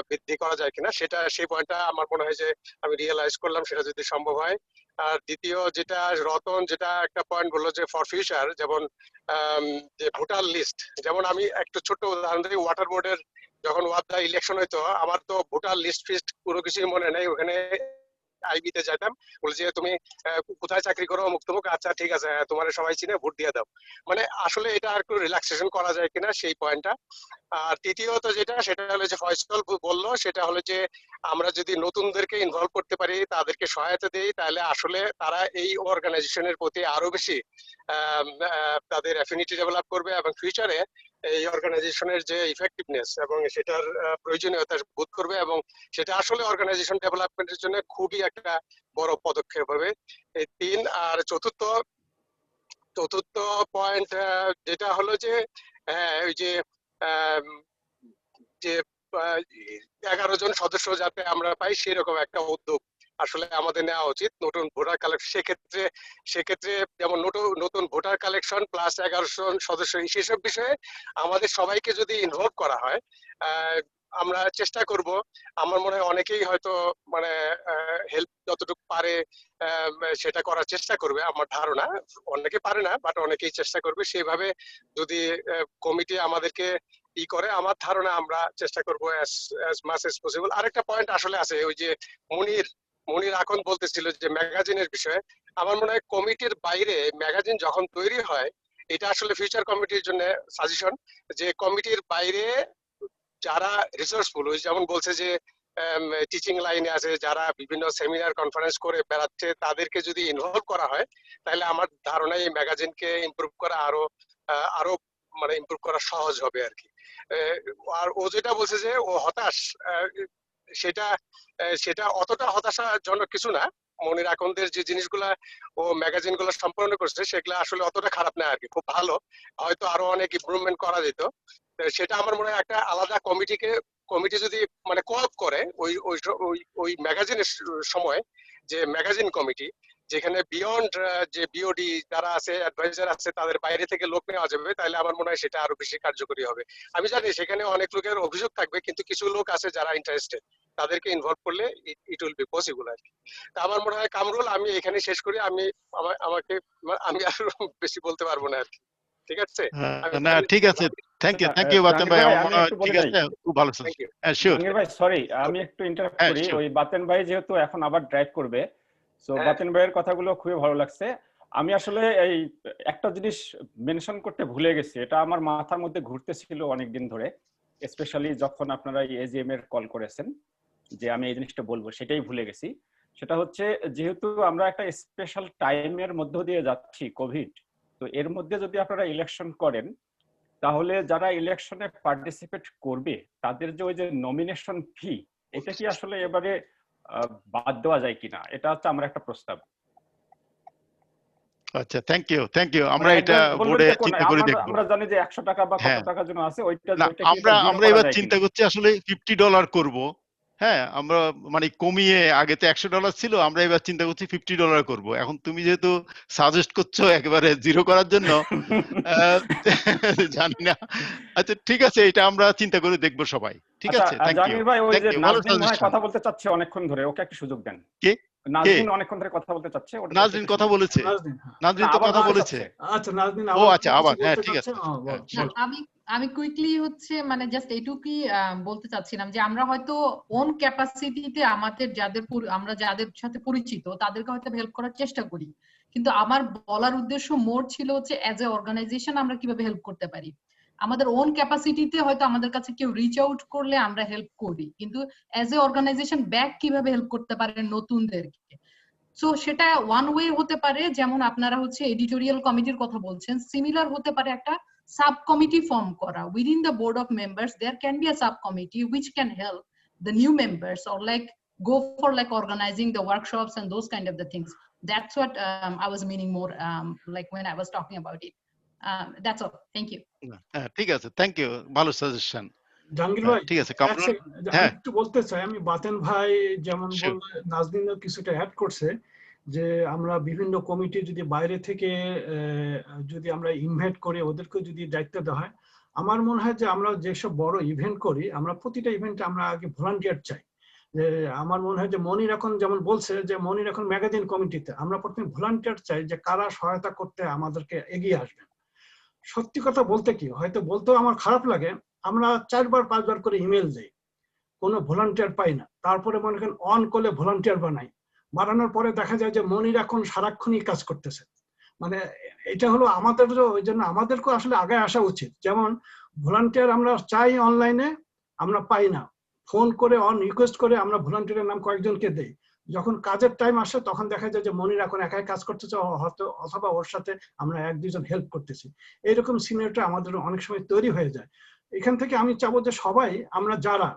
বৃদ্ধি করা যায় কিনা, সেটা সেই পয়েন্টটা আমার মনে হয় যে আমি রিয়েলাইজ করলাম, সেটা যদি সম্ভব হয়। আর দ্বিতীয় যেটা রতন যেটা একটা পয়েন্ট বললো যে ফর ফিউচার, যেমন যে ভোটার লিস্ট, যেমন আমি একটু ছোট উদাহরণ দিই, ওয়াটার বোর্ডের যখন ওয়াদা ইলেকশন হইতো, আমার তো ভোটার লিস্ট ফিস্ট কোনো কিছুই মনে নেই। ওখানে আইবিতে যেতাম, বলে যে তুমি কোথায় চাকরি করো, মুক্ত মুখ, আচ্ছা ঠিক আছে, তোমার সবাই চিনে, ভোট দিয়ে দাও। মানে আসলে এটা আর একটু রিল্যাক্সেশন করা যায় কিনা, সেই পয়েন্টটা। আর তৃতীয়ত যেটা, সেটা হলো যে ফয়সল বললো, সেটা হলো যে আমরা যদি নতুনদেরকে ইনভলভ করতে পারি, তাদেরকে সহায়তা দিই, তাহলে আসলে তারা এই অর্গানাইজেশনের প্রতি আরো বেশি তাদের অ্যাফিনিটি ডেভেলপ করবে এবং ফিউচারে এই অর্গানাইজেশনের যে ইফেক্টিভনেস এবং সেটার প্রয়োজনীয়তা বোধ করবে, এবং সেটা আসলে অর্গানাইজেশন ডেভেলপমেন্টের জন্য খুবই একটা বড় পদক্ষেপ হবে। এই 3। আর চতুর্থ পয়েন্ট যেটা হলো যে ওই যে 11 জন সদস্য যাতে আমরা পাই, সেরকম একটা উদ্যোগ আসলে আমাদের নেওয়া উচিত। নতুন ভোটার কালেকশন, সেক্ষেত্রে যেমন নতুন ভোটার কালেকশন প্লাস 11 জন সদস্য, সেসব বিষয়ে আমাদের সবাইকে যদি ইনভলভ করা হয়, আমরা চেষ্টা করব। আমার মনে হয় অনেকেই হয়তো মানে হেল্প যতটুকু পারে সেটা করার চেষ্টা করবে, আমার ধারণা। অনেকে পারে না, বাট অনেকেই চেষ্টা করবে। সেইভাবে যদি কমিটি আমাদেরকে করে, আমার ধারণা আমরা চেষ্টা করবো as much as possible। আরেকটা পয়েন্ট আসলে আছে, ওই যে মনির এখন বলতেছিল যে ম্যাগাজিনের বিষয়ে, আমার মনে হয় কমিটির বাইরে ম্যাগাজিন যখন তৈরি হয়, এটা আসলে ফিউচার কমিটির জন্য সাজেশন, যে কমিটির বাইরে যারা রিসোর্সফুল, যেমন বলছে যে টিচিং লাইনে আছে, যারা বিভিন্ন সেমিনার কনফারেন্স করে বেড়াচ্ছে, তাদেরকে যদি ইনভলভ করা হয়, তাহলে আমার ধারণা এই ম্যাগাজিনকে ইমপ্রুভ করা আরো মানে ইমপ্রুভ করা সহজ হবে আর কি। আর ও যেটা বলছে যে ও হতাশ, সেটা সেটা অতটা হতাশাজনক কিছু না। মনির আকন্দের যে জিনিসগুলা ও ম্যাগাজিন গুলো সম্পন্ন করছে সেগুলো আসলে অতটা খারাপ না আর কি, খুব ভালো, হয়তো আরো অনেক ইমপ্রুভমেন্ট করা যেত। সেটা আমার মনে হয় একটা আলাদা কমিটি যদি মানে কোঅপ করে ওই ওই ওই ম্যাগাজিনের সময়, যে ম্যাগাজিন কমিটি যেখানে বিয়ন্ড যে বিওডি যারা আছে, অ্যাডভাইজার আছে, তাদের বাইরে থেকে লোক নেওয়া যাবে, তাহলে আমার মনে হয় সেটা আরো বেশি কার্যকরী হবে। আমি জানি সেখানে অনেক লোকের অভিযোগ থাকবে, কিন্তু কিছু লোক আছে যারা ইন্টারেস্টেড, তাদেরকে ইনভলভ করলে ইট উইল বি পসিবল আর কি। তা আমার মনে হয় কামরুল, আমি এখানে শেষ করি, আমি আমি আর বেশি বলতে পারবো না আর কি। ঠিক আছে? না ঠিক আছে, থ্যাংক ইউ বাতেন ভাই, আমার মনে হয় ঠিক আছে, খুব ভালো। শিওর জাহাঙ্গীর ভাই, সরি আমি একটু ইন্টারাপ্ট করি। ওই বাতেন ভাই যেহেতু এখন আবার ড্রাইভ করবে, সো বাতেন ভাইয়ের কথাগুলো খুবই ভালো লাগছে। আমি আসলে এই একটা জিনিস মেনশন করতে ভুলে গেছি, এটা আমার মাথার মধ্যে ঘুরতেছিল অনেকদিন ধরে, স্পেশালি যখন আপনারা এজিএম এর কল করেছেন যে আমি এই জিনিসটা বলবো, সেটাই ভুলে গেছি। সেটা হচ্ছে যেহেতু আমরা একটা স্পেশাল টাইমের মধ্য দিয়ে যাচ্ছি, কোভিড, তো এর মধ্যে যদি আপনারা ইলেকশন করেন, তাহলে যারা ইলেকশনে পার্টিসিপেট করবে তাদের যে ওই যে নমিনেশন ফি, এটা কি আসলে এবারে বাদ দেওয়া যায় কিনা, এটা হচ্ছে আমার একটা প্রস্তাব। আচ্ছা, থ্যাংক ইউ। আমরা এটা বোর্ডে চিন্তা করে দেখব। আমরা জানি যে 100 টাকা বা কত টাকা যেন আছে, ওইটা আমরা এবার চিন্তা করছি আসলে $50 করব। হ্যাঁ, আমরা মানে কমিয়ে, আগে তো $100 ছিল, আমরা এবার চিন্তা করছি $50 করব। এখন তুমি যেহেতু সাজেস্ট করছো একেবারে জিরো করার জন্য, জানি না। আচ্ছা ঠিক আছে, এটা আমরা চিন্তা করে দেখব সবাই। ঠিক আছে, থ্যাংক ইউ। জাহাঙ্গীর ভাই, ওই যে নাজনীন ভাই কথা বলতে চাচ্ছে অনেকক্ষণ ধরে, ওকে একটু সুযোগ দেন। কে? নাজনীন অনেকক্ষণ ধরে কথা বলতে চাচ্ছে। নাজনীন কথা বলেছে? নাজনীন তো কথা বলেছে। আচ্ছা নাজনীন, ও আচ্ছা, আবার হ্যাঁ ঠিক আছে। আমি কুইকলি হচ্ছে মানে জাস্ট এইটুকুই বলতে চাচ্ছিলাম যে আমরা হয়তো ওন ক্যাপাসিটিতে আমাদের আমরা যাদের সাথে পরিচিত তাদেরকে হয়তো হেল্প করার চেষ্টা করি, কিন্তু আমার বলার উদ্দেশ্য মোর ছিল হচ্ছে অ্যাজ এ অর্গানাইজেশন আমরা কিভাবে হেল্প করতে পারি। আমাদের ওন ক্যাপাসিটিতে হয়তো আমাদের কাছে কেউ রিচ আউট করলে আমরা হেল্প করি, কিন্তু অ্যাজ এ অর্গানাইজেশন ব্যাক কিভাবে হেল্প করতে পারে নতুনদেরকে। সো সেটা ওয়ান ওয়ে হতে পারে, যেমন আপনারা হচ্ছে এডিটোরিয়াল কমিটির কথা বলছেন, সিমিলার হতে পারে একটা সাব কমিটি ফর্ম করা within the board of members. There can be a sub committee which can help the new members or like go for like organizing the workshops and those kind of the things. That's what I was meaning more like when I was talking about it. That's all. Thank you. ঠিক আছে, thank you, ভালো suggestion. Jahangir ভাই ঠিক আছে, কামরুল হ্যাঁ একটু বলতে চাই। আমি বাতেন ভাই যেমন বললে, নাজনীনও কিছুটা অ্যাড করছে যে আমরা বিভিন্ন কমিটি যদি বাইরে থেকে যদি আমরা ইনভাইট করে ওদেরকে যদি দায়িত্ব দেওয়া হয়, আমার মনে হয় যে আমরা যেসব বড় ইভেন্ট করি, আমরা প্রতিটা ইভেন্টে আমরা আগে ভলান্টিয়ার চাই। যে আমার মনে হয় যে মনির এখন যেমন বলছে যে মনির এখন ম্যাগাজিন কমিটিতে, আমরা প্রথমে ভলান্টিয়ার চাই যে কারা সহায়তা করতে আমাদেরকে এগিয়ে আসবেন। সত্যি কথা বলতে কি, হয়তো বলতেও আমার খারাপ লাগে, আমরা 4-5 বার করে ইমেল দেই, কোনো ভলান্টিয়ার পাই না। তারপরে মনে করেন অন করলে ভলান্টিয়ার বানানোর পরে দেখা যায় যে মনির এখন সারাক্ষণই কাজ করতেছে। মানে এটা হলো আমাদের, ওই জন্য আমাদেরকেও আসলে আগে আসা উচিত। যেমন ভলান্টিয়ার আমরা চাই অনলাইনে, আমরা পাই না, ফোন করে রিকোয়েস্ট করে আমরা ভলান্টিয়ারের নাম কয়েকজনকে দেই। যখন কাজের টাইম আসে তখন দেখা যায় যে মনির এখন একাই কাজ করতেছে, হয়তো অথবা ওর সাথে আমরা 1-2 জন হেল্প করতেছি। এইরকম সিনিয়রটা আমাদের অনেক সময় তৈরি হয়ে যায়। এখান থেকে আমি চাবো যে সবাই আমরা যারা,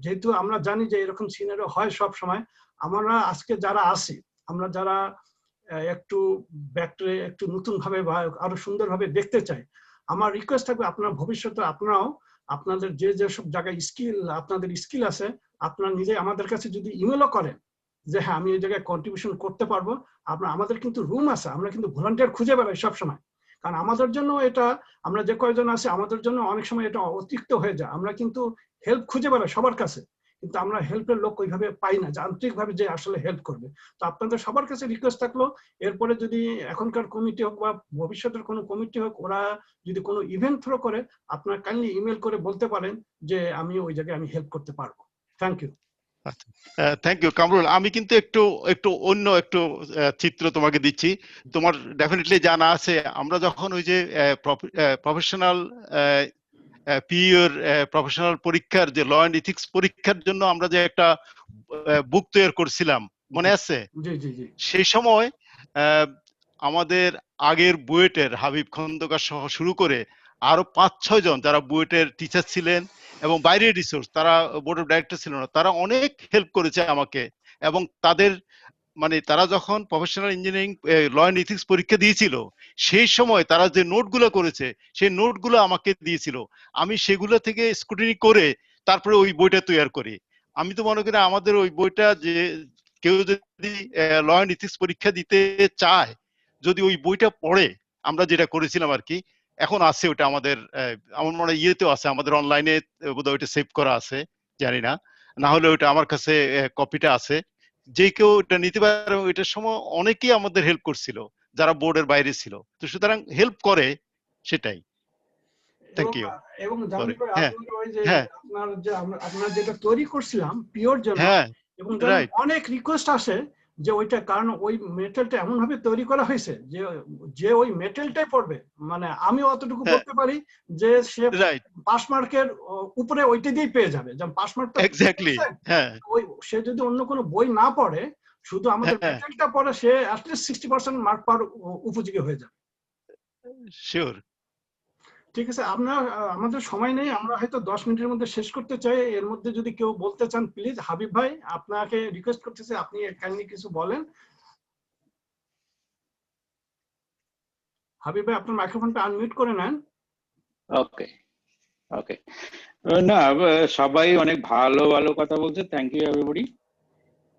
যেহেতু আমরা জানি যে এরকম সিনিয়র হয় সব সময়, আমরা আজকে যারা আছি, আমরা যারা একটু ব্যাকটে একটু নতুন ভাবে বা আরো সুন্দরভাবে দেখতে চাই, আমার রিকোয়েস্ট থাকবে আপনারা ভবিষ্যতে আপনারাও আপনাদের যেসব জায়গায় আপনাদের স্কিল আছে, আপনারা নিজে আমাদের কাছে যদি ইমেলও করেন যে হ্যাঁ আমি এই জায়গায় কন্ট্রিবিউশন করতে পারবো, আমাদের কিন্তু রুম আছে, আমরা কিন্তু ভলান্টিয়ার খুঁজে বেড়াই সবসময়। কারণ আমাদের জন্য এটা, আমরা যে কয়জন আছি আমাদের জন্য অনেক সময় এটা অতিরিক্ত হয়ে যায়। আমরা কিন্তু হেল্প খুঁজে বেড়াই সবার কাছে, কিন্তু আমরা হেল্পের লোক ওইভাবে পাই না যান্ত্রিক ভাবে যে আসলে হেল্প করবে। তো আপনাদের সবার কাছে রিকোয়েস্ট থাকলো, এরপরে যদি এখনকার কমিটি হোক বা ভবিষ্যতের কোনো কমিটি হোক, ওরা যদি কোনো ইভেন্ট থ্রো করে, আপনারা কাইন্ডলি ইমেল করে বলতে পারেন যে আমি ওই জায়গায় আমি হেল্প করতে পারবো। Thank you. Thank you Kamrul. আমি কিন্তু একটু অন্য চিত্র তোমাকে দিচ্ছি। তোমার ডেফিনেটলি জানা আছে, আমরা যখন ওই যে প্রফেশনাল প্রফেশনাল পরীক্ষার যে ল এন্ড ইথিক্স পরীক্ষার জন্য আমরা যে একটা বুক তৈরি করছিলাম, মনে আছে? সেই সময় আমাদের আগের বুয়েটের হাবিব খন্দকার সহ শুরু করে আরো 5-6 জন যারা বুয়েটের টিচার ছিলেন এবং বাইরের রিসোর্স, তারা বোর্ড অফ ডাইরেক্টর ছিল না, তারা অনেক হেল্প করেছে আমাকে। এবং তাদের মানে তারা যখন professional engineering law and ethics পরীক্ষা দিয়েছিল সেই সময় তারা যে নোটগুলো করেছে সেই নোটগুলো আমাকে দিয়েছিল, আমি সেগুলো থেকে স্ক্রুটিনি করে তারপরে ওই বইটা তৈরি করি। আমি তো মনে করি আমাদের ওই বইটা যে কেউ যদি ল অ্যান্ড ইথিক্স পরীক্ষা দিতে চায়, যদি ওই বইটা পড়ে, আমরা যেটা করেছিলাম আর কি, এখন আছে ওটা আমাদের, আমার মনে হয় ইয়েতেও আছে, আমাদের অনলাইনে বোধহয় ওইটা সেভ করা আছে, জানি না, না হলে ওইটা আমার কাছে কপিটা আছে, যে কেউ এটা নিতে পারে। ওইটার সময় অনেকেই আমাদের হেল্প করছিল যারা বোর্ডের বাইরে ছিল, তো সুতরাং হেল্প করে, সেটাই। Thank you. এবং জানতে পারি হ্যাঁ আপনার ওই যে হ্যাঁ আপনারা যেটা তৈরি করছিলাম পিওর জন্য, হ্যাঁ এবং রাইট অনেক রিকোয়েস্ট আসে যে ওইটা, কারণ ওই মেটেলটা এমন ভাবে তৈরি করা হয়েছে যে যে ওই মেটেলটাই পড়বে, মানে আমি অতটুকু বলতে পারি যে সে পাস মার্কের উপরে ওইটা দিয়ে পেয়ে যাবে, যেমন পাস মার্কটা এক্স্যাক্টলি। হ্যাঁ ওই সে যদি অন্য কোনো বই না পড়ে, শুধু আমাদের মেটেলটা পড়ে, সে অ্যাটলিস্ট 60% মার্ক পাওয়ার উপযোগী হয়ে যাবে। শিওর। ঠিক আছে, আমাদের সময় নেই, আমরা হয়তো 10 মিনিটের মধ্যে শেষ করতে চাই। এর মধ্যে যদি কেউ বলতে চান প্লিজ, হাবিব ভাই আপনাকে রিকোয়েস্ট করতেছি, আপনি কাইন্ডলি কিছু বলেন। হাবিব ভাই আপনার মাইক্রোফোনটা আনমিউট করে নেন। ওকে ওকে, না সবাই অনেক ভালো ভালো কথা বলছে, থ্যাংক ইউ এভরিবডি।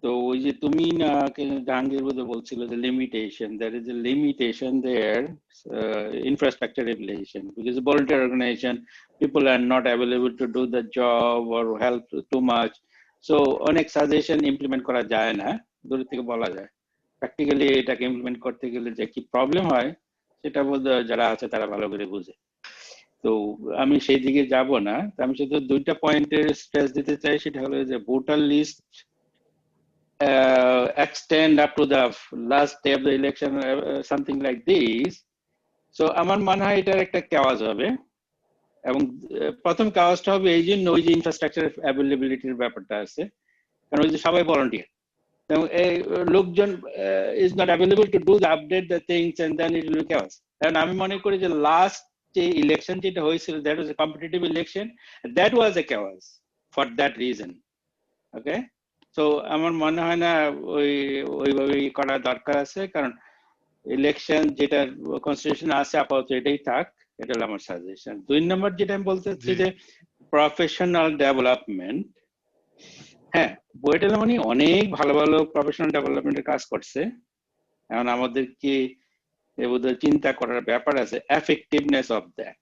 তো ওই যে তুমি না জাহাঙ্গীর বোধহয় বলছিল যে limitation, there is a limitation there, infrastructure regulation, because volunteer organization people are not available to do the job or help too much, so অনেক সাজেশন ইমপ্লিমেন্ট করা যায় না, দূর থেকে বলা যায়। প্র্যাকটিক্যালি এটাকে ইমপ্লিমেন্ট করতে গেলে যে কি প্রবলেম হয় সেটা বোধহয় যারা আছে তারা ভালো করে বুঝে। তো আমি সেই দিকে যাব না, আমি শুধু দুইটা পয়েন্টের স্ট্রেস দিতে চাই, সেটা হলো যে voter list extend up to the last day of the election, something like this. So আমার মনে হয় এটার একটা কাজ হবে, এবং প্রথম কাজটা হবে এই জন্য ওই যে ইনফ্রাস্ট্রাকচার অ্যাভেলেবিলিটির ব্যাপারটা আছে, কারণ ওই যে সবাই ভলান্টিয়ার, এবং এই লোকজন is not available to do the update the things and then it will কাজ। কারণ আমি মনে করি যে লাস্ট যে ইলেকশন যেটা হয়েছিল, that was a competitive election, that was a cause for that reason. ওকে, তো আমার মনে হয় না ওইভাবেই করা দরকার আছে, কারণ ইলেকশন যেটা কনস্টিটিউশন আছে আপাতত এটাই থাক, এটা হলো আমার সাজেশন। 2 নম্বর যেটা আমি বলতে চাচ্ছি যে প্রফেশনাল ডেভেলপমেন্ট, হ্যাঁ বুয়েট এলামনি অনেক ভালো ভালো প্রফেশনাল ডেভেলপমেন্টের কাজ করছে, এখন আমাদেরকে বোধহয় চিন্তা করার ব্যাপার আছে এফেক্টিভনেস অফ দ্যাট।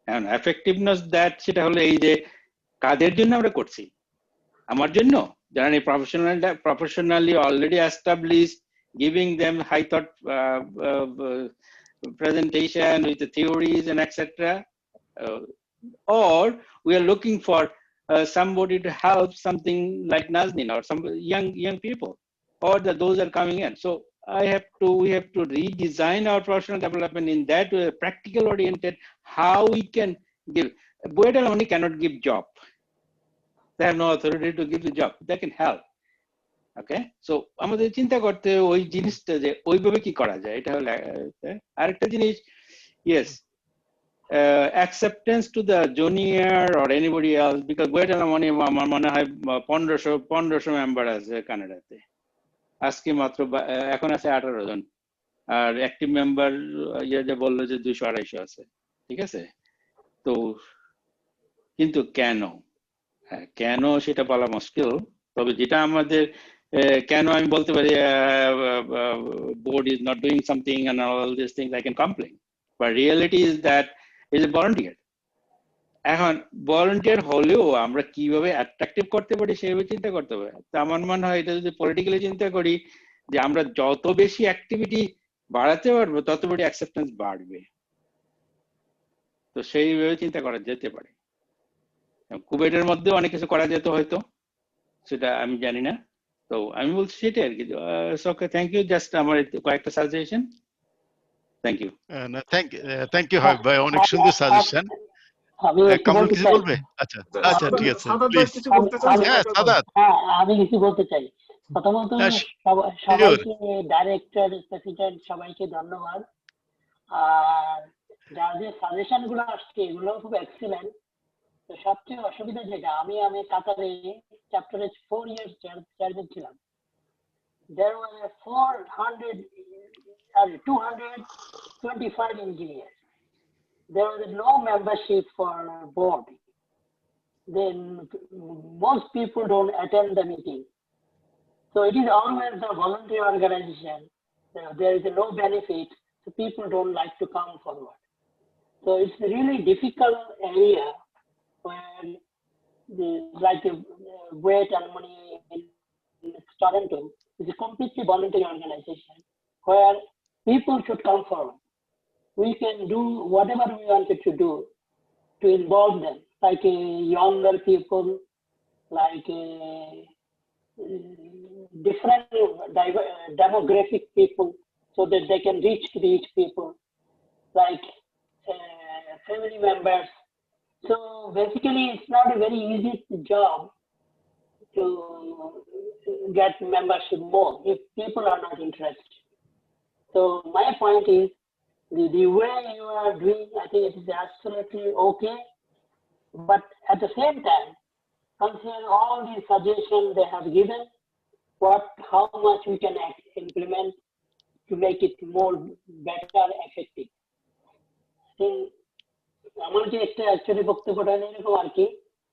এখন এফেক্টিভনেস দ্যাট সেটা হলো এই যে কাদের জন্য আমরা করছি, আমার জন্য যারা professionally already established, giving them high thought presentation with the theories and etc. Or we are looking for somebody to help, something like Nazneen or some young people, or those are coming in. So we have to redesign our professional development in that way, practical oriented, how we can give. Buet only cannot give job. They have no authority to give the job. They can help. Okay, so আমাদের চিন্তা করতে ওই জিনিসটা যে ওইভাবে কি করা যায়, এটা হলো আরেকটা জিনিস। Yes, acceptance to the junior or anybody else, because Buet Alamoni আমার মনে হয় 1500 মেম্বার আছে কানাডাতে, আজকে মাত্র এখন আছে 18 জন, আর অ্যাক্টিভ মেম্বার যে বললো যে 200-250 আছে, ঠিক আছে। তো কিন্তু কেন সেটা বলা মুশকিল, তবে যেটা আমাদের কেন আমি বলতে পারি board is not doing something and all these things I can complain, but reality is that is a volunteer. এখন ভলান্টিয়ার হলেও আমরা কিভাবে অ্যাট্রাকটিভ করতে পারি সেভাবে চিন্তা করতে হবে। তো আমার মনে হয় এটা যদি পলিটিক্যালি চিন্তা করি যে আমরা যত বেশি অ্যাক্টিভিটি বাড়াতে পারবো তত বেশি অ্যাকসেপ্টেন্স বাড়বে, তো সেইভাবে চিন্তা করা যেতে পারে। কুয়েটের মধ্যে অনেক কিছু করা যেত হয়তো, সেটা আমি জানি না, তো আমি বলছি সেটাই আর কি। ওকে, থ্যাংক ইউ, জাস্ট আমার কয়েকটা সাজেশন। Thank you. Thank you Habib ভাই, অনেক সুন্দর সাজেশন। কামরুল কিছু বলবে? আচ্ছা আচ্ছা ঠিক আছে, প্লিজ। হ্যাঁ সাদাত, আমি কিছু বলতে চাই। প্রথমত সবাইকে, ডাইরেক্টর, প্রেসিডেন্ট সবাইকে ধন্যবাদ। আর যা যে সাজেশন গুলো আসছে এগুলো খুব এক্সিলেন্ট। তো সবচেয়ে অসুবিধা যেটা, আমি কাতারে চ্যাপ্টারে 4 ইয়ার্স চেয়ারম্যান ছিলাম। There were 225 engineers. There was no membership for board. Then most people don't attend the meeting. So it is always a voluntary organization. There is no benefit, so people don't like to come forward. So it's a really difficult area where like the Wait and Money in Toronto is a completely voluntary organization where people should come forward. We can do whatever we wanted to do to involve them, like younger people, like different demographic people, so that they can reach people, like family members. So basically, it's not a very easy job to get membership more if people are not interested. So my point is, the way you are doing, I think it is absolutely okay. But at the same time, consider all the suggestions they have given, how much we can implement to make it more better, effective. I think আমার যে একটা actually বক্তব্যটা এরকম আর কি,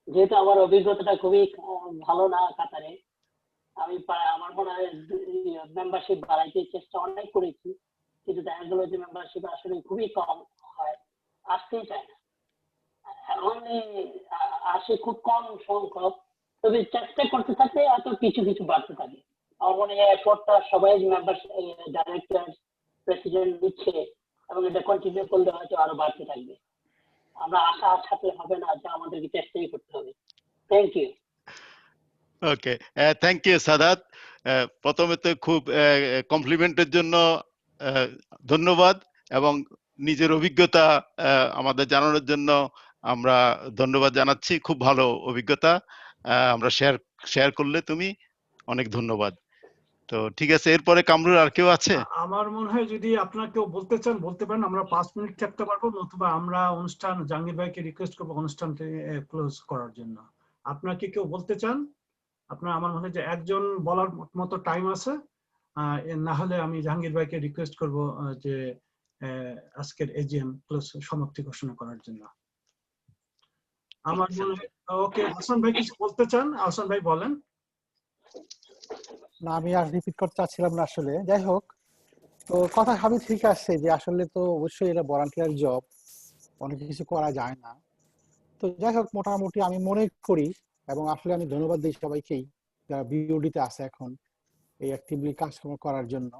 যেহেতু আমার অভিজ্ঞতাটা খুবই ভালো না কাতারে, আমি আমার মনে হয় মেম্বারশিপ বাড়াইতে চেষ্টা অনেক করেছি, কিন্তু দেখা গেল যে মেম্বারশিপ আসলে খুবই কম হয়, আসতেই চায় না, আসে খুব কম সংখ্যক। তবে চেষ্টা করতে থাকলে এত কিছু কিছু বাড়তে থাকে। আমার মনে হয় এফোর্টটা সবাই মেম্বারশিপ ডাইরেক্টর প্রেসিডেন্ট দিচ্ছে এবং এটা কন্টিনিউ করলে হয়তো আরো বাড়তে থাকবে। আমরা আশা থাকলে হবে না, যে আমাদেরকে চেষ্টাই করতে হবে। Thank you. Okay, thank you Sadat. প্রথমে তো খুব কমপ্লিমেন্টের জন্য ধন্যবাদ, এবং নিজের অভিজ্ঞতা আমাদের জানানোর জন্য আমরা ধন্যবাদ জানাচ্ছি। খুব ভালো অভিজ্ঞতা আমরা শেয়ার করলে, তুমি অনেক ধন্যবাদ। তো ঠিক আছে, এরপরে কামরুল আর কেউ আছে? আমার মনে হয় যদি আপনারা কেউ বলতে চান বলতে পারেন, আমরা 5 মিনিট থাকতে পারবো, নতুবা আমরা অনুষ্ঠান জাহাঙ্গীর ভাইকে রিকোয়েস্ট করবো অনুষ্ঠানটি ক্লোজ করার জন্য। আপনারা কি কেউ বলতে চান? আপনার আমার মনে হয় যে একজন বলার মতো টাইম আছে, না হলে আমি জাহাঙ্গীর ভাইকে রিকোয়েস্ট করব যে আজকের এজিএম ক্লোজ সমাপ্তি ঘোষণা করার জন্য। আমার মনে হয় ওকে, হাসান ভাই কিছু বলতে চান? হাসান ভাই বলেন। না, আমি আর রিপিট করতে চাচ্ছিলাম না আসলে। যাই হোক, তো কথা সবই ঠিক আছে যে আসলে তো অবশ্যই এটা ভলান্টিয়ার জব, অনেক কিছু করা যায় না। তো যাই হোক, মোটামুটি আমি মনে করি, এবং আসলে আমি ধন্যবাদ দিই সবাইকেই যারা বিওডিতে আছে এখন এই অ্যাক্টিভলি কাজকর্ম করার জন্য।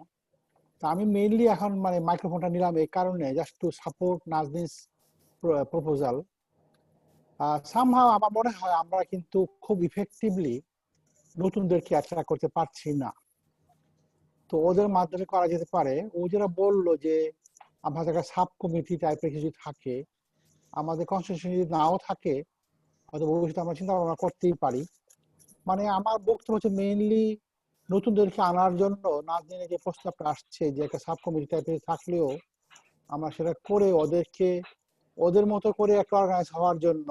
তো আমি মেইনলি এখন মানে মাইক্রোফোনটা নিলাম এই কারণে, just to support Nazneen's proposal. Somehow আমার মনে হয় আমরা কিন্তু খুব ইফেক্টিভলি নতুনদেরকে অ্যাট্রাক্ট করতে পারছি না। তো ওদের মাধ্যমে করা যেতে পারে। ও যারা বললো যে আমাদের একটা সাব কমিটি টাইপের কিছু থাকে, আমাদের কনস্টিটিউশন যদি নাও থাকে, হয়তো ভবিষ্যতে আমরা চিন্তা ভাবনা করতেই পারি। মানে আমার বক্তব্য হচ্ছে মেইনলি নতুনদেরকে আনার জন্য নাজনীনের যে প্রস্তাবটা আসছে যে একটা সাব কমিটি টাইপের থাকলেও আমরা সেটা করে ওদেরকে ওদের মতো করে একটা অর্গানাইজ হওয়ার জন্য,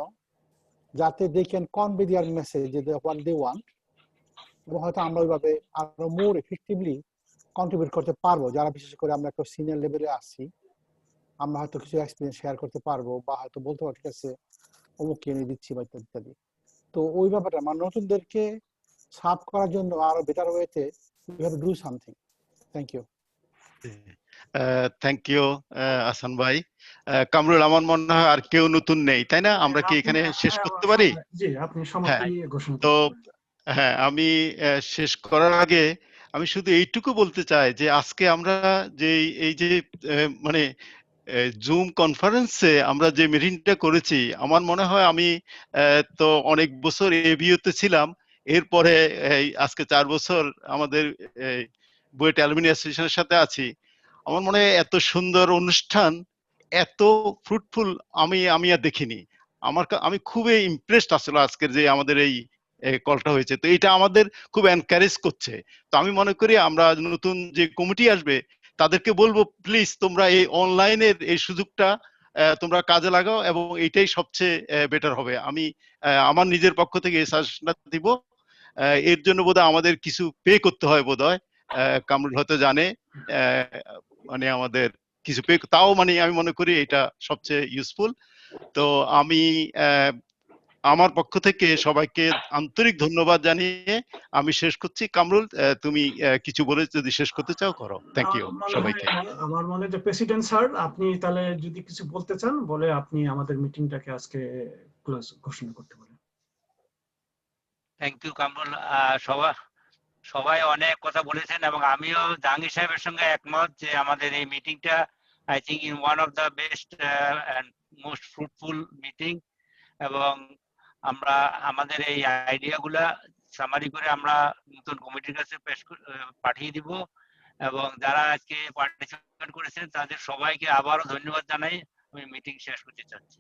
যাতে they can convey their message যে হোয়াট দে ওয়ান্ট, এবং হয়তো আমরা ওইভাবে আরো মোর এফেক্টিভলি কন্ট্রিবিউট করতে পারবো। যারা বিশেষ করে আমরা একটা সিনিয়র লেভেলে আসছি, আমরা হয়তো কিছু এক্সপিরিয়েন্স শেয়ার করতে পারবো, বা হয়তো বলতে পারবো ঠিক আছে অমুক এনে দিচ্ছি বা ইত্যাদি ইত্যাদি। তো ওই ব্যাপারটা মানে নতুনদেরকে সার্ভ করার জন্য আরো বেটার ওয়েতে we have to do something. Thank you. Thank you Ahsan ভাই। কামরুল, আমার মনে হয় আর কেউ নতুন নেই, তাই না? আমরা কি এখানে শেষ করতে পারি? জি, আপনি সমাপ্তি ঘোষণা করুন। তো হ্যাঁ, আমি শেষ করার আগে আমি শুধু এইটুকু বলতে চাই যে আজকে আমরা যে এই যে মানে জুম কনফারেন্সে আমরা যে মিটিংটা করেছি, আমার মনে হয় আমি তো অনেক বছর এবিওতে ছিলাম, এরপরে আজকে 4 বছর আমাদের বুয়েট অ্যালুমিনি অ্যাসোসিয়েশনের সাথে আছি। আমার মনে হয় এত সুন্দর অনুষ্ঠান, এত ফ্রুটফুল আমি আর দেখিনি। আমি খুবই ইমপ্রেসড আসলে আজকের যে আমাদের এই কলটা হয়েছে। তো এটা আমাদের খুব এনকারেজ করছে। তো আমি মনে করি আমরা নতুন যে কমিটি আসবে তাদেরকে বলবো, প্লিজ তোমরা এই অনলাইনের এই সুযোগটা তোমরা কাজে লাগাও এবং এটাই সবচেয়ে বেটার হবে। আমি আমার নিজের পক্ষ থেকে এই সাজেশনটা দিব। এর জন্য বোধহয় আমাদের কিছু পে করতে হয় বোধহয়, কামরুল হয়তো জানে, মানে আমাদের কিছু পে, তাও মানে আমি মনে করি এটা সবচেয়ে ইউজফুল। তো আমি আমার পক্ষ থেকে সবাইকে আন্তরিক ধন্যবাদ জানিয়ে আমি শেষ করছি। কামরুল, তুমি কিছু বলে যদি শেষ করতে চাও করো। থ্যাংক ইউ সবাইকে। আমার মনে হয় যে প্রেসিডেন্ট স্যার, আপনি তাহলে যদি কিছু বলতে চান বলে আপনি আমাদের মিটিংটাকে আজকে ক্লোজ ঘোষণা করতে পারেন। Thank you Kamrul. সবাই অনেক কথা বলেছেন এবং আমিও জাহাঙ্গীর সাহেবের সঙ্গে একমত যে আমাদের এই মিটিংটা I think in one of the best and most fruitful meeting, এবং আমরা আমাদের এই আইডিয়াগুলা সামারি করে আমরা নতুন কমিটির কাছে পাঠিয়ে দিব, এবং যারা আজকে পার্টিসিপেট করেছেন তাদের সবাইকে আবারও ধন্যবাদ জানাই। আমি মিটিং শেষ করতে চাচ্ছি।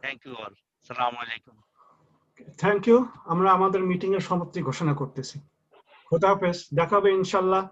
Thank you all. আসসালামু আলাইকুম। Thank you. আমরা আমাদের মিটিং এর সমাপ্তি ঘোষণা করতেছি। খোদা হাফেজ, দেখা হবে ইনশাআল্লাহ।